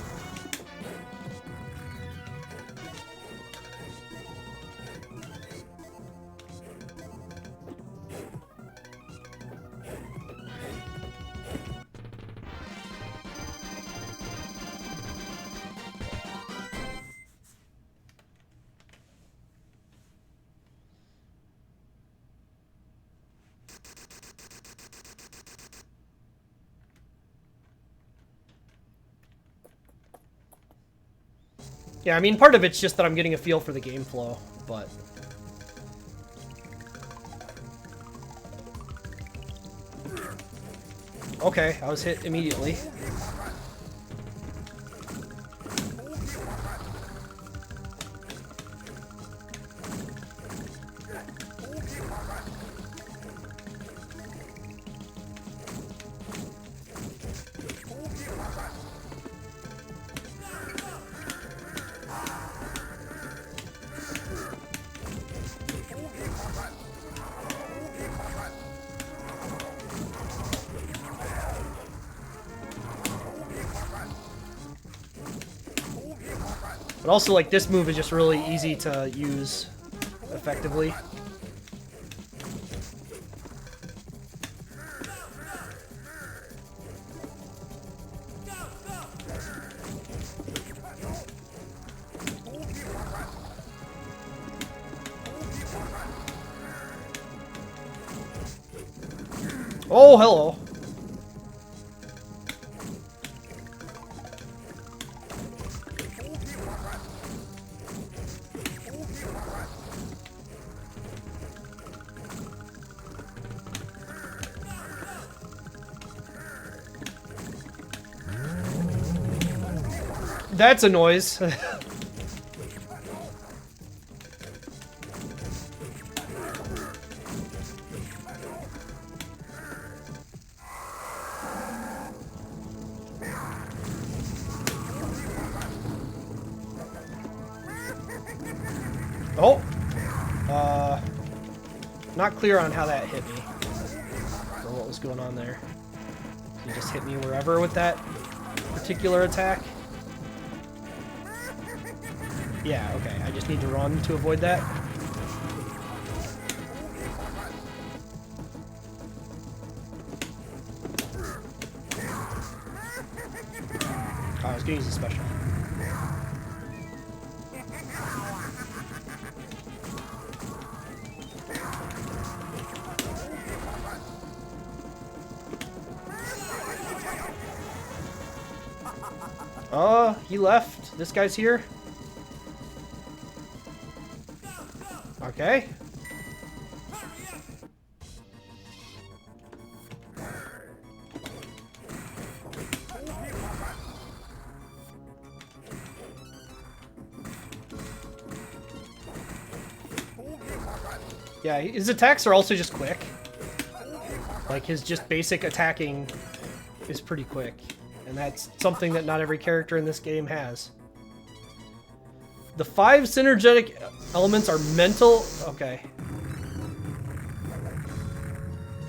Yeah, I mean, part of it's just that I'm getting a feel for the game flow, but... Okay, I was hit immediately. But also, like, this move is just really easy to use effectively. Oh, hello. That's a noise. Oh! Not clear on how that hit me. Or what was going on there. He just hit me wherever with that particular attack. Yeah, okay. I just need to run to avoid that. Oh, I was gonna use a special. He left. This guy's here. Okay. Yeah, his attacks are also just quick. Like, his just basic attacking is pretty quick. And that's something that not every character in this game has. The 5 synergetic elements are mental... Okay.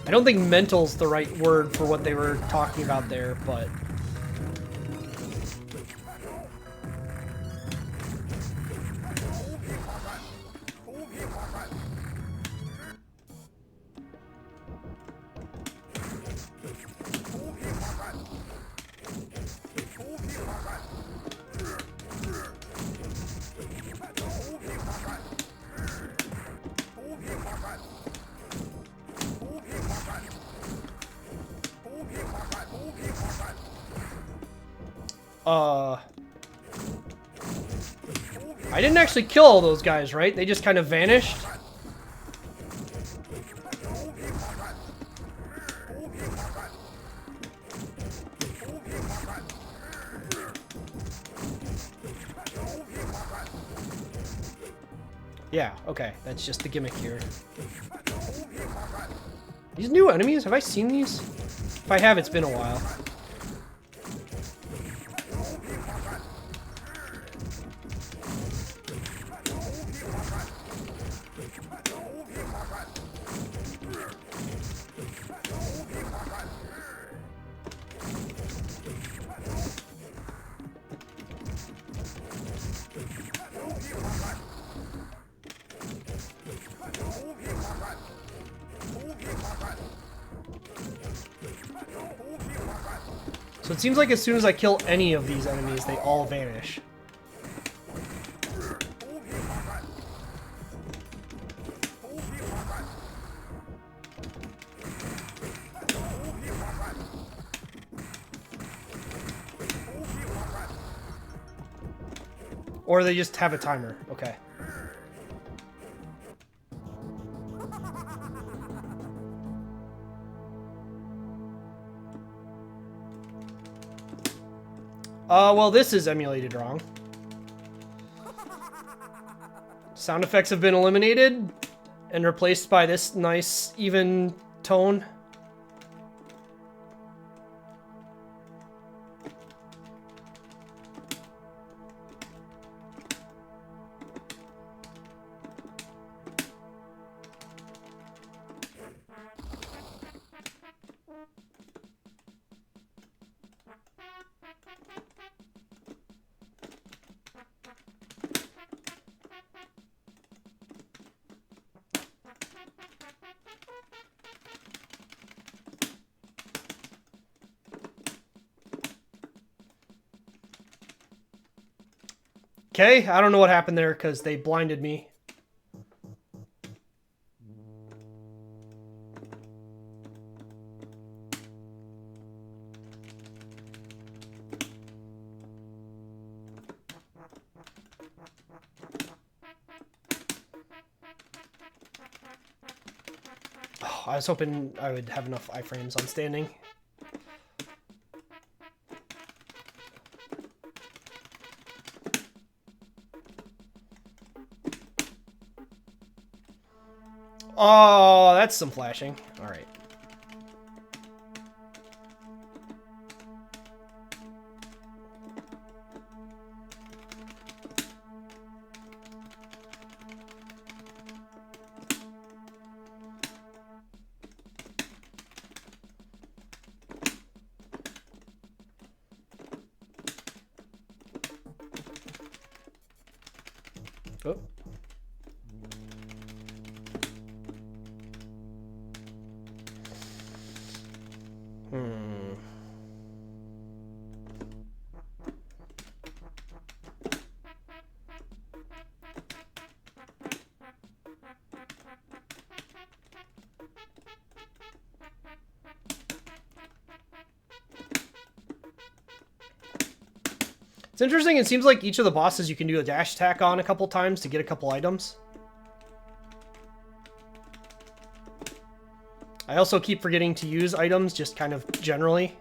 I don't think mental's the right word for what they were talking about there, but... I didn't actually kill all those guys, right? They just kind of vanished. Yeah, okay. That's just the gimmick here. These new enemies, have I seen these? If I have, it's been a while. So it seems like as soon as I kill any of these enemies, they all vanish. Or they just have a timer. Okay. Well, this is emulated wrong. Sound effects have been eliminated and replaced by this nice, even tone. Okay, I don't know what happened there because they blinded me. Oh, I was hoping I would have enough iframes on standing. Oh, that's some flashing. All right. Oh. It's interesting, it seems like each of the bosses you can do a dash attack on a couple times to get a couple items. I also keep forgetting to use items, just kind of generally.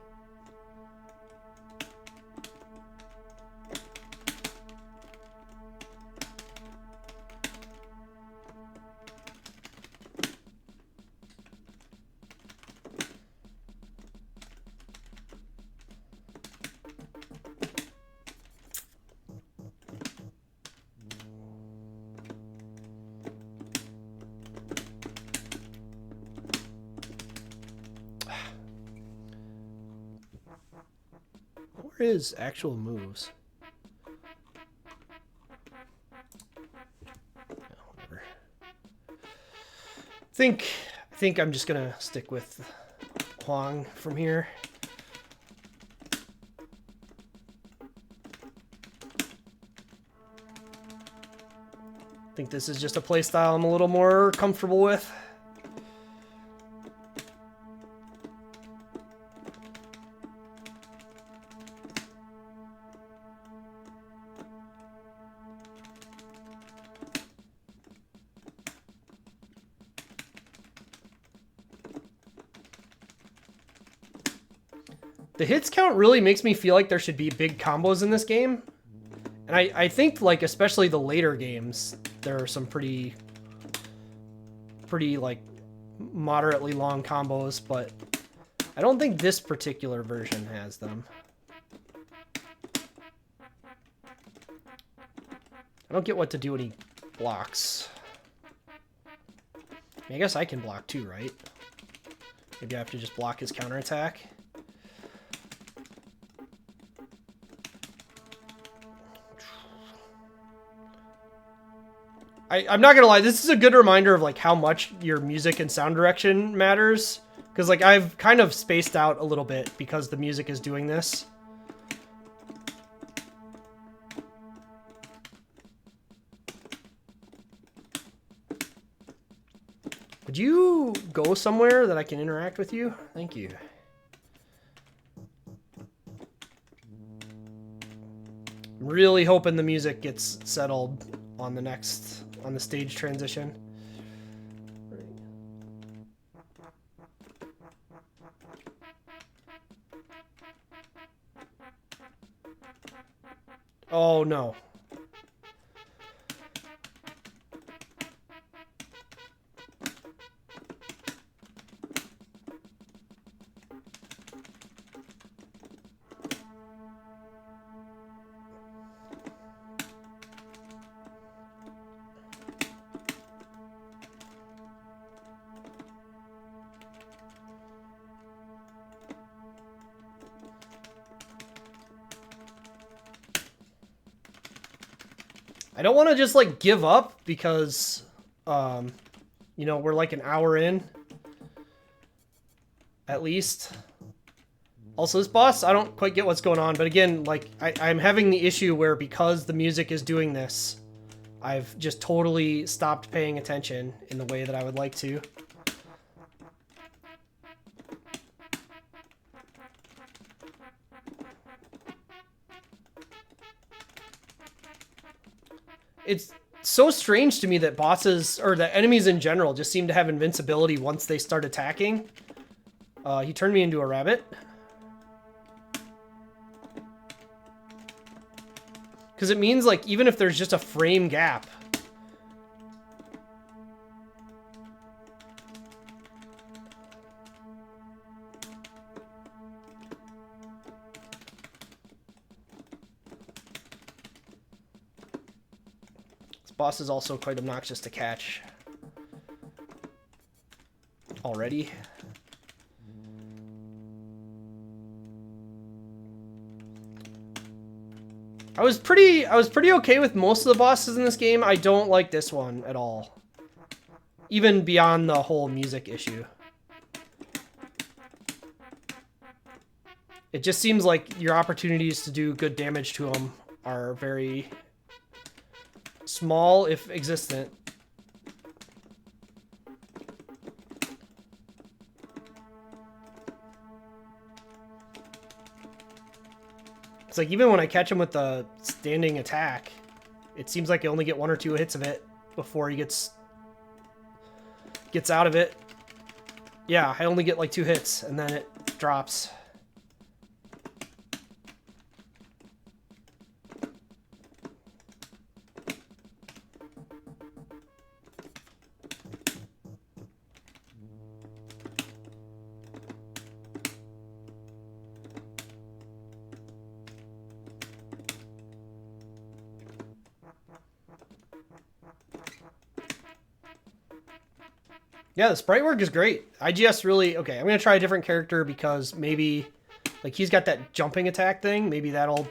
Where is actual moves? Whatever. I think I'm just gonna stick with Huang from here. I think this is just a playstyle I'm a little more comfortable with. The hits count really makes me feel like there should be big combos in this game. And I think, like, especially the later games, there are some pretty like, moderately long combos, but I don't think this particular version has them. I don't get what to do when he blocks. I guess I can block too, right? Maybe I have to just block his counterattack. I'm not gonna lie, this is a good reminder of like how much your music and sound direction matters. Because, like, I've kind of spaced out a little bit because the music is doing this. Would you go somewhere that I can interact with you? Thank you. I'm really hoping the music gets settled on the stage transition. Oh no. I don't want to just, like, give up because, you know, we're like an hour in. At least. Also, this boss, I don't quite get what's going on. But again, like, I'm having the issue where because the music is doing this, I've just totally stopped paying attention in the way that I would like to. It's so strange to me that bosses, or that enemies in general, just seem to have invincibility once they start attacking. He turned me into a rabbit. Because it means, like, even if there's just a frame gap. This boss is also quite obnoxious to catch. Already. I was pretty okay with most of the bosses in this game. I don't like this one at all. Even beyond the whole music issue. It just seems like your opportunities to do good damage to them are very small, if existent. It's like, even when I catch him with the standing attack, it seems like I only get 1 or 2 hits of it before he gets out of it. Yeah, I only get like 2 hits, and then it drops. Yeah, the sprite work is great. IGS really... Okay, I'm going to try a different character because maybe... Like, he's got that jumping attack thing. Maybe that'll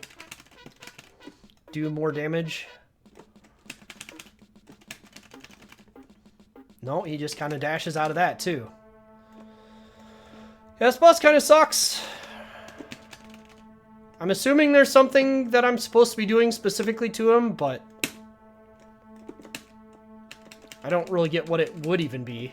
do more damage. No, he just kind of dashes out of that, too. Yeah, this boss kind of sucks. I'm assuming there's something that I'm supposed to be doing specifically to him, but... I don't really get what it would even be.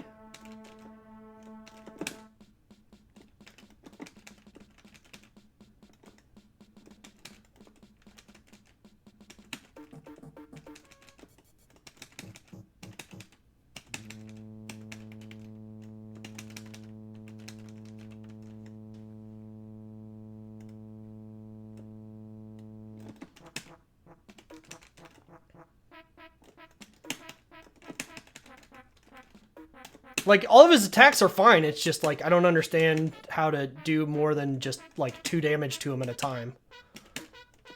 Like, all of his attacks are fine. It's just, like, I don't understand how to do more than just, like, 2 damage to him at a time.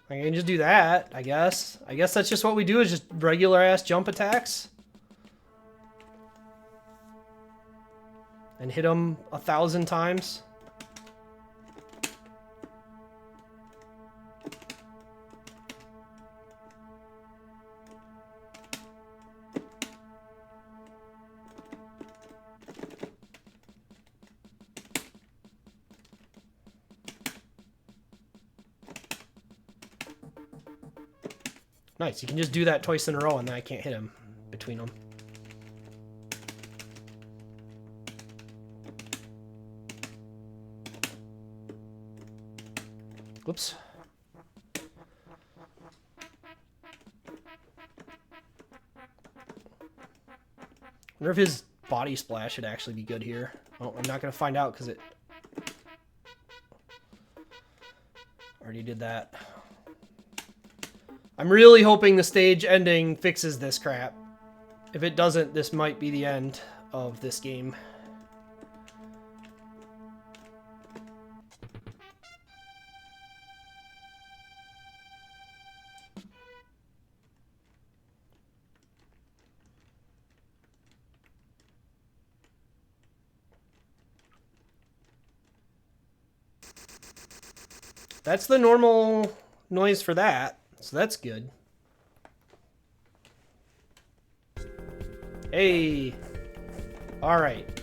I can just do that, I guess. I guess that's just what we do, is just regular-ass jump attacks. And hit him 1,000 times. Nice. You can just do that twice in a row and then I can't hit him between them. Whoops. I wonder if his body splash should actually be good here. Oh, I'm not going to find out because it already did that. I'm really hoping the stage ending fixes this crap. If it doesn't, this might be the end of this game. That's the normal noise for that, so that's good. Hey! Alright.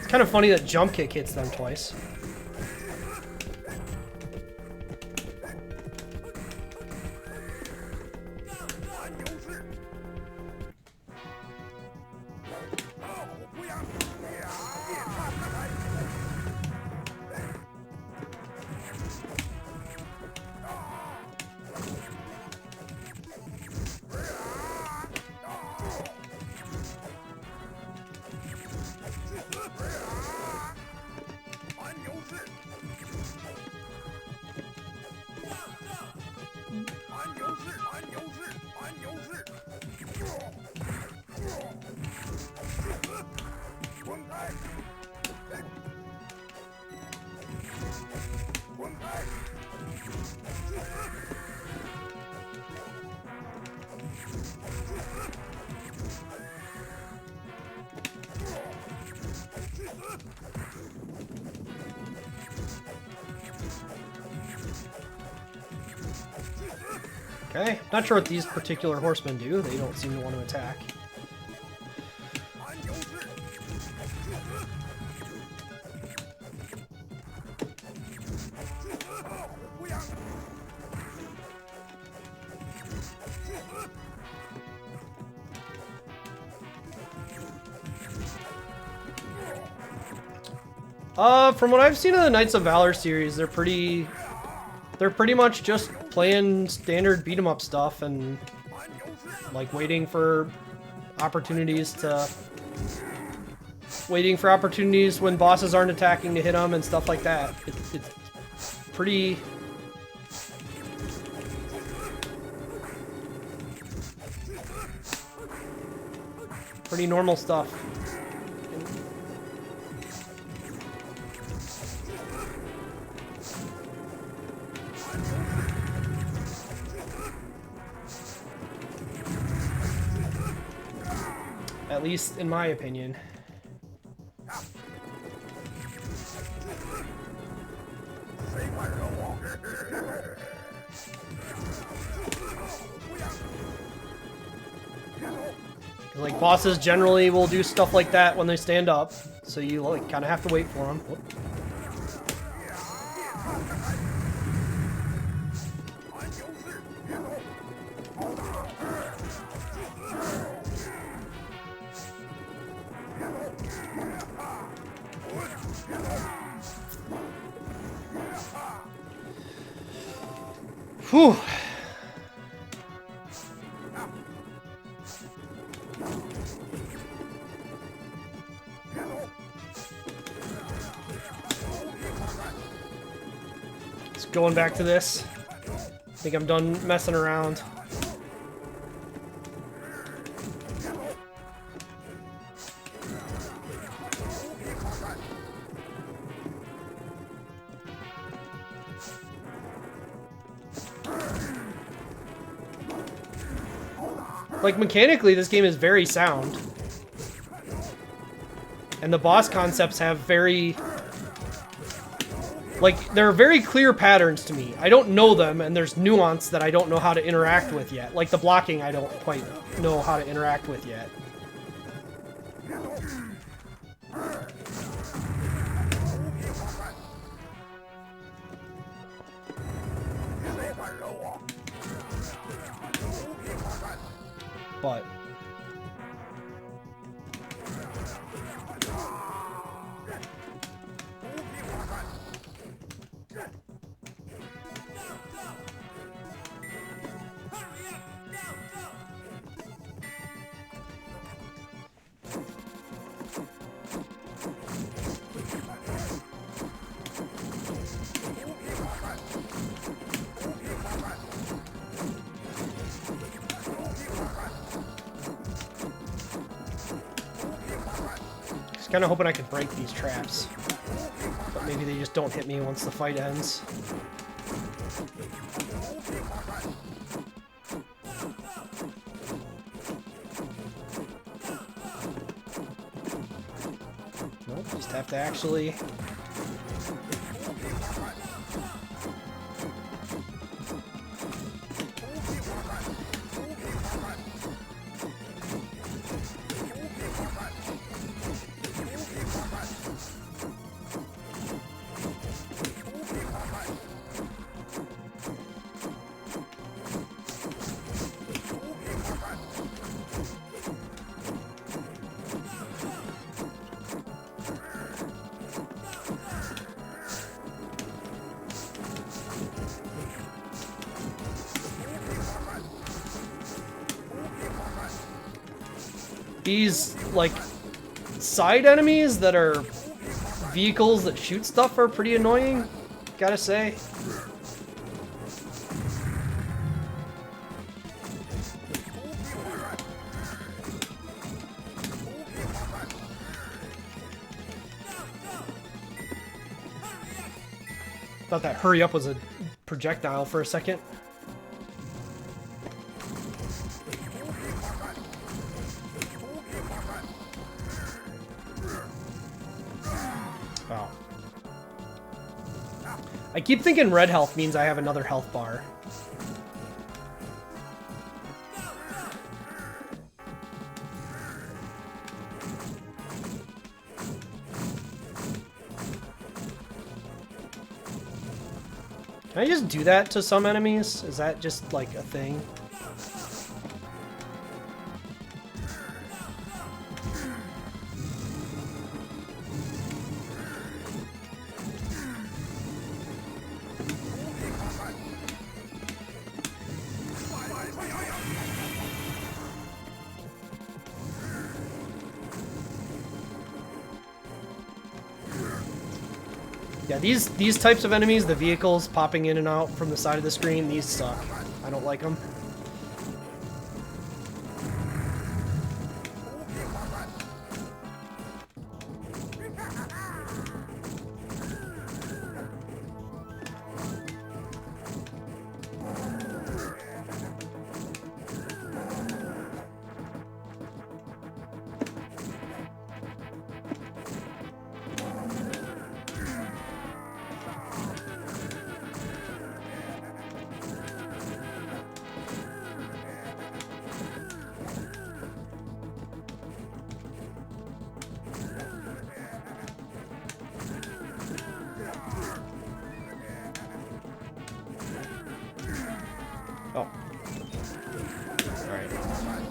Kind of funny that jump kick hits them twice. Okay, not sure what these particular horsemen do. They don't seem to want to attack. From what I've seen of the Knights of Valor series, they're pretty much just playing standard beat 'em up stuff and like waiting for opportunities when bosses aren't attacking to hit them and stuff like that. It's pretty normal stuff. At least in my opinion. Because Like, bosses generally will do stuff like that when they stand up, so you like kind of have to wait for them. Whoop. Whew. Just going back to this. I think I'm done messing around. Like, mechanically, this game is very sound. And the boss concepts have very... Like, there are very clear patterns to me. I don't know them, and there's nuance that I don't know how to interact with yet. Like, the blocking I don't quite know how to interact with yet. But... kind of hoping I could break these traps. But maybe they just don't hit me once the fight ends. Nope, just have to actually... These, like, side enemies that are vehicles that shoot stuff are pretty annoying, gotta say. Thought that hurry up was a projectile for a second. I keep thinking red health means I have another health bar. Can I just do that to some enemies? Is that just like a thing? Yeah, these types of enemies, the vehicles popping in and out from the side of the screen, these suck. I don't like them.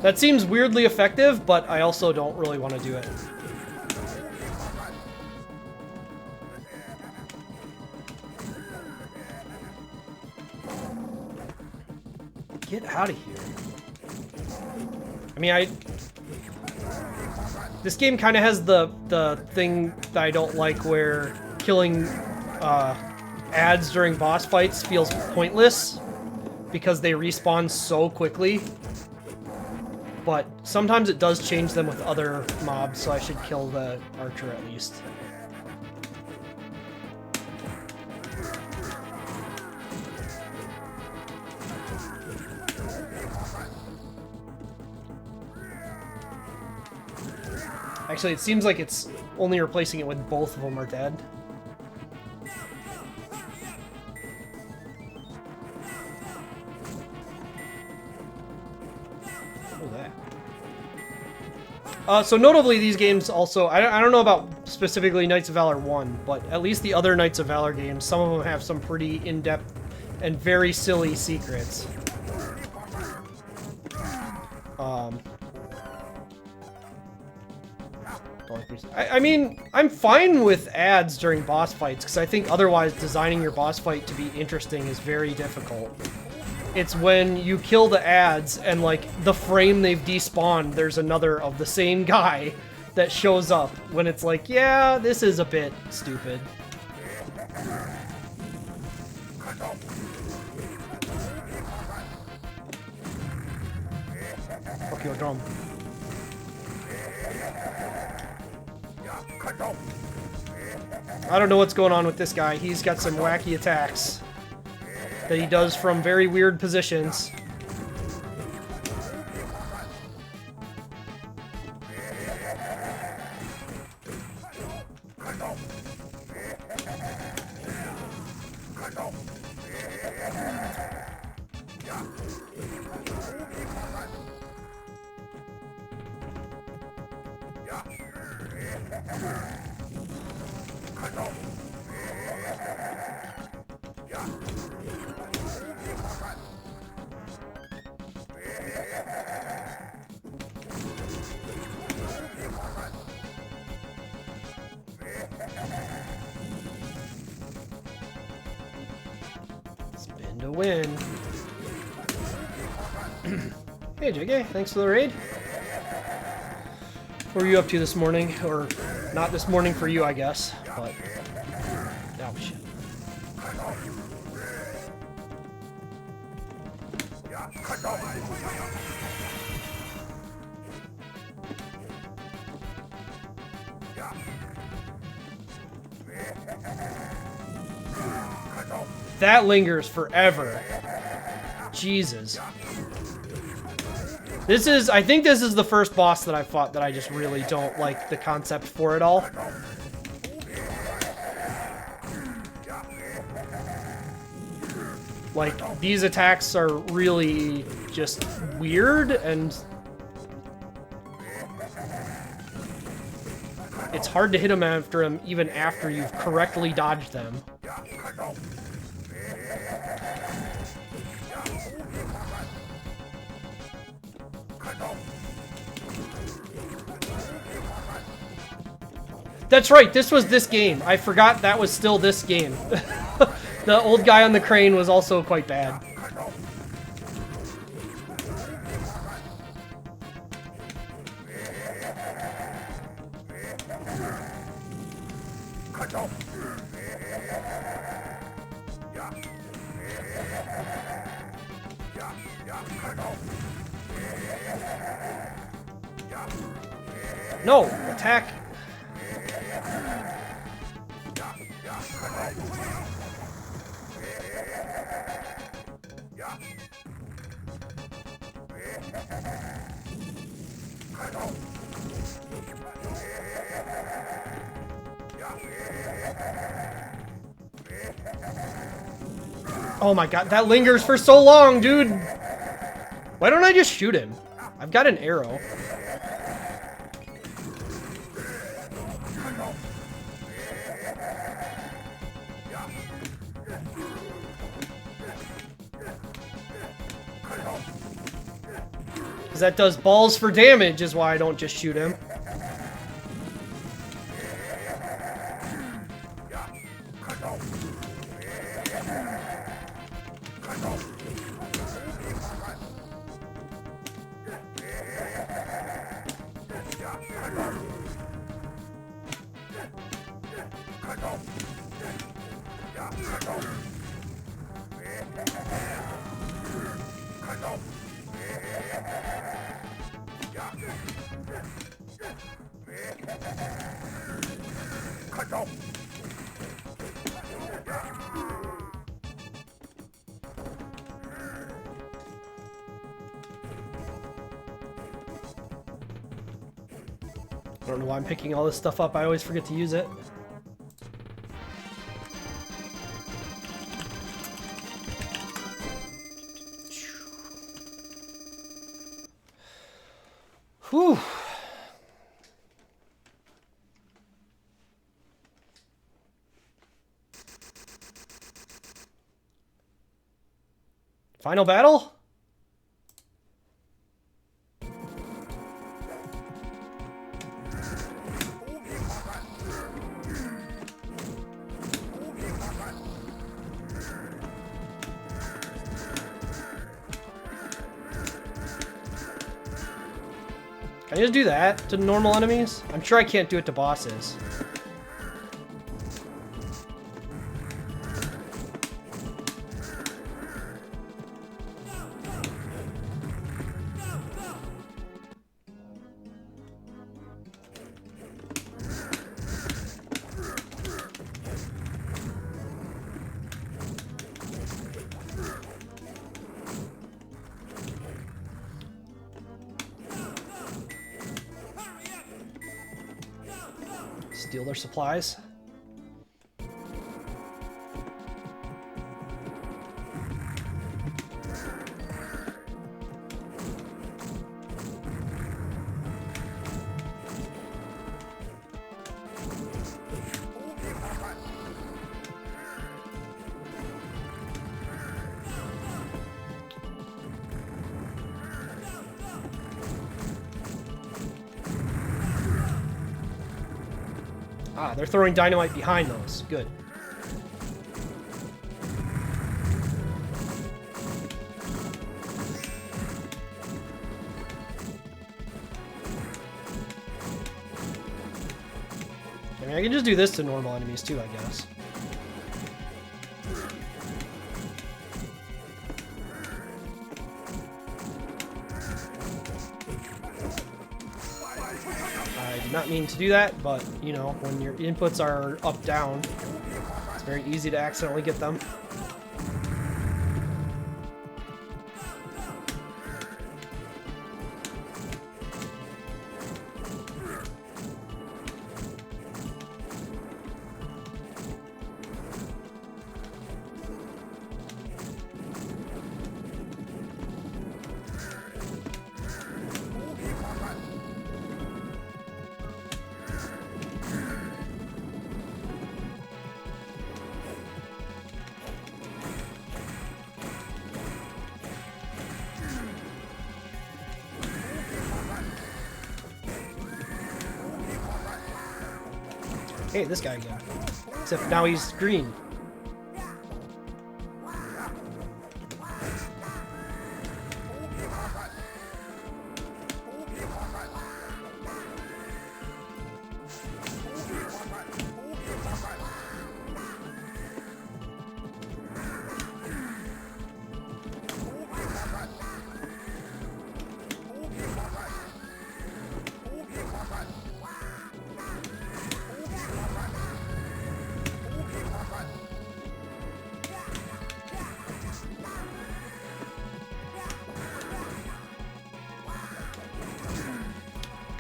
That seems weirdly effective, but I also don't really want to do it. Get out of here. I mean, this game kind of has the thing that I don't like where killing ads during boss fights feels pointless because they respawn so quickly. But sometimes it does change them with other mobs, so I should kill the archer at least. Actually, it seems like it's only replacing it when both of them are dead. What was that? So notably, these games also... I don't know about specifically Knights of Valor 1, but at least the other Knights of Valor games, some of them have some pretty in-depth and very silly secrets. I mean, I'm fine with ads during boss fights, because I think otherwise designing your boss fight to be interesting is very difficult. It's when you kill the ads and, like, the frame they've despawned, there's another of the same guy that shows up, when it's like, yeah, this is a bit stupid. Fuck your drum. I don't know what's going on with this guy. He's got some wacky attacks that he does from very weird positions. Spin to win. Hey JK, thanks for the raid. What were you up to this morning? Or not this morning for you, I guess, but... Oh, shit. That lingers forever. Jesus. I think this is the first boss that I fought that I just really don't like the concept for at all. Like, these attacks are really just weird, and it's hard to hit them after him even after you've correctly dodged them. That's right, this was this game. I forgot that was still this game. The old guy on the crane was also quite bad. No! Attack! Oh my god, that lingers for so long, dude! Why don't I just shoot him? I've got an arrow. Because that does balls for damage is why I don't just shoot him. I don't know why I'm picking all this stuff up. I always forget to use it. Whew. Final battle? Can I just do that to normal enemies? I'm sure I can't do it to bosses. Steal their supplies. Ah, they're throwing dynamite behind those. Good. I mean, I can just do this to normal enemies too, I guess. I did not mean to do that, but, you know, when your inputs are up-down, it's very easy to accidentally get them. Hey, this guy again. Except now he's green.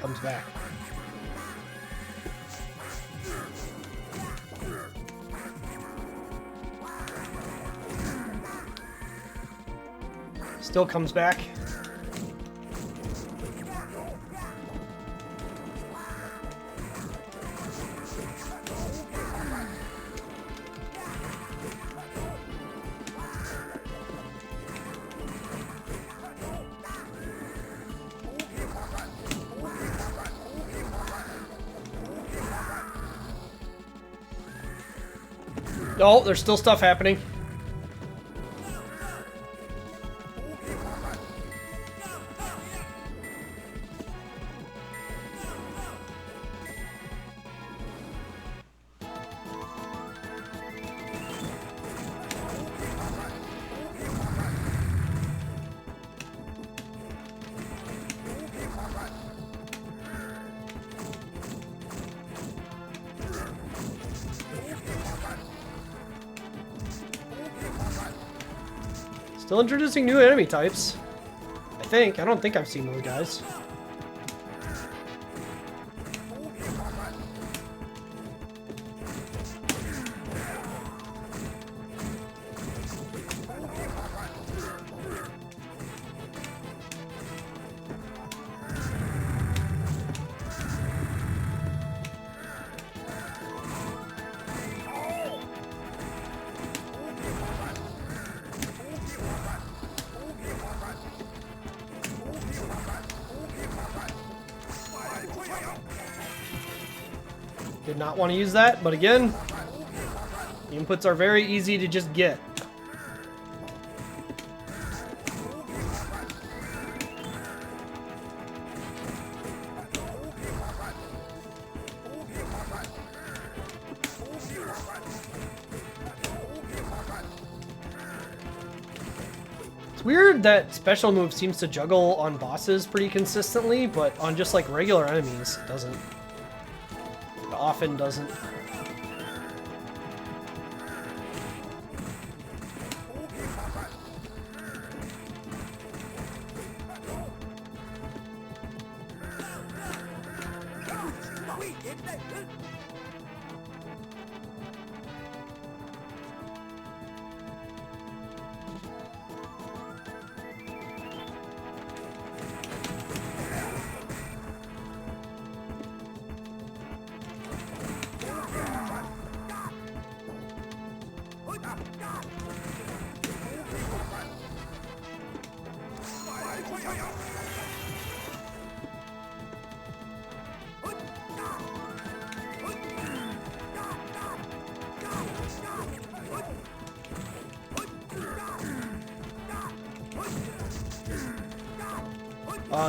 Comes back. Still comes back. Oh, there's still stuff happening. Still introducing new enemy types. I think. I don't think I've seen those guys. Did not want to use that, but again, the inputs are very easy to just get. It's weird that special move seems to juggle on bosses pretty consistently, but on just like regular enemies, it doesn't. It often doesn't.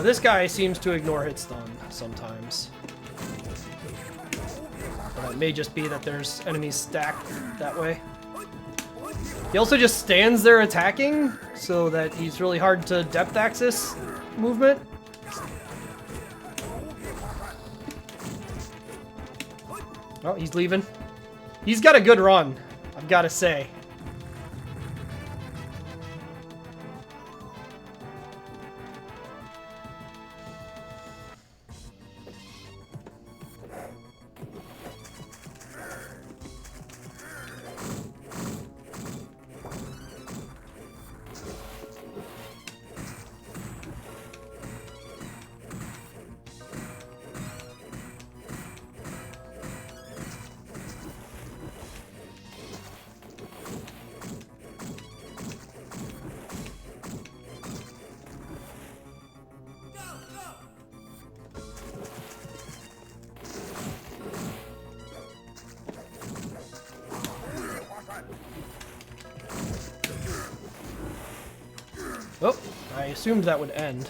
This guy seems to ignore hit stun sometimes. But it may just be that there's enemies stacked that way. He also just stands there attacking, so that he's really hard to depth axis movement. Oh, he's leaving. He's got a good run, I've got to say. Oh, I assumed that would end.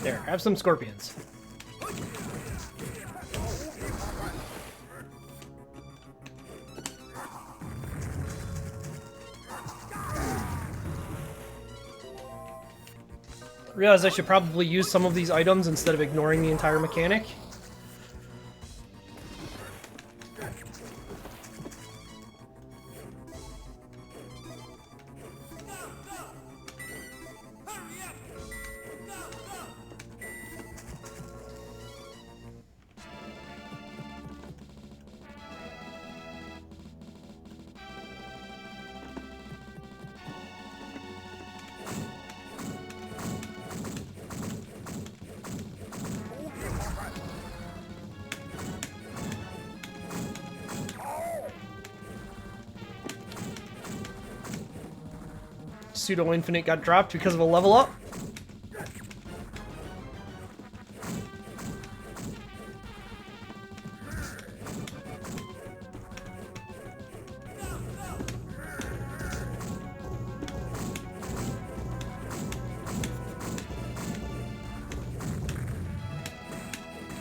There, have some scorpions. Realize I should probably use some of these items instead of ignoring the entire mechanic. Pseudo Infinite got dropped because of a level up.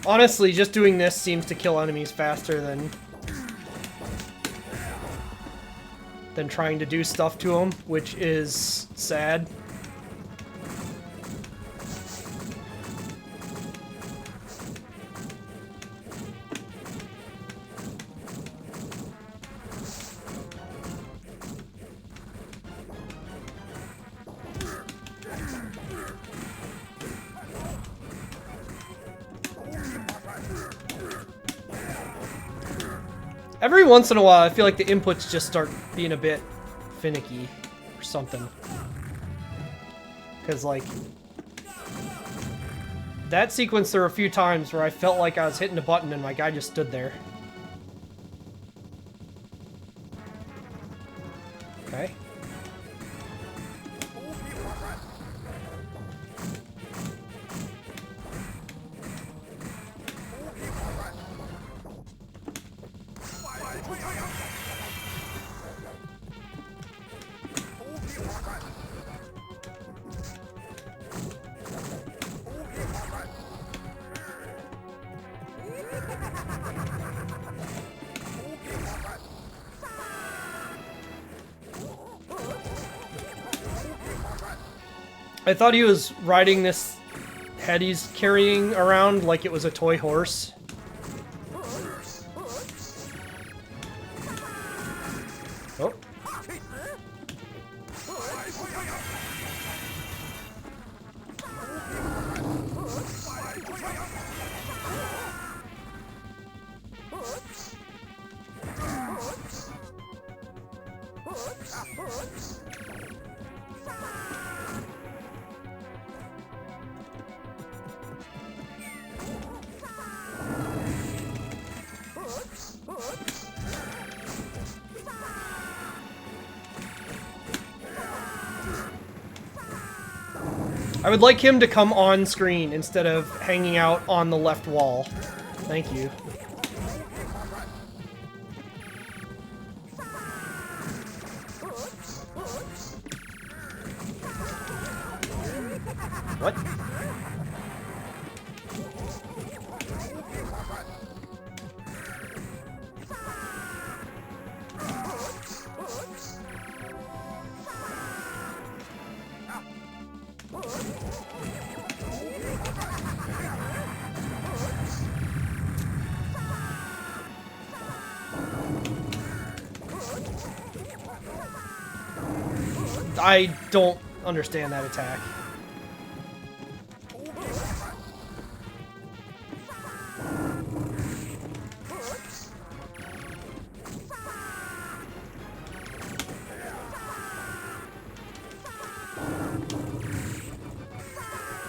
Honestly, just doing this seems to kill enemies faster than trying to do stuff to them, which is sad. Every once in a while, I feel like the inputs just start being a bit finicky or something. Because, like, that sequence, there were a few times where I felt like I was hitting a button and my guy just stood there. Okay. I thought he was riding this head he's carrying around like it was a toy horse. Oh. I would like him to come on screen instead of hanging out on the left wall. Thank you. What? I don't understand that attack.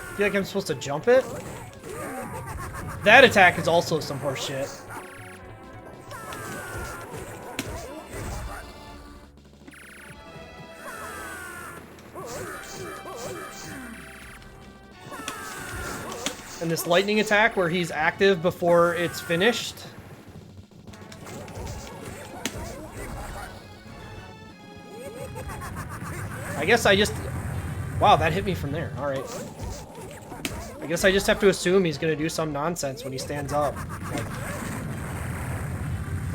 I feel like I'm supposed to jump it? That attack is also some horse shit. And this lightning attack where he's active before it's finished. I guess I just... Wow, that hit me from there. Alright. I guess I just have to assume he's gonna do some nonsense when he stands up. Like,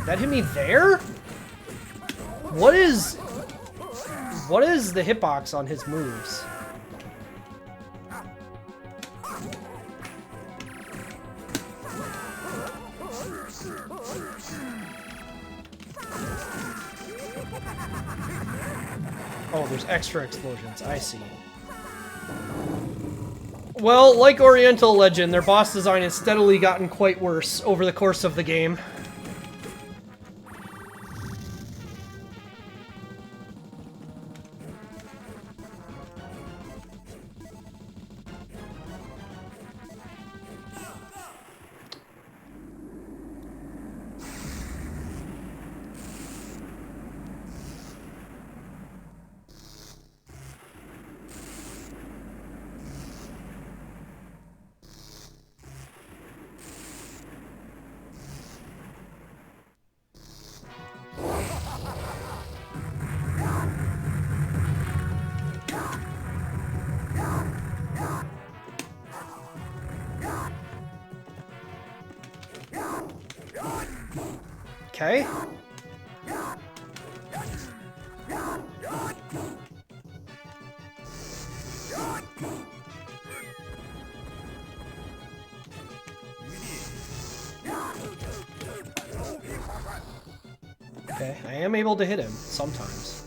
that hit me there? What is the hitbox on his moves? Oh, there's extra explosions. I see. Well, like Oriental Legend, their boss design has steadily gotten quite worse over the course of the game. Okay. Okay, I am able to hit him sometimes.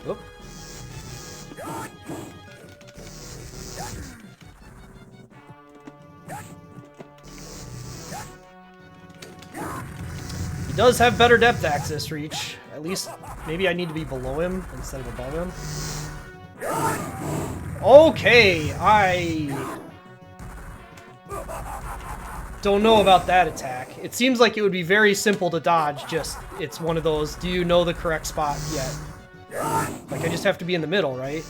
Oop. He does have better depth access reach. At least, maybe I need to be below him instead of above him. Okay, I don't know about that attack. It seems like it would be very simple to dodge, just it's one of those, do you know the correct spot yet? Like, I just have to be in the middle, right?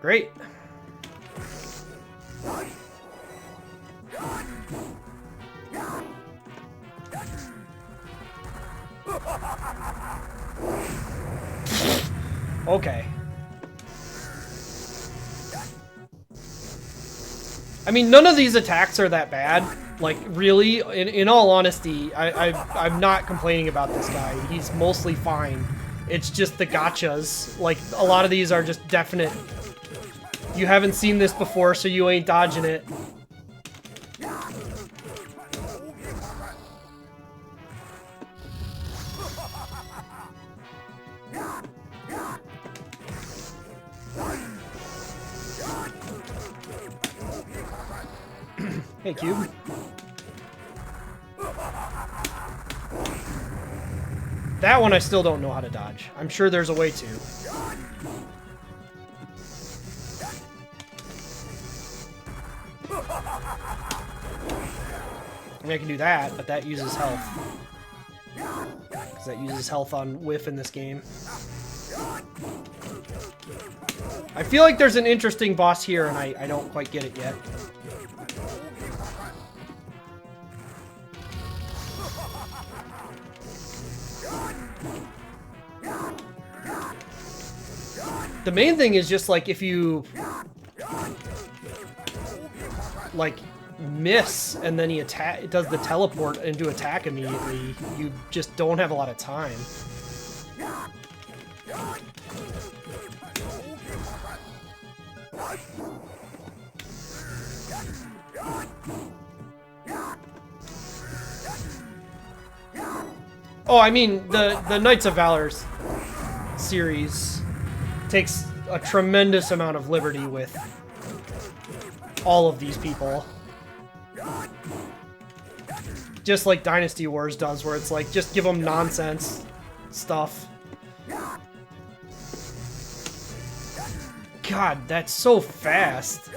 Great. Okay. I mean, none of these attacks are that bad. Like, really, in all honesty, I'm not complaining about this guy. He's mostly fine. It's just the gotchas. Like, a lot of these are just definite. You haven't seen this before, so you ain't dodging it. Hey, Cube. That one I still don't know how to dodge. I'm sure there's a way to. I mean, I can do that, but that uses health. Because that uses health on whiff in this game. I feel like there's an interesting boss here, and I don't quite get it yet. The main thing is just like if you like miss and then he it does the teleport into attack immediately, you just don't have a lot of time. Oh, I mean, the Knights of Valor series takes a tremendous amount of liberty with all of these people. Just like Dynasty Wars does, where it's like, just give them nonsense stuff. God, that's so fast.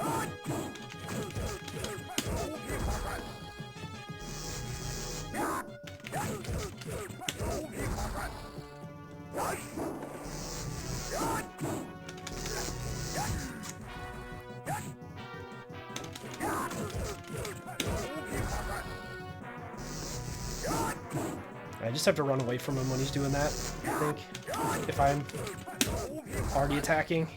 I just have to run away from him when he's doing that, I think, if I'm already attacking.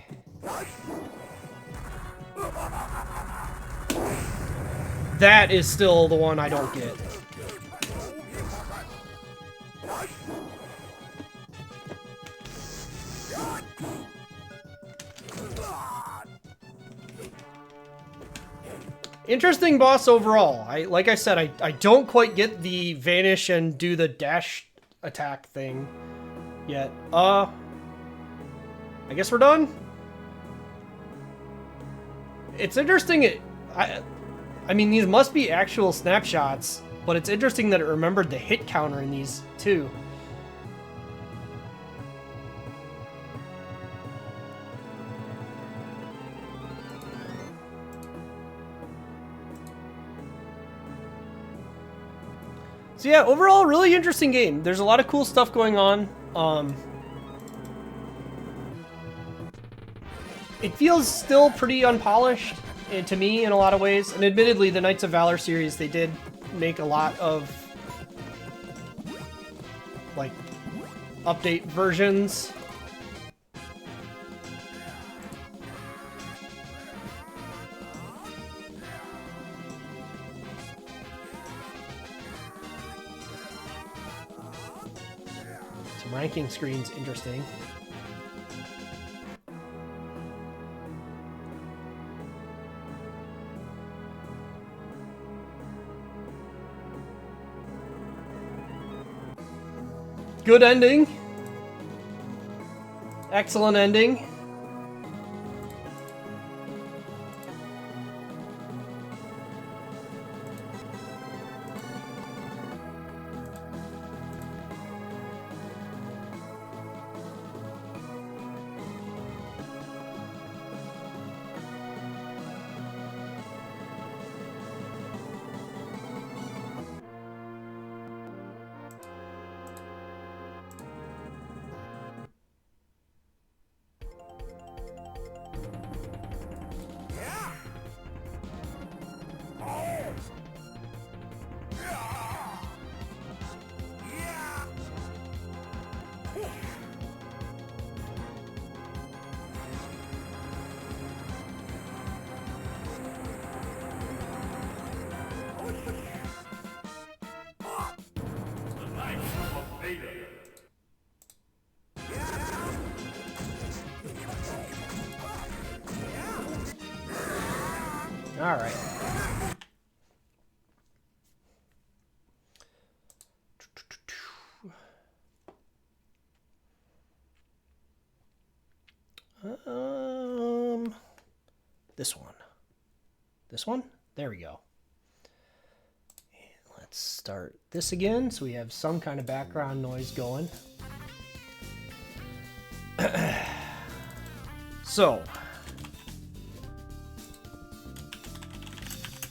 That is still the one I don't get. Interesting boss overall. Like I said, I don't quite get the vanish and do the dash attack thing yet. I guess we're done. It's interesting. I mean, these must be actual snapshots, but it's interesting that it remembered the hit counter in these too. So yeah, overall, really interesting game. There's a lot of cool stuff going on. It feels still pretty unpolished to me in a lot of ways. And admittedly, the Knights of Valor series, they did make a lot of like update versions. Ranking screen's interesting. Good ending. Excellent ending. All right. This one. This one? There we go. And let's start this again so we have some kind of background noise going. So,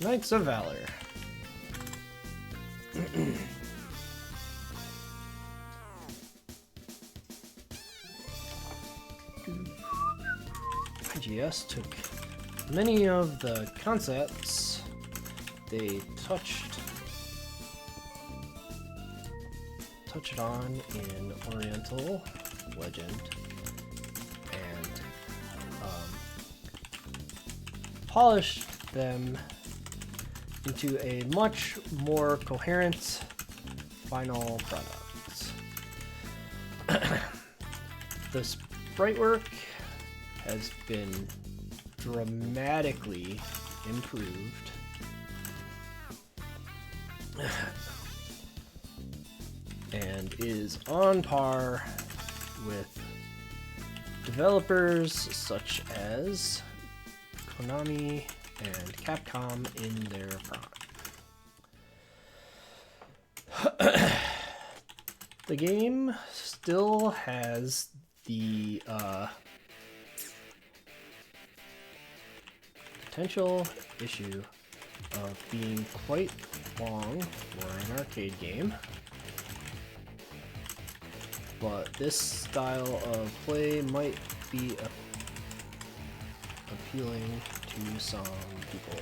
Knights of Valor. IGS took many of the concepts they touched on in Oriental Legend and polished them into a much more coherent final product. The sprite work has been dramatically improved. And is on par with developers such as Konami and Capcom in their prime. The game still has the potential issue of being quite long for an arcade game, but this style of play might be appealing to some people.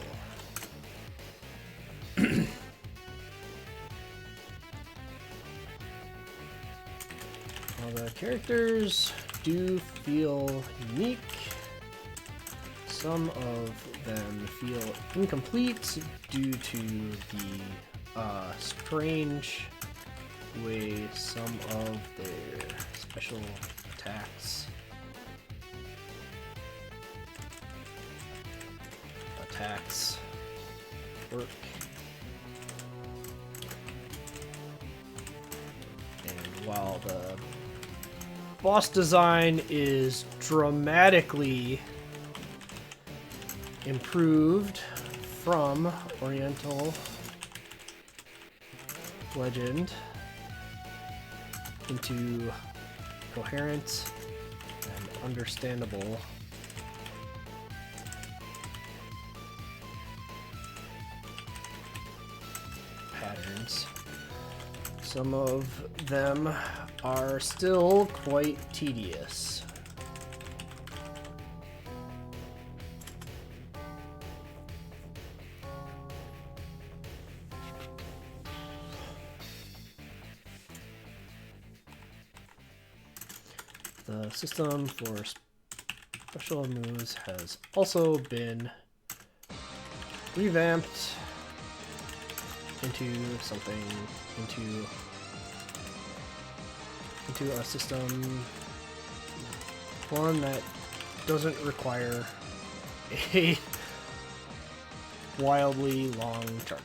While the characters do feel unique, some of them feel incomplete due to the strange way some of their special attacks work. And while the boss design is dramatically improved from Oriental Legend into coherent and understandable patterns, some of them are still quite tedious. The system for special moves has also been revamped into a system, one that doesn't require a wildly long charge.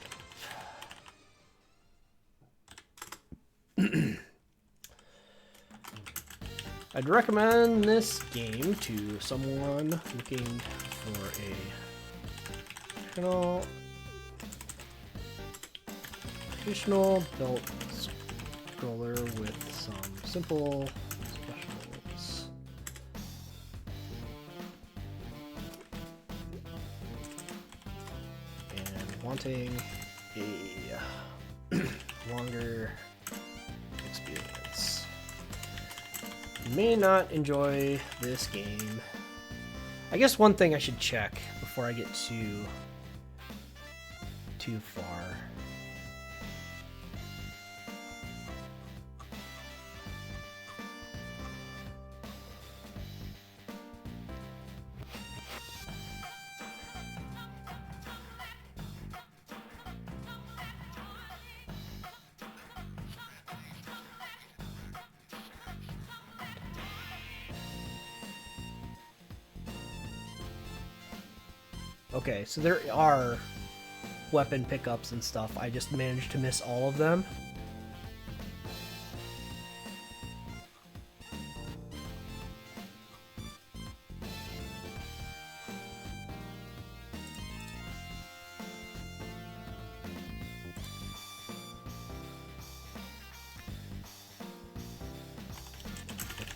I'd recommend this game to someone looking for a traditional belt scroller with some simple specials. And wanting a longer experience. You may not enjoy this game. I guess one thing I should check before I get too far. Okay, so there are weapon pickups and stuff. I just managed to miss all of them.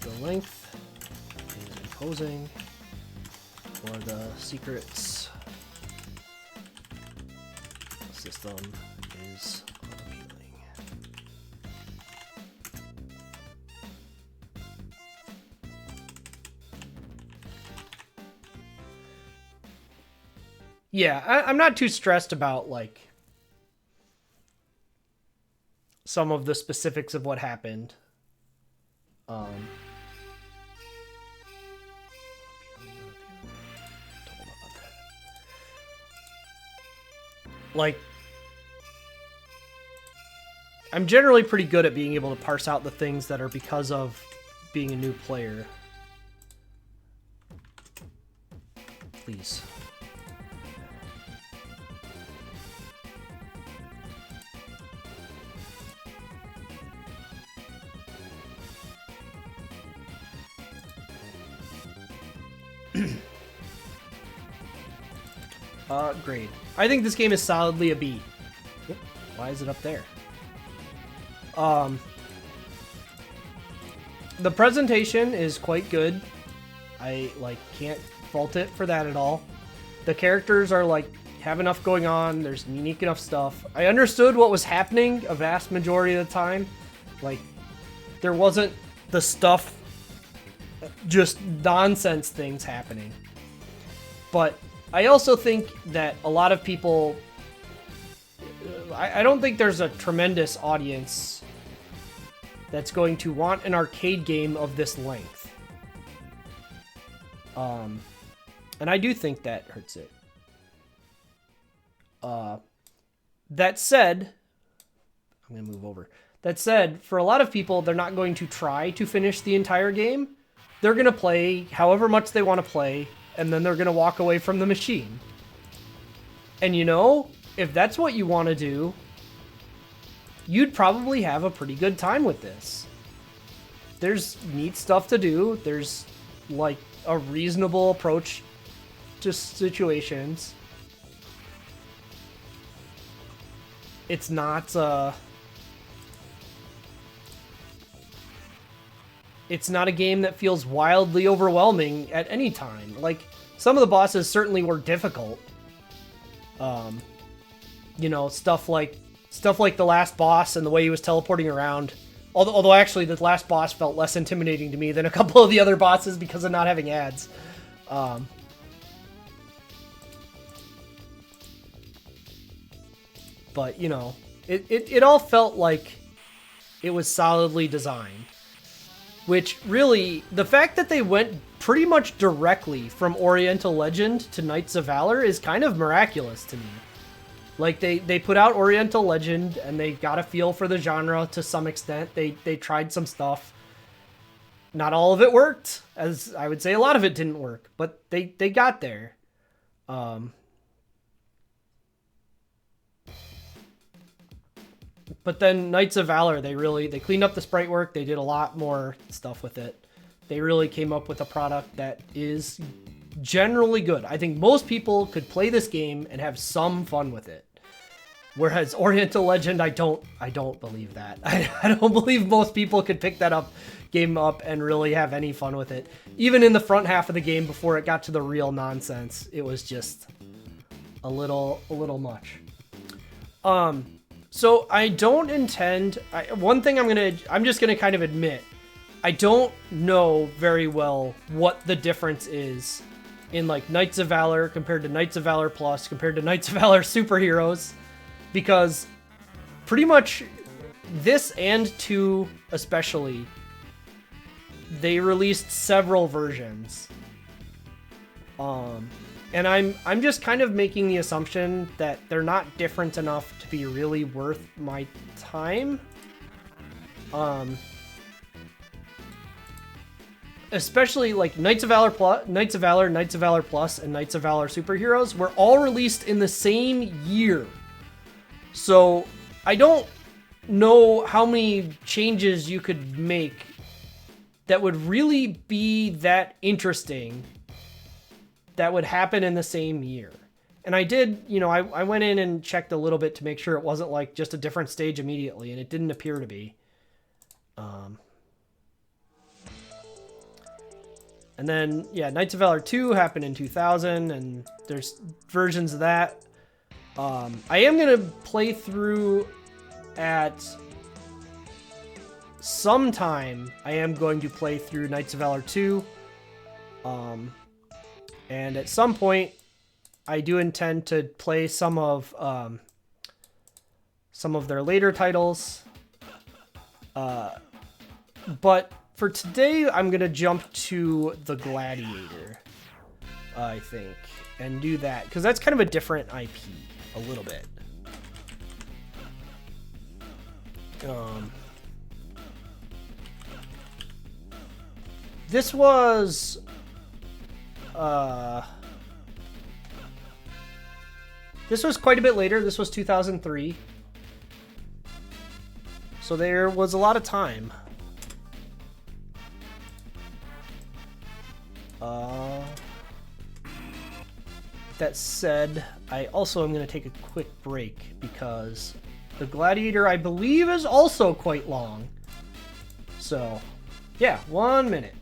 The length is imposing, or the secrets system is unappealing. Yeah, I'm not too stressed about like some of the specifics of what happened. Like I'm generally pretty good at being able to parse out the things that are because of being a new player. Please. Grade. I think this game is solidly a B. Why is it up there? The presentation is quite good. I can't fault it for that at all. The characters are have enough going on. There's unique enough stuff. I understood what was happening a vast majority of the time. There wasn't the stuff, just nonsense things happening. But I also think that a lot of people, I don't think there's a tremendous audience that's going to want an arcade game of this length. And I do think that hurts it. That said, I'm going to move over. That said, for a lot of people, they're not going to try to finish the entire game. They're going to play however much they want to play, and then they're going to walk away from the machine. And if that's what you want to do, you'd probably have a pretty good time with this. There's neat stuff to do. There's a reasonable approach to situations. It's not it's not a game that feels wildly overwhelming at any time. Some of the bosses certainly were difficult. Stuff like the last boss and the way he was teleporting around. Although actually the last boss felt less intimidating to me than a couple of the other bosses because of not having ads. But, it all felt like it was solidly designed. Which, really, the fact that they went pretty much directly from Oriental Legend to Knights of Valor is kind of miraculous to me. They put out Oriental Legend, and they got a feel for the genre to some extent. They tried some stuff. Not all of it worked, as I would say a lot of it didn't work, but they got there. But then Knights of Valor, they cleaned up the sprite work. They did a lot more stuff with it. They really came up with a product that is generally good. I think most people could play this game and have some fun with it. Whereas Oriental Legend, I don't believe that. I don't believe most people could pick that game up and really have any fun with it. Even in the front half of the game before it got to the real nonsense, it was just a little much. So I don't intend, one thing I'm just gonna kind of admit, I don't know very well what the difference is in Knights of Valor compared to Knights of Valor Plus compared to Knights of Valor Superheroes, because pretty much this and 2 especially, they released several versions. And I'm just kind of making the assumption that they're not different enough to be really worth my time. Especially Knights of Valor Plus, Knights of Valor, Knights of Valor Plus, and Knights of Valor Superheroes were all released in the same year. So I don't know how many changes you could make that would really be that interesting that would happen in the same year. And I did, I went in and checked a little bit to make sure it wasn't just a different stage immediately, and it didn't appear to be. And then, Knights of Valor 2 happened in 2000, and there's versions of that. I am going to play through at some time. I am going to play through Knights of Valor 2. And at some point, I do intend to play some of their later titles. But for today, I'm going to jump to the Gladiator, I think, and do that, because that's kind of a different IP, a little bit. This was quite a bit later. This was 2003. So there was a lot of time. That said, I also am going to take a quick break because the Gladiator, I believe, is also quite long. So, yeah, 1 minute.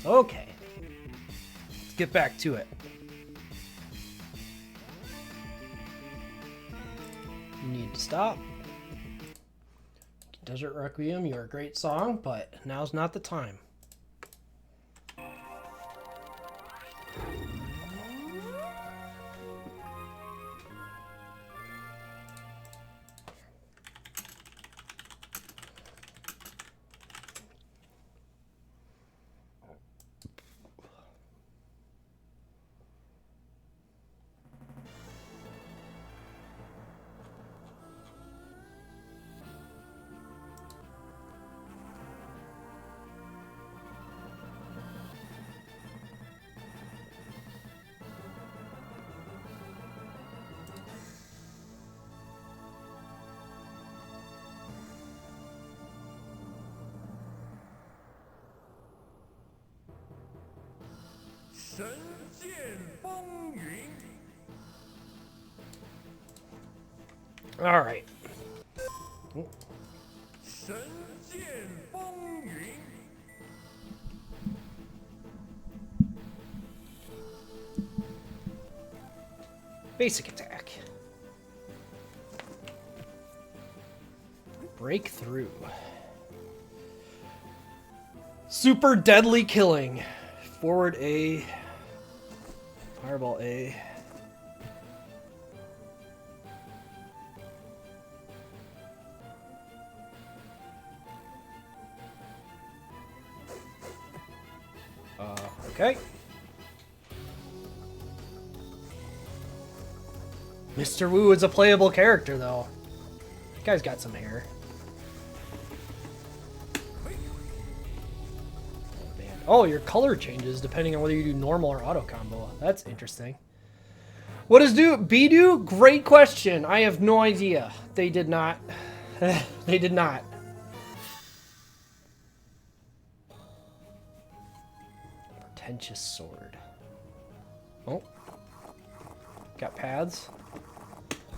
Okay, let's get back to it. You need to stop. Desert Requiem, you're a great song, but now's not the time. All right. Basic attack. Breakthrough. Super deadly killing. Forward A. Fireball A. Okay. Mr. Wu is a playable character, though. The guy's got some hair. Oh, man. Oh, your color changes depending on whether you do normal or auto combo. That's interesting. What does B do? Great question. I have no idea. They did not. They did not. Pretentious sword. Oh. Got paths.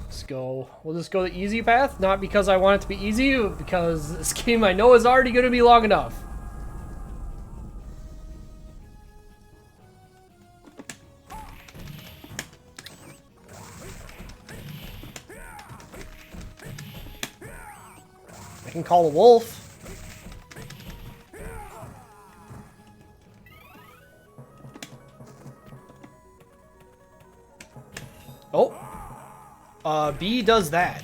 Let's go. We'll just go the easy path. Not because I want it to be easy, but because this game I know is already going to be long enough. I can call a wolf. Oh. B does that.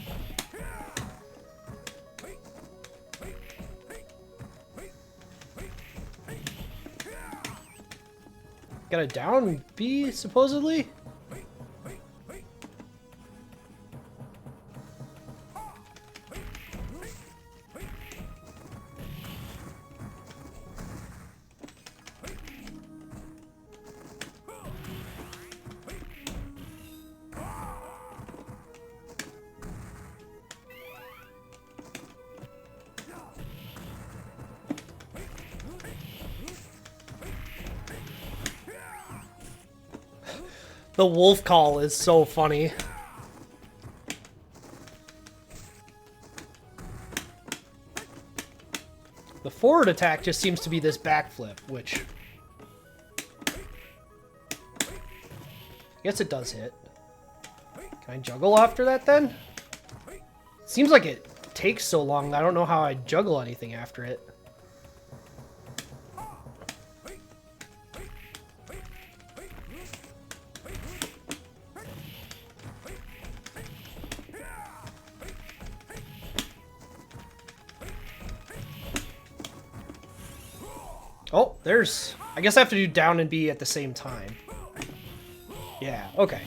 Got a down B, supposedly? The wolf call is so funny. The forward attack just seems to be this backflip, which I guess it does hit. Can I juggle after that then? Seems like it takes so long, I don't know how I juggle anything after it. Oh, there's... I guess I have to do down and B at the same time. Yeah, okay.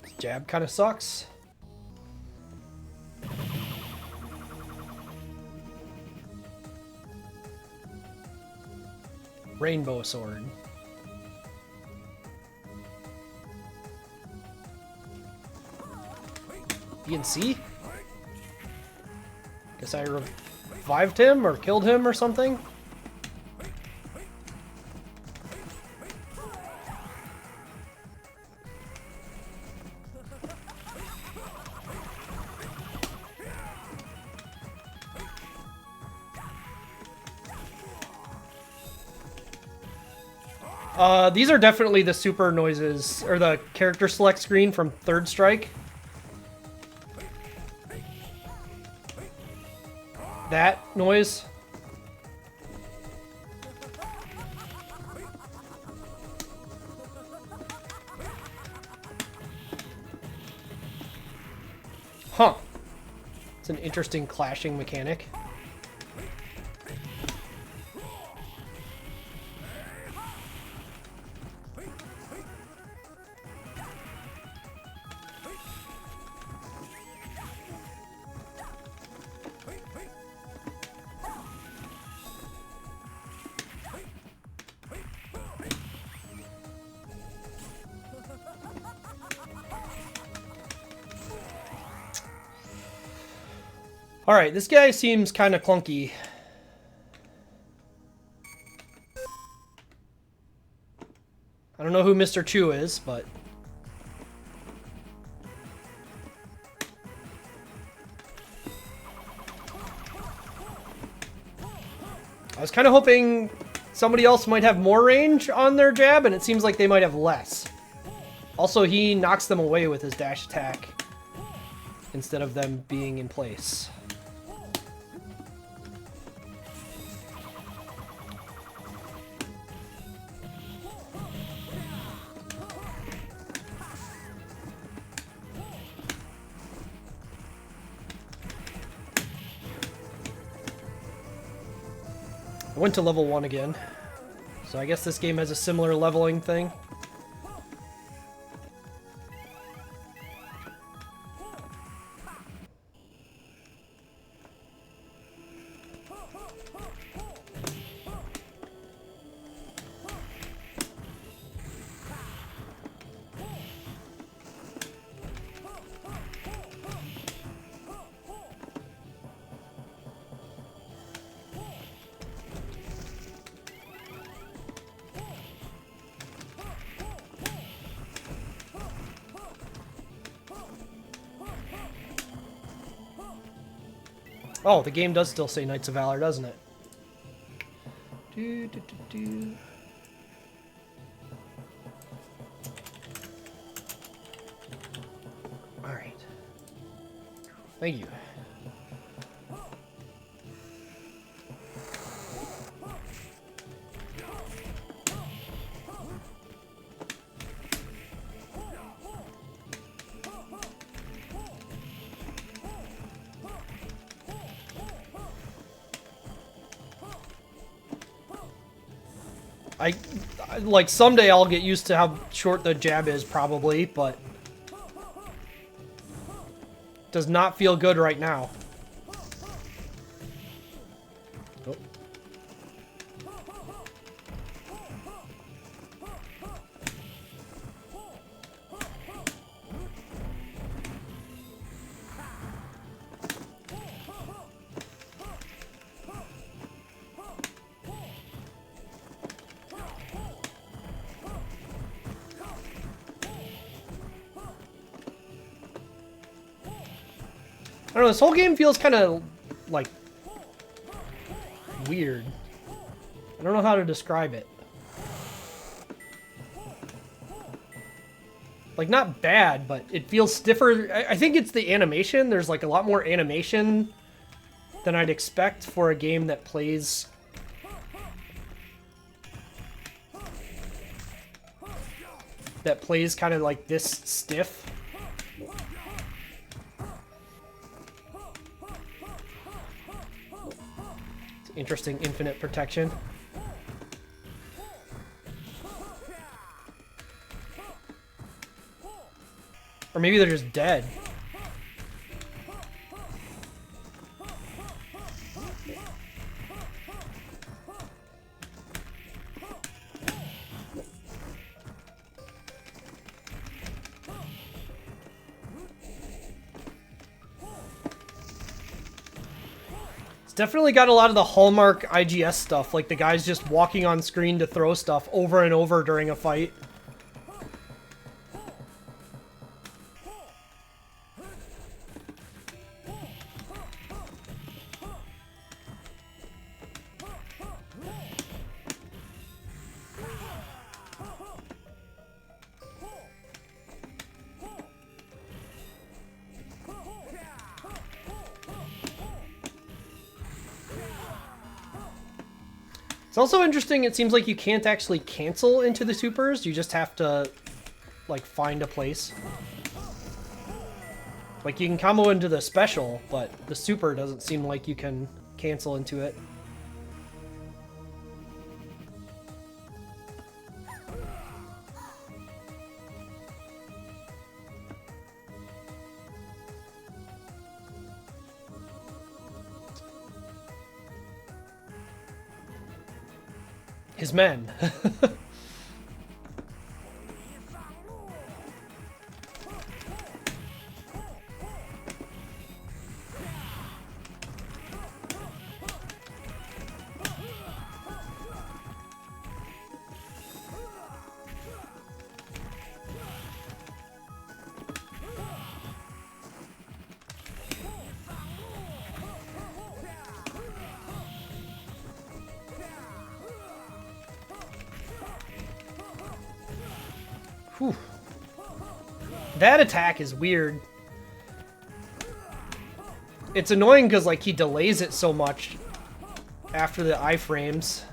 This jab kind of sucks. Rainbow sword. B and C? Guess I revived him or killed him or something? These are definitely the super noises, or the character select screen from Third Strike. That noise. Huh. It's an interesting clashing mechanic. Alright, this guy seems kind of clunky. I don't know who Mr. Chu is, but... I was kind of hoping somebody else might have more range on their jab, and it seems like they might have less. Also, he knocks them away with his dash attack instead of them being in place. I went to level 1 again, so I guess this game has a similar leveling thing. Oh, the game does still say Knights of Valor, doesn't it? Alright. Thank you. Like, someday I'll get used to how short the jab is, probably, but... does not feel good right now. Oh. I don't know, this whole game feels kind of, like, weird. I don't know how to describe it. Like, not bad, but it feels stiffer. I think it's the animation. There's, like, a lot more animation than I'd expect for a game that plays... kind of like this stiff. Interesting infinite protection. Or maybe they're just dead. Definitely got a lot of the hallmark IGS stuff, like the guys just walking on screen to throw stuff over and over during a fight. It's also interesting, it seems like you can't actually cancel into the supers, you just have to, like, find a place. Like, you can combo into the special, but the super doesn't seem like you can cancel into it. His men. Whew. That attack is weird. It's annoying because, like, he delays it so much after the iframes.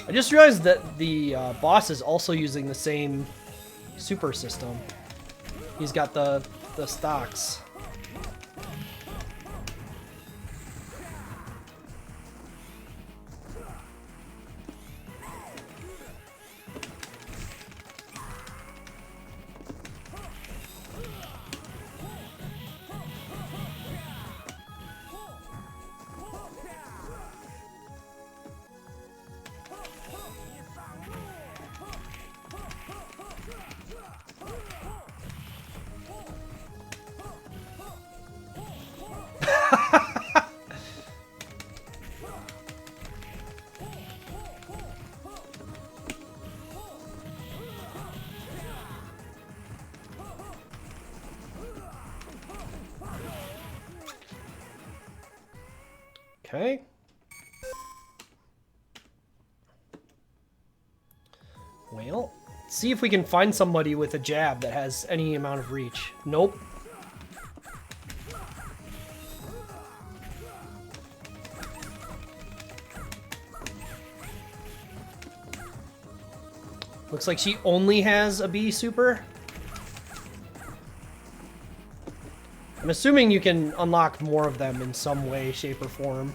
I just realized that the boss is also using the same super system. He's got the stocks. Okay. Well, let's see if we can find somebody with a jab that has any amount of reach. Nope. Looks like she only has a B super. I'm assuming you can unlock more of them in some way, shape, or form.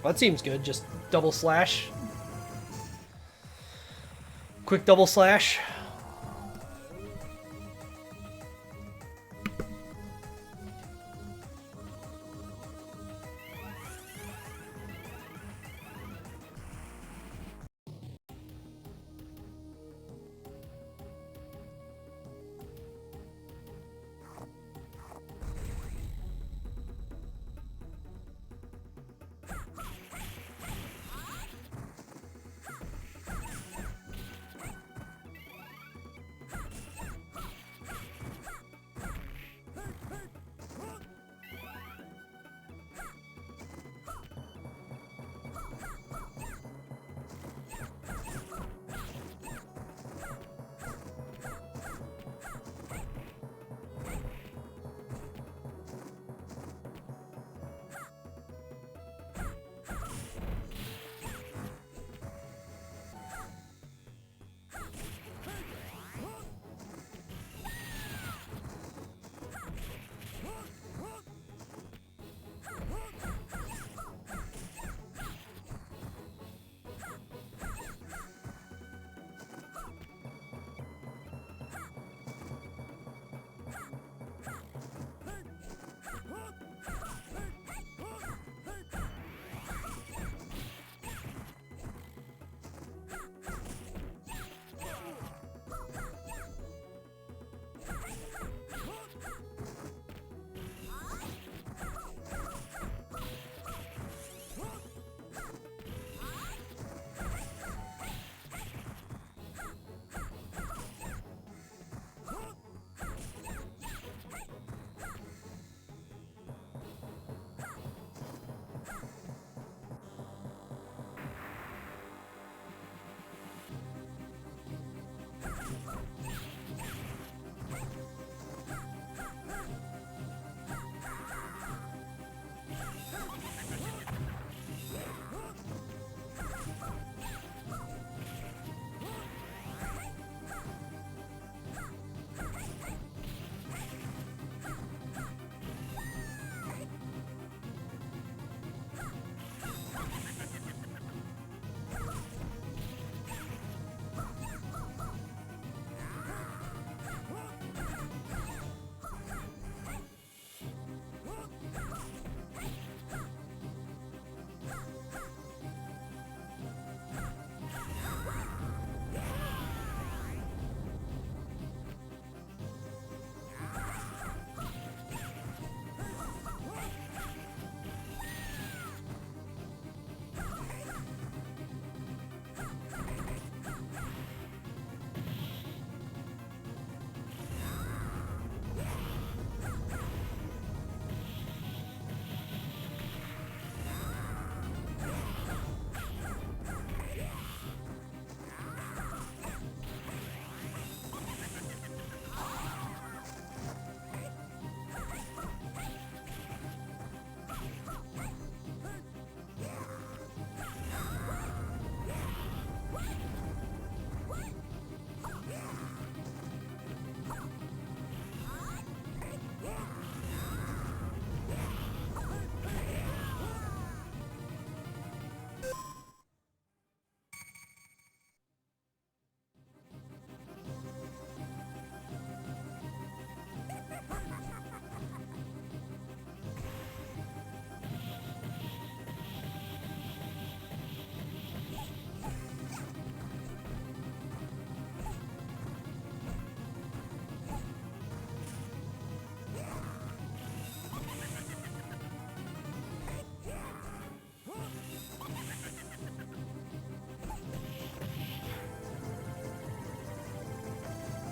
Well, that seems good. Just double slash. Quick double slash.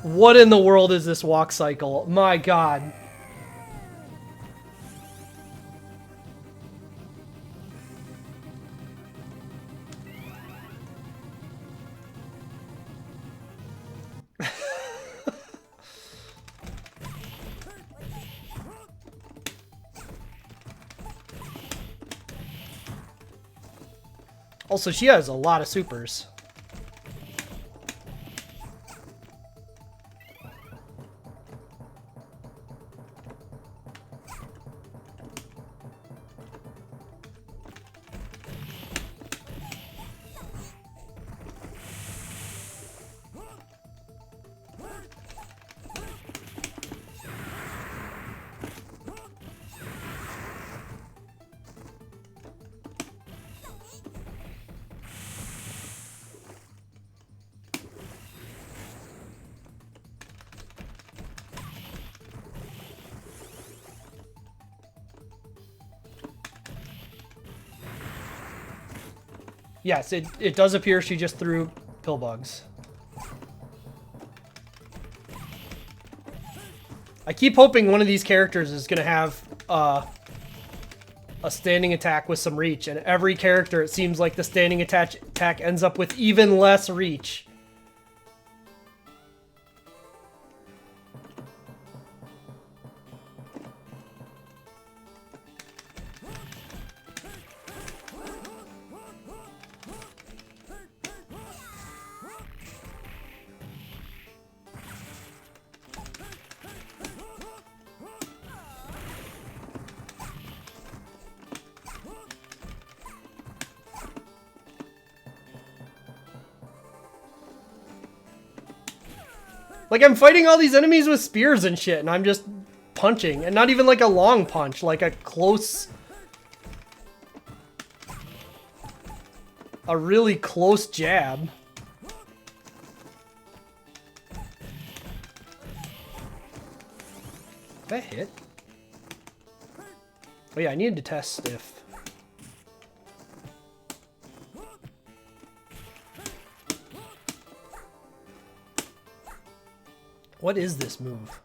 What in the world is this walk cycle? My god. Also, she has a lot of supers. Yes, it does appear she just threw pill bugs. I keep hoping one of these characters is going to have a standing attack with some reach, and every character, it seems like the standing attack ends up with even less reach. Like, I'm fighting all these enemies with spears and shit, and I'm just punching. And not even like a long punch, like a close... a really close jab. Did that hit? Oh yeah, I needed to test if... What is this move?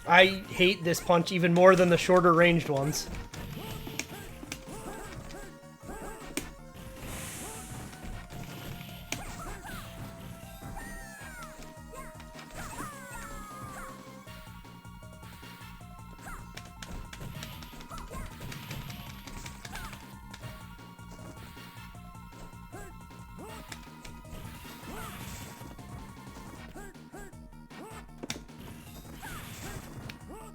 I hate this punch even more than the shorter ranged ones.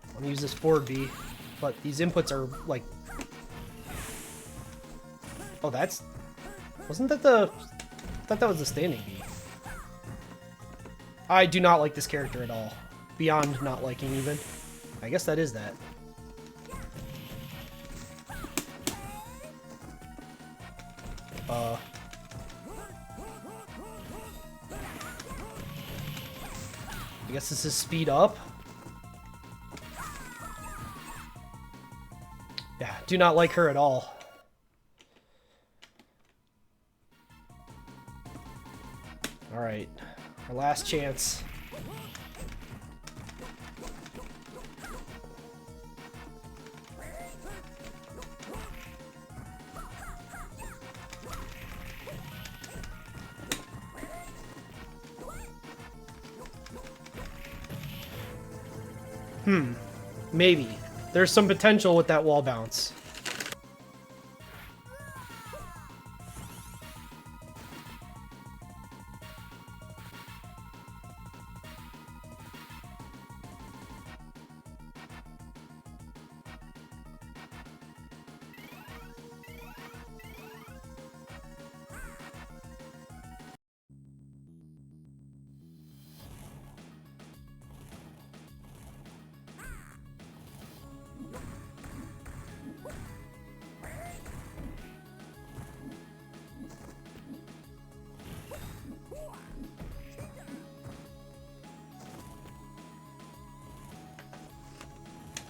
I'm gonna use this forward B, but these inputs are like... Oh, that's... Wasn't that the... I thought that was the standing B. I do not like this character at all. Beyond not liking even. I guess that is that. I guess this is speed up. Yeah, do not like her at all. Alright, our last chance. Maybe. There's some potential with that wall bounce.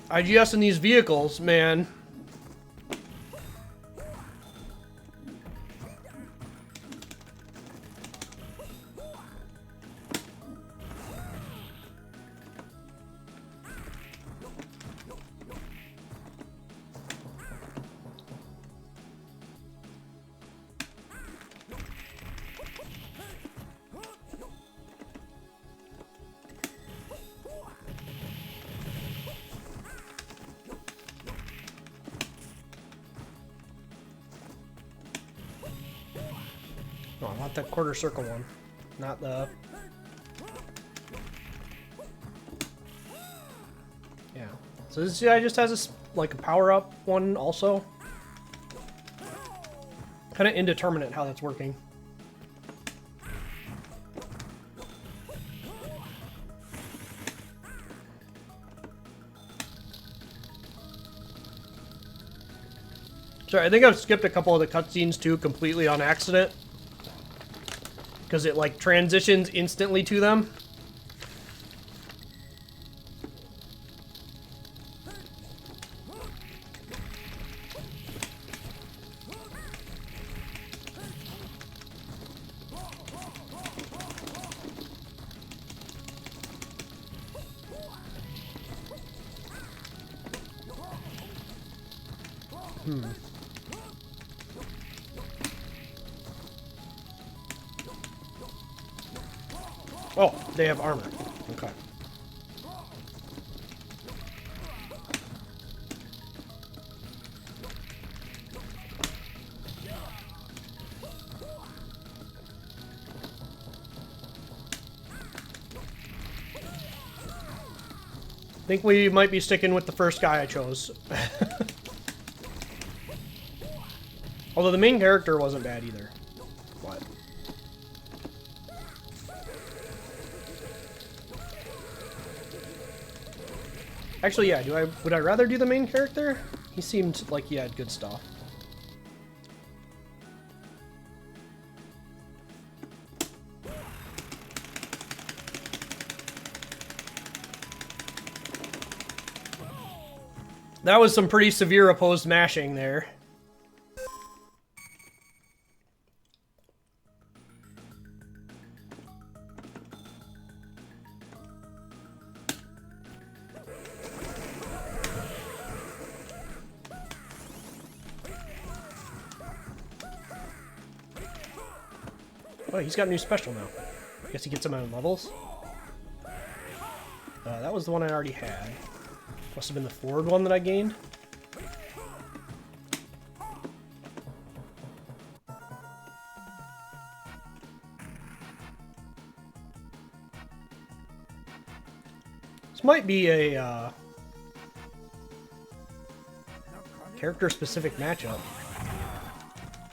IGS in these vehicles, man. No, I want that quarter circle one, not the... Yeah. So this guy just has a, like a power-up one also. Kind of indeterminate how that's working. Sorry, I think I've skipped a couple of the cutscenes too completely on accident. Because it, like, transitions instantly to them. Oh, they have armor. Okay. I think we might be sticking with the first guy I chose. Although the main character wasn't bad either. What? Actually, yeah, would I rather do the main character? He seemed like he had good stuff. That was some pretty severe opposed mashing there. Oh, he's got a new special now. I guess he gets them on levels. That was the one I already had. Must have been the forward one that I gained. This might be a character-specific matchup.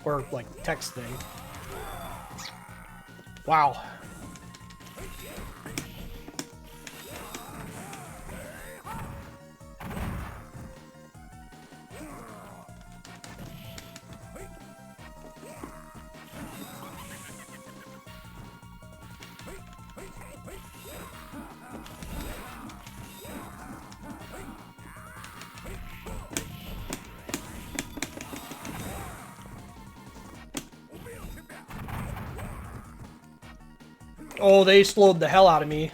Or, like, text thing. Wow. Oh, they slowed the hell out of me.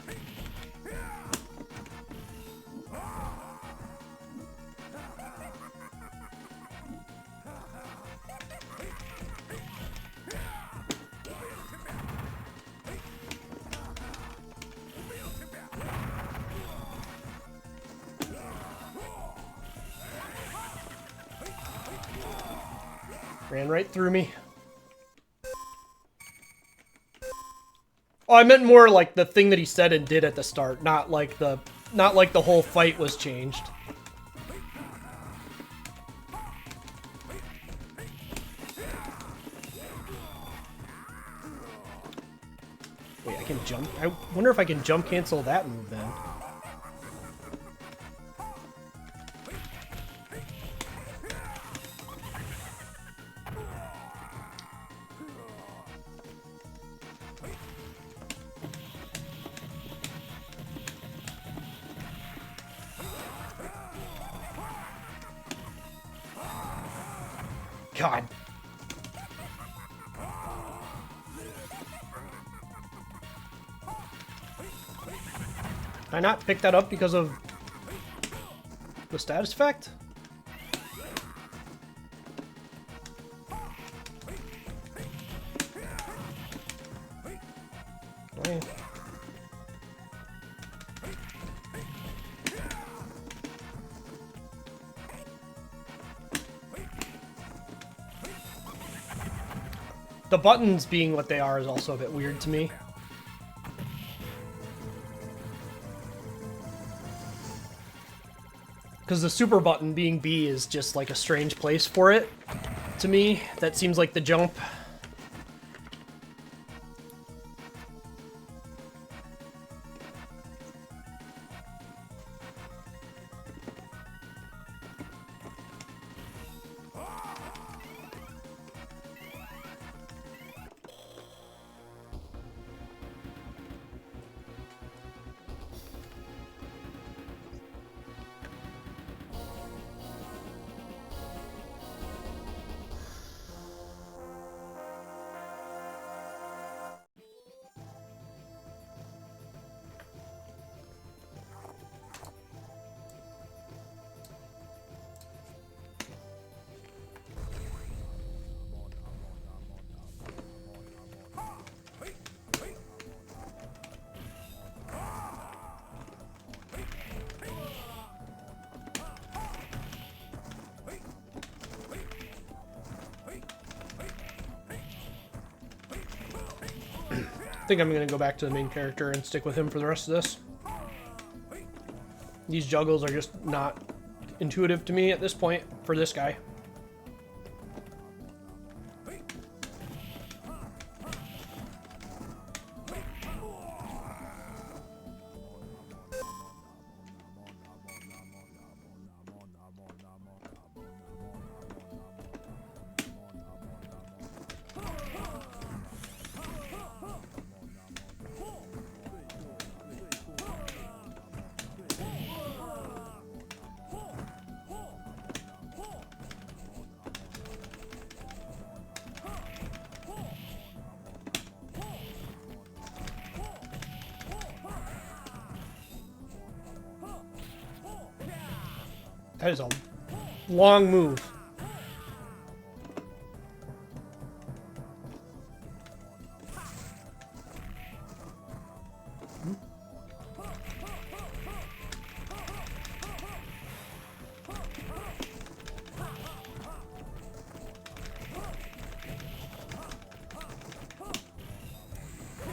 Ran right through me. Oh, I meant more like the thing that he said and did at the start, not like the whole fight was changed. Wait, I can jump? I wonder if I can jump cancel that move then. God. Did I not pick that up because of the status effect? Okay. The buttons being what they are is also a bit weird to me. Because the super button being B is just like a strange place for it to me. That seems like the jump. I think I'm going to go back to the main character and stick with him for the rest of this. These juggles are just not intuitive to me at this point for this guy. That is a long move.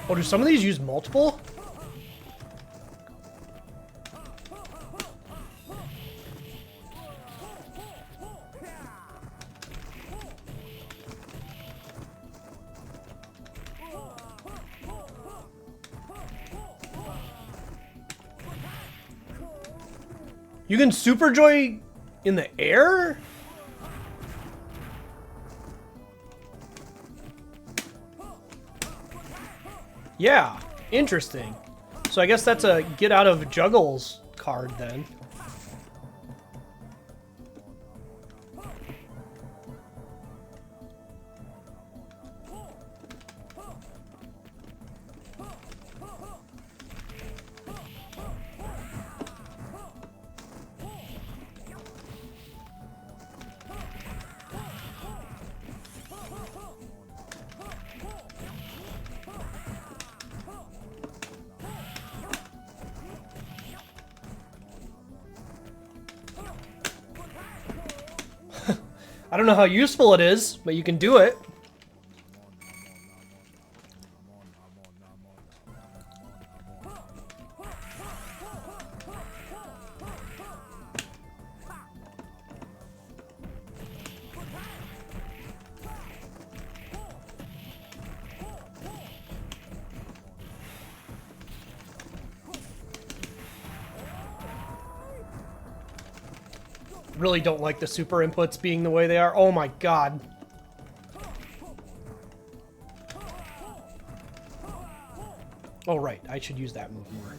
Oh, do some of these use multiple? You can Super Joy in the air? Yeah, interesting. So I guess that's a get out of juggles card then. I don't know how useful it is, but you can do it. Really don't like the super inputs being the way they are. Oh my god. Oh right, I should use that move more.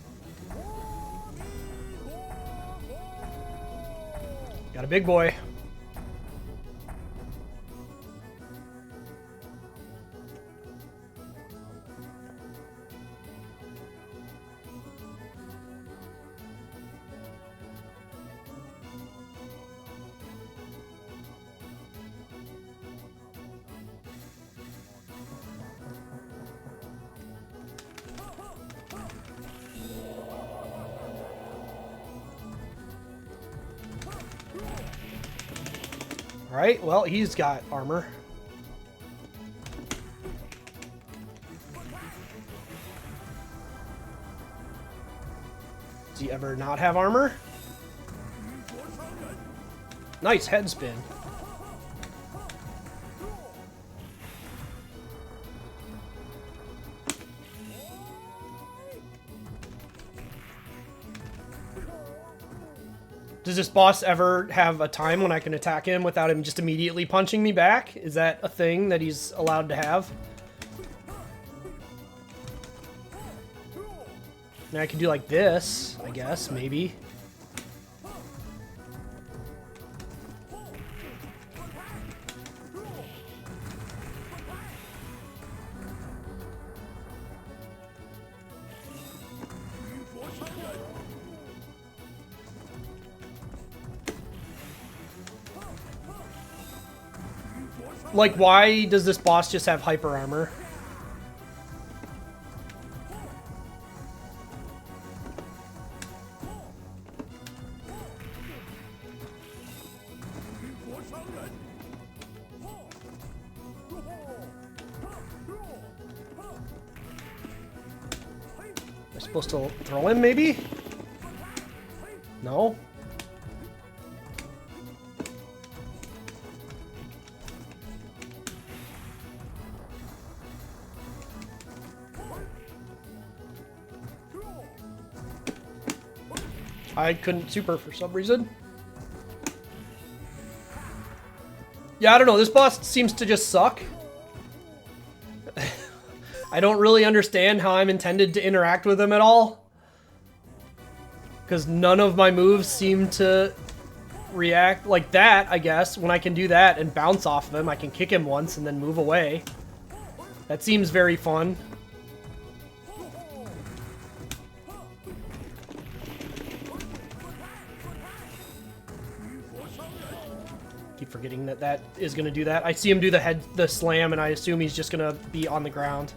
Got a big boy. Alright, well, he's got armor. Does he ever not have armor? Nice head spin. Does this boss ever have a time when I can attack him without him just immediately punching me back? Is that a thing that he's allowed to have? And I can do like this, I guess, maybe. Like, why does this boss just have hyper armor? Am I supposed to throw him, maybe? No? I couldn't super for some reason. Yeah, I don't know. This boss seems to just suck. I don't really understand how I'm intended to interact with him at all. Because none of my moves seem to react like that, I guess. When I can do that and bounce off of him, I can kick him once and then move away. That seems very fun. Keep forgetting that that is going to do that. I see him do the slam, and I assume he's just going to be on the ground.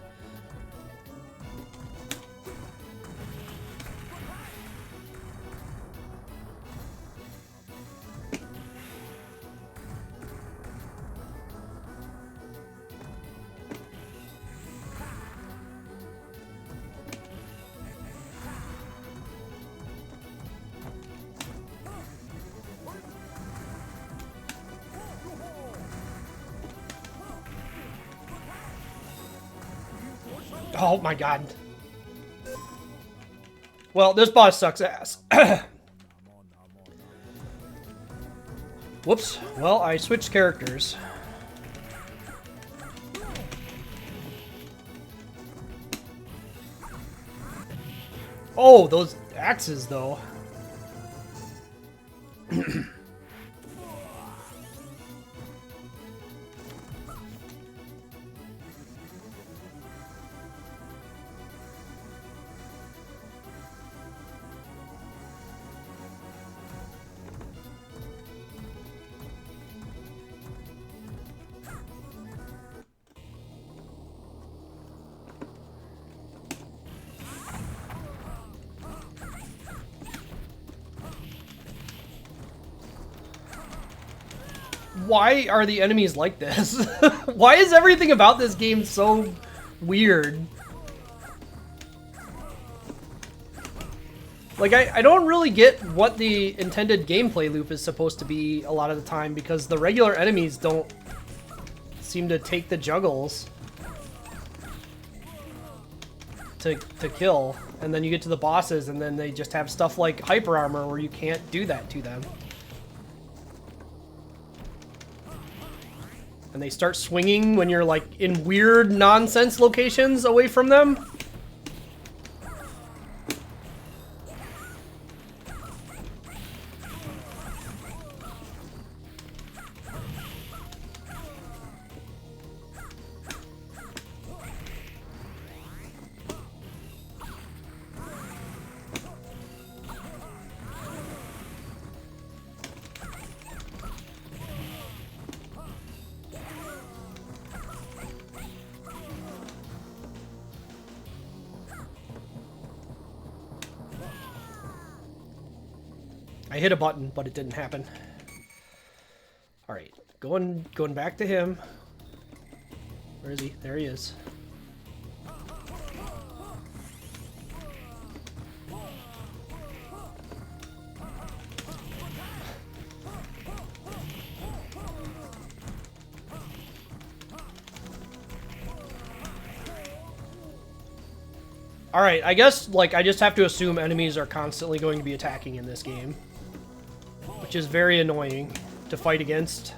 Oh my god. Well, this boss sucks ass. Whoops. Well, I switched characters. Oh, those axes, though. Why are the enemies like this? Why is everything about this game so weird? Like, I don't really get what the intended gameplay loop is supposed to be a lot of the time, because the regular enemies don't seem to take the juggles to kill. And then you get to the bosses, and then they just have stuff like hyper armor where you can't do that to them. And they start swinging when you're like in weird nonsense locations away from them. I hit a button, but it didn't happen. All right, going back to him. Where is he? There he is. All right, I guess like I just have to assume enemies are constantly going to be attacking in this game, which is very annoying to fight against.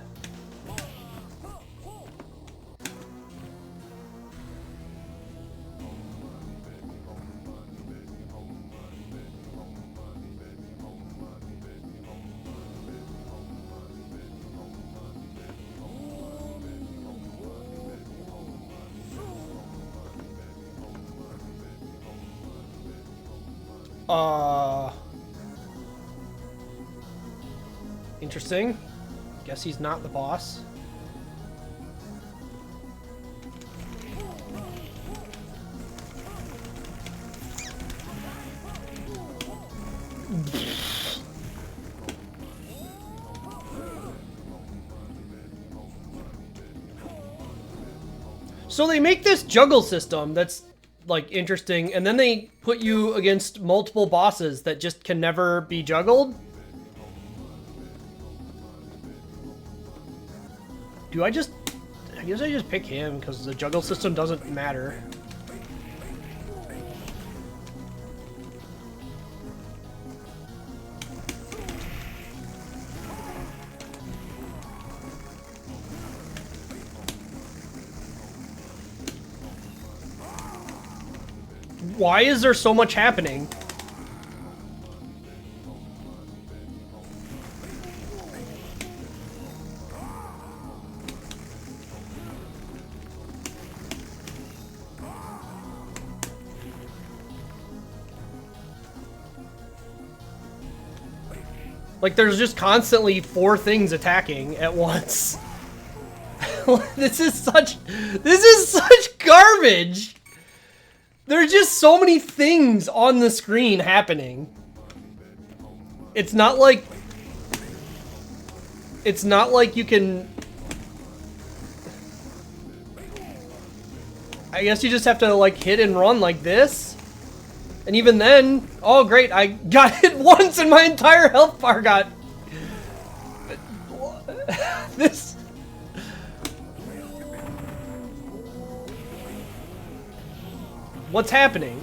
Interesting. Guess he's not the boss. So they make this juggle system that's like interesting, and then they put you against multiple bosses that just can never be juggled. I guess I just pick him because the juggle system doesn't matter. Why is there so much happening? Like, there's just constantly 4 things attacking at once. This is such garbage! There's just so many things on the screen happening. It's not like you can... I guess you just have to, like, hit and run like this. And even then, oh great, I got hit once and my entire health bar got... This... What's happening?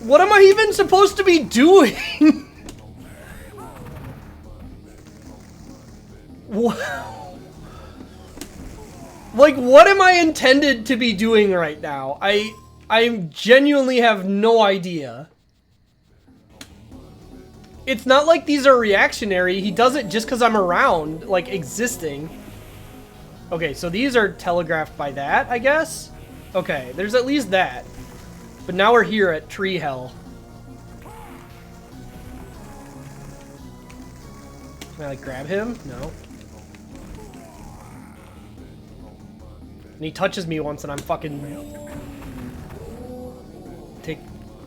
What am I even supposed to be doing? Like, what am I intended to be doing right now? I genuinely have no idea. It's not like these are reactionary. He does it just because I'm around, like, existing. Okay, so these are telegraphed by that, I guess? Okay, there's at least that. But now we're here at Tree Hell. Can I, like, grab him? No. And he touches me once and I'm fucking...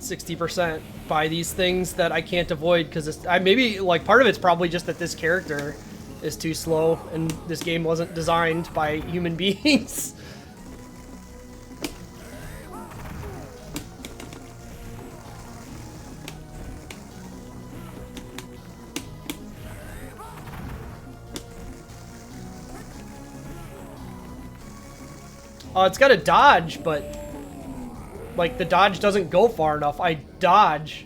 60% by these things that I can't avoid because maybe like part of it's probably just that this character is too slow and this game wasn't designed by human beings. It's got a dodge, but like the dodge doesn't go far enough. I dodge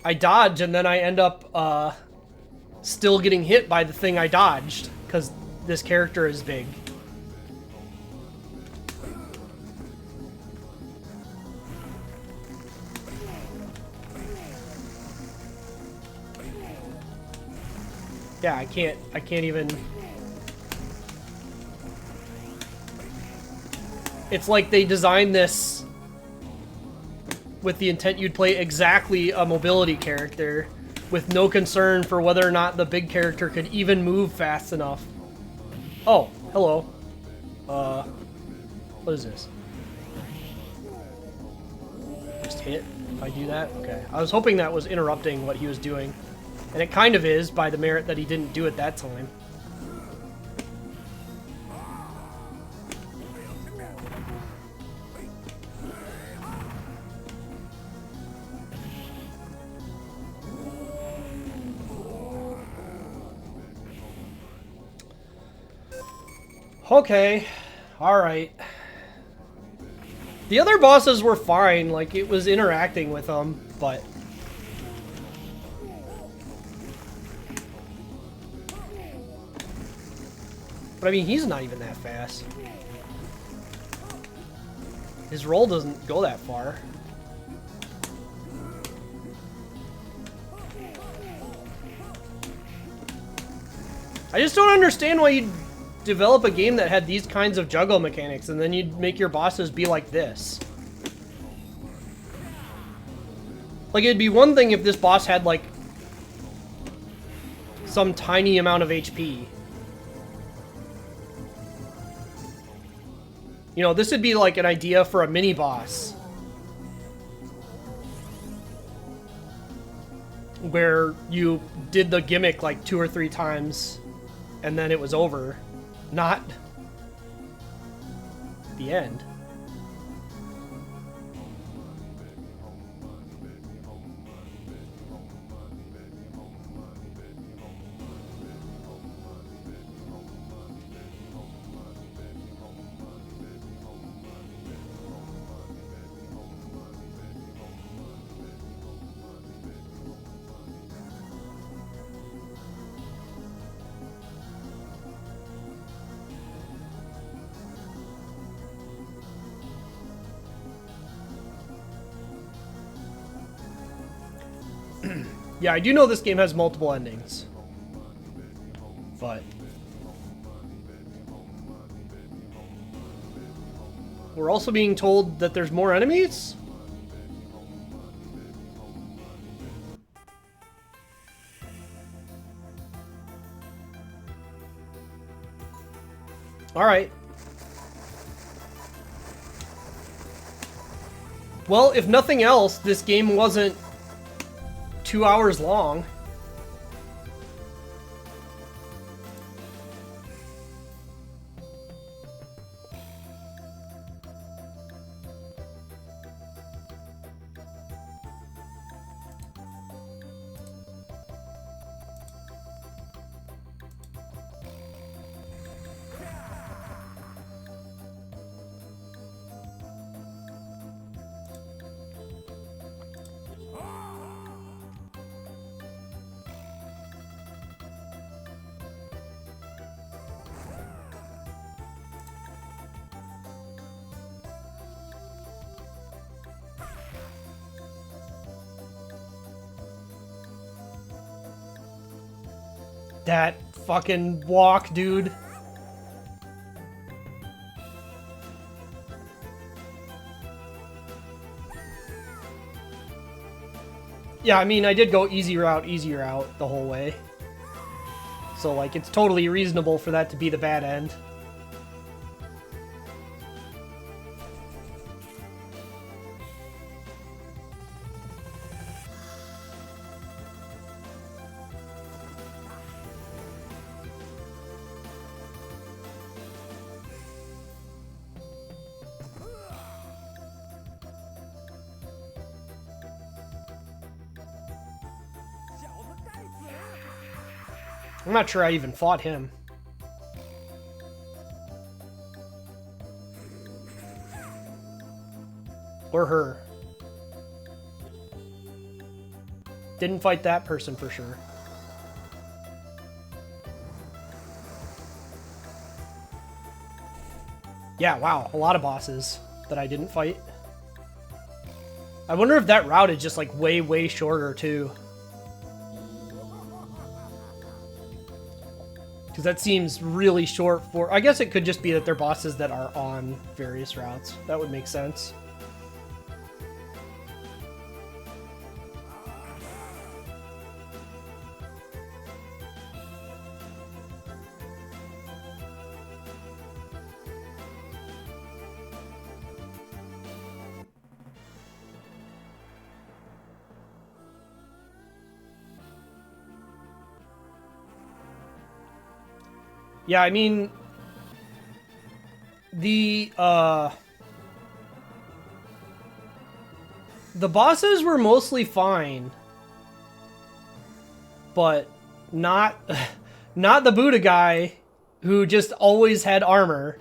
and then I end up still getting hit by the thing I dodged because this character is big. Yeah, I can't even. It's like they designed this with the intent you'd play exactly a mobility character with no concern for whether or not the big character could even move fast enough. Oh, hello. What is this? Just hit if I do that? Okay. I was hoping that was interrupting what he was doing. And it kind of is by the merit that he didn't do it that time. Okay, alright. The other bosses were fine, like, it was interacting with them, but... But I mean, he's not even that fast. His roll doesn't go that far. I just don't understand why you'd develop a game that had these kinds of juggle mechanics and then you'd make your bosses be like this. Like, it'd be one thing if this boss had, like, some tiny amount of HP. You know, this would be like an idea for a mini-boss. Where you did the gimmick like 2 or 3 times and then it was over. Not the end. Yeah, I do know this game has multiple endings. But... we're also being told that there's more enemies? Alright. Well, if nothing else, this game wasn't 2 hours long. That fucking walk, dude. Yeah, I mean, I did go easy route the whole way. So, like, it's totally reasonable for that to be the bad end. I'm not sure I even fought him. Or her. Didn't fight that person for sure. Yeah, wow, a lot of bosses that I didn't fight. I wonder if that route is just like way shorter too. Because that seems really short for... I guess it could just be that they're bosses that are on various routes. That would make sense. Yeah, I mean, the bosses were mostly fine, but not not the Buddha guy who just always had armor.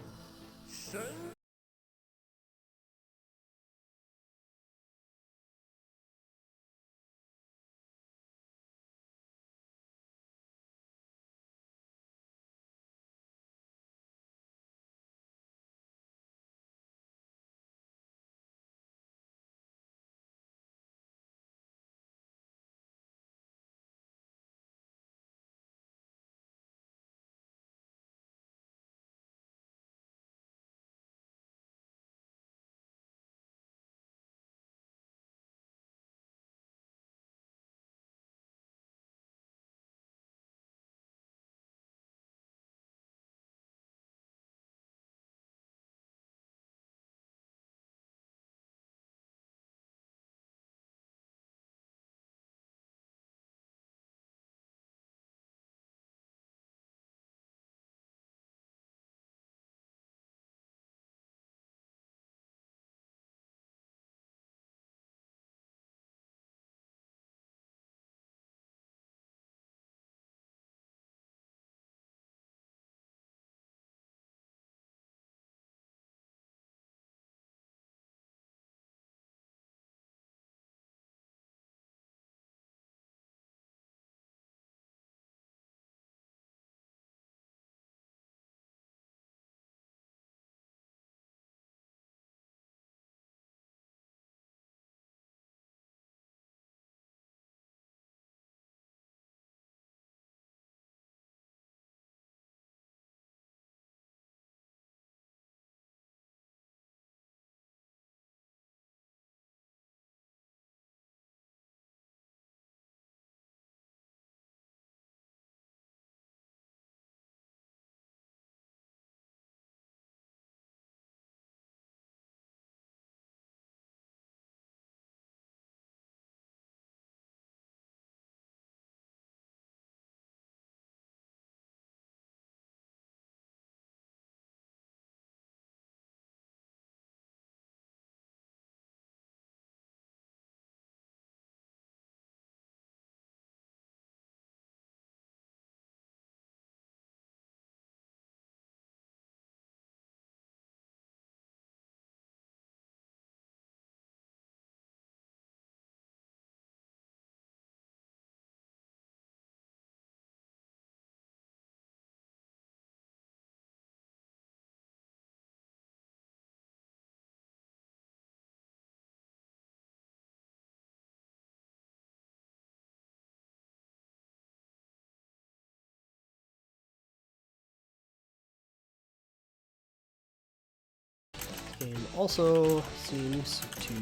Game also seems to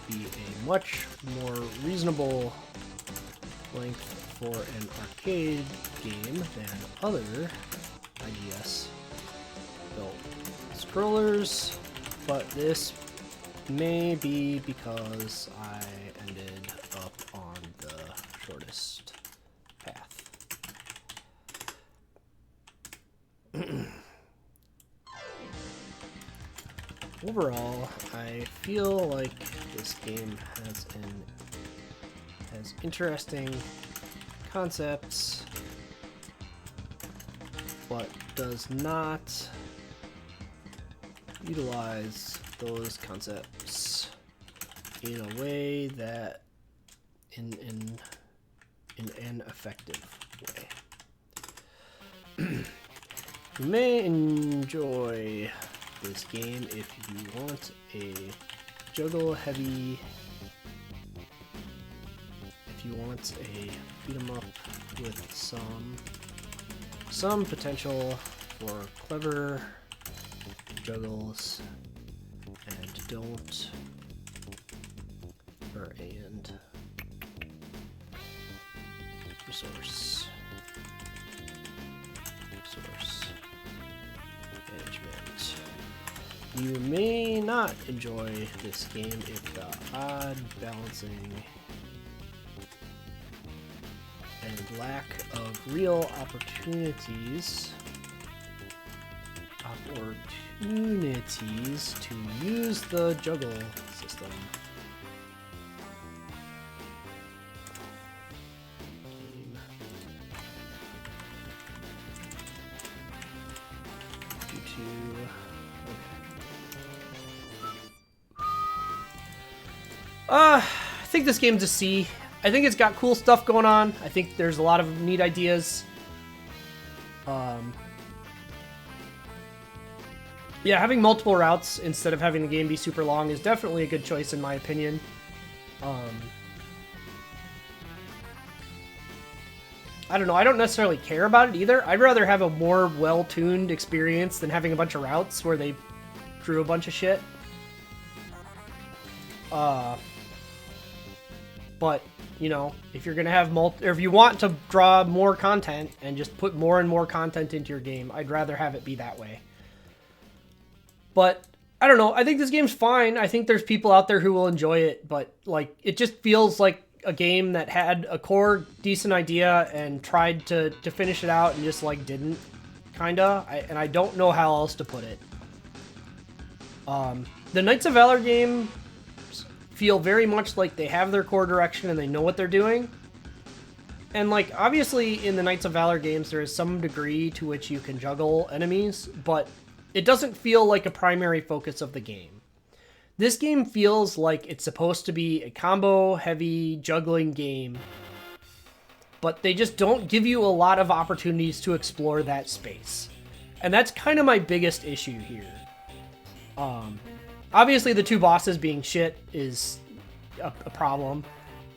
be a much more reasonable length for an arcade game than other IGS built scrollers, but this may be because I ended up on the shortest path. Overall, I feel like this game has interesting concepts but does not utilize those concepts in a way that in an effective way. You may enjoy this game if you want a juggle heavy, if you want a beat 'em up with some potential for clever juggles and don't and resource management. You may not enjoy this game if the odd balancing and lack of real opportunities to use the juggle system. I think this game's a C. I think it's got cool stuff going on. I think there's a lot of neat ideas. Yeah, having multiple routes instead of having the game be super long is definitely a good choice in my opinion. I don't know, I don't necessarily care about it either. I'd rather have a more well-tuned experience than having a bunch of routes where they drew a bunch of shit. But, you know, if you're gonna have or if you want to draw more content and just put more and more content into your game, I'd rather have it be that way. But, I don't know, I think this game's fine. I think there's people out there who will enjoy it, but, like, it just feels like a game that had a core decent idea and tried to finish it out and just, like, didn't, kinda. And I don't know how else to put it. The Knights of Valor game feel very much like they have their core direction and they know what they're doing. And, like, obviously in the Knights of Valor games there is some degree to which you can juggle enemies, but it doesn't feel like a primary focus of the game. This game feels like it's supposed to be a combo-heavy juggling game, but they just don't give you a lot of opportunities to explore that space. And that's kind of my biggest issue here. Obviously, the two bosses being shit is a problem.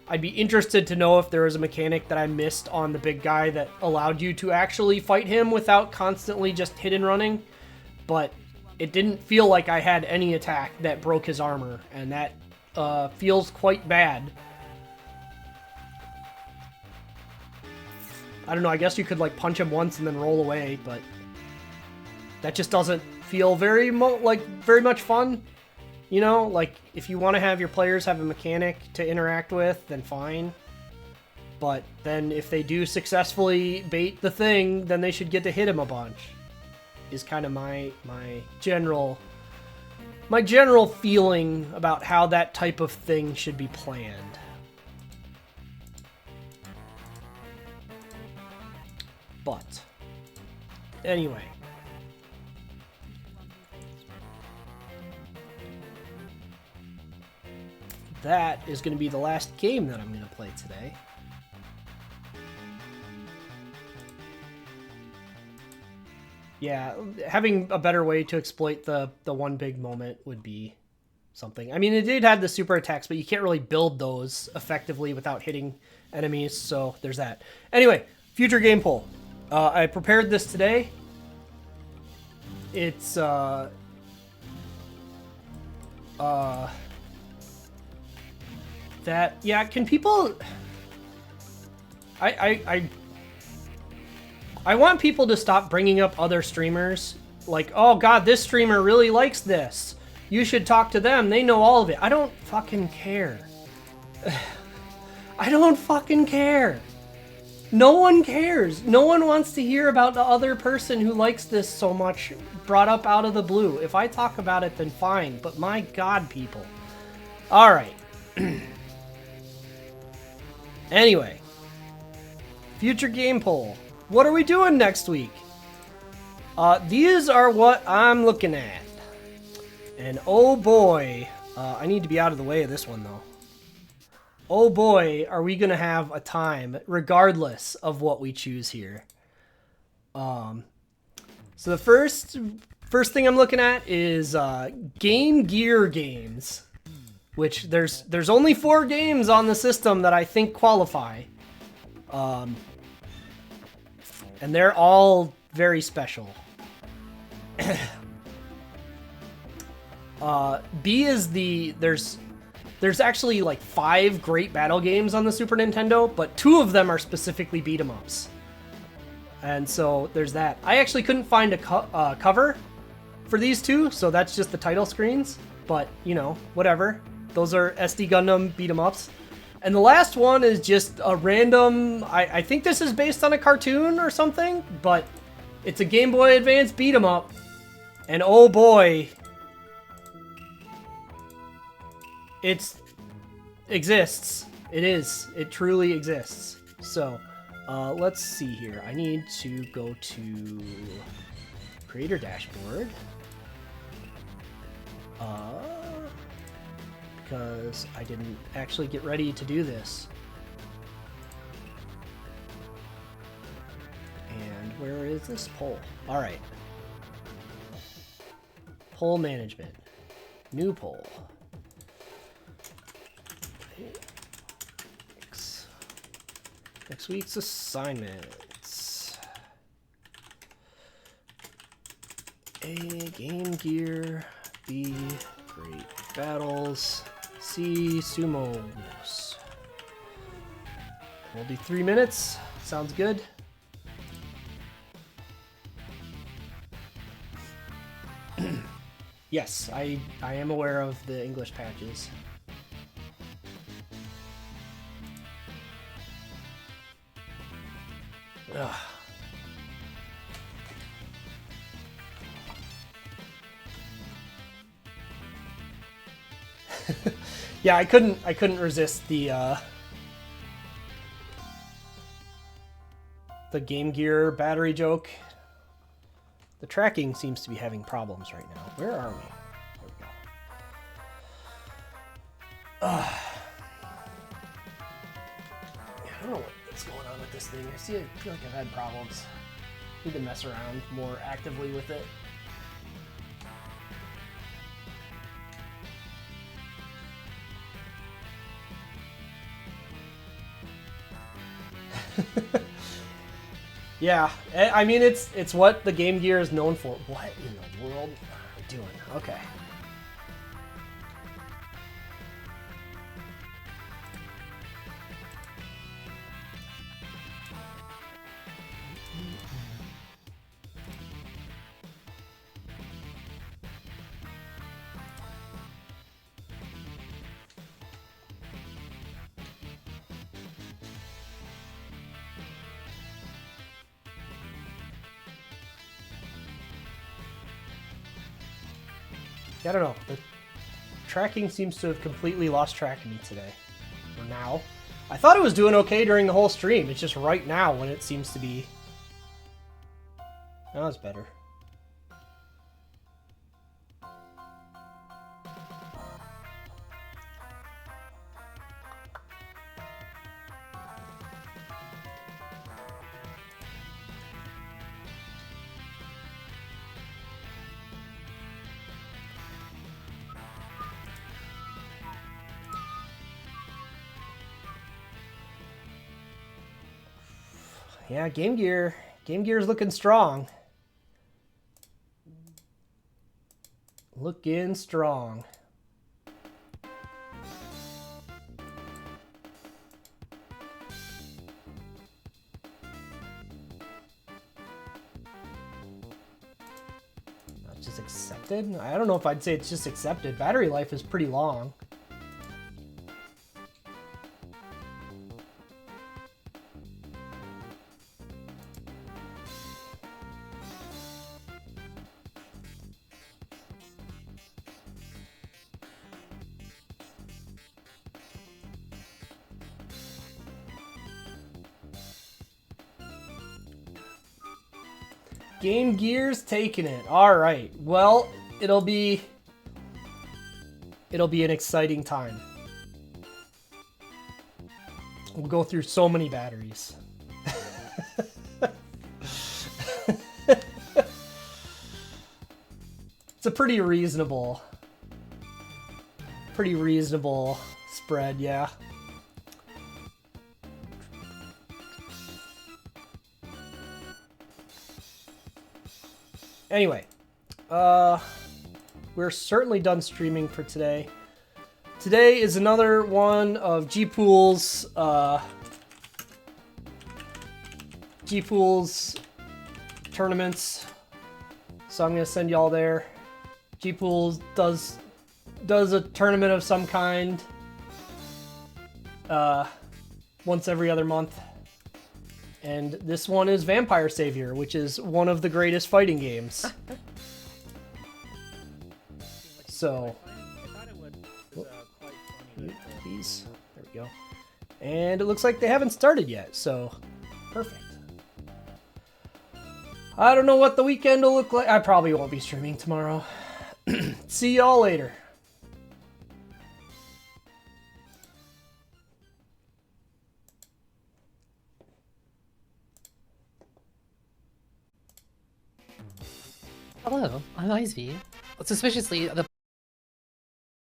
I'd be interested to know if there was a mechanic that I missed on the big guy that allowed you to actually fight him without constantly just hit and running. But it didn't feel like I had any attack that broke his armor, and that feels quite bad. I don't know, I guess you could like punch him once and then roll away, but that just doesn't feel very much fun. You know, like, if you want to have your players have a mechanic to interact with, then fine. But then if they do successfully bait the thing, then they should get to hit him a bunch. Is kind of my general feeling about how that type of thing should be planned. But anyway, that is going to be the last game that I'm going to play today. Yeah, having a better way to exploit the one big moment would be something. I mean, it did have the super attacks, but you can't really build those effectively without hitting enemies, so there's that. Anyway, future game poll. I prepared this today. It's, that, yeah, can people... I want people to stop bringing up other streamers. Like, oh god, this streamer really likes this. You should talk to them. They know all of it. I don't fucking care. I don't fucking care. No one cares. No one wants to hear about the other person who likes this so much brought up out of the blue. If I talk about it, then fine. But my god, people. Alright. Anyway. Future game poll. What are we doing next week? These are what I'm looking at. And oh boy, I need to be out of the way of this one though. Oh boy, are we gonna have a time, regardless of what we choose here. So the first thing I'm looking at is Game Gear games, which there's only 4 games on the system that I think qualify, and they're all very special. B is there's actually like 5 great battle games on the Super Nintendo, but 2 of them are specifically beat 'em ups. And so there's that. I actually couldn't find a cover for these 2, so that's just the title screens. But, you know, whatever. Those are SD Gundam beat 'em ups. And the last one is just a random... I think this is based on a cartoon or something, but it's a Game Boy Advance beat 'em up. And oh boy... it exists. It is. It truly exists. So... let's see here. I need to go to Creator Dashboard. Because I didn't actually get ready to do this. And where is this poll? Alright. Poll management. New poll. Next week's assignments. A, Game Gear. B, Great Battles. C, Sumos. We'll do 3 minutes. Sounds good. Yes, I am aware of the English patches. Ugh. Yeah, I couldn't resist the Game Gear battery joke. The tracking seems to be having problems right now. Where are we? There we go. I don't know what's going on with this thing. I feel like I've had problems. Need to mess around more actively with it. Yeah, I mean it's what the Game Gear is known for. What in the world am I doing? Okay. I don't know. The tracking seems to have completely lost track of me today. Or now. I thought it was doing okay during the whole stream. It's just right now when it seems to be... Now it's better. Yeah, Game Gear. Game Gear's looking strong. Looking strong. It's just accepted? I don't know if I'd say it's just accepted. Battery life is pretty long. Game Gear's taking it. All right. Well, it'll be an exciting time. We'll go through so many batteries. It's a pretty reasonable spread, yeah. Anyway, we're certainly done streaming for today. Today is another one of Gpool's tournaments, so I'm gonna send y'all there. Gpool does a tournament of some kind once every other month, and this one is Vampire Savior, which is one of the greatest fighting games. So, please, there we go. And it looks like they haven't started yet, so perfect. I don't know what the weekend will look like. I probably won't be streaming tomorrow. See y'all later. Hello, I'm Icevy. Suspiciously, the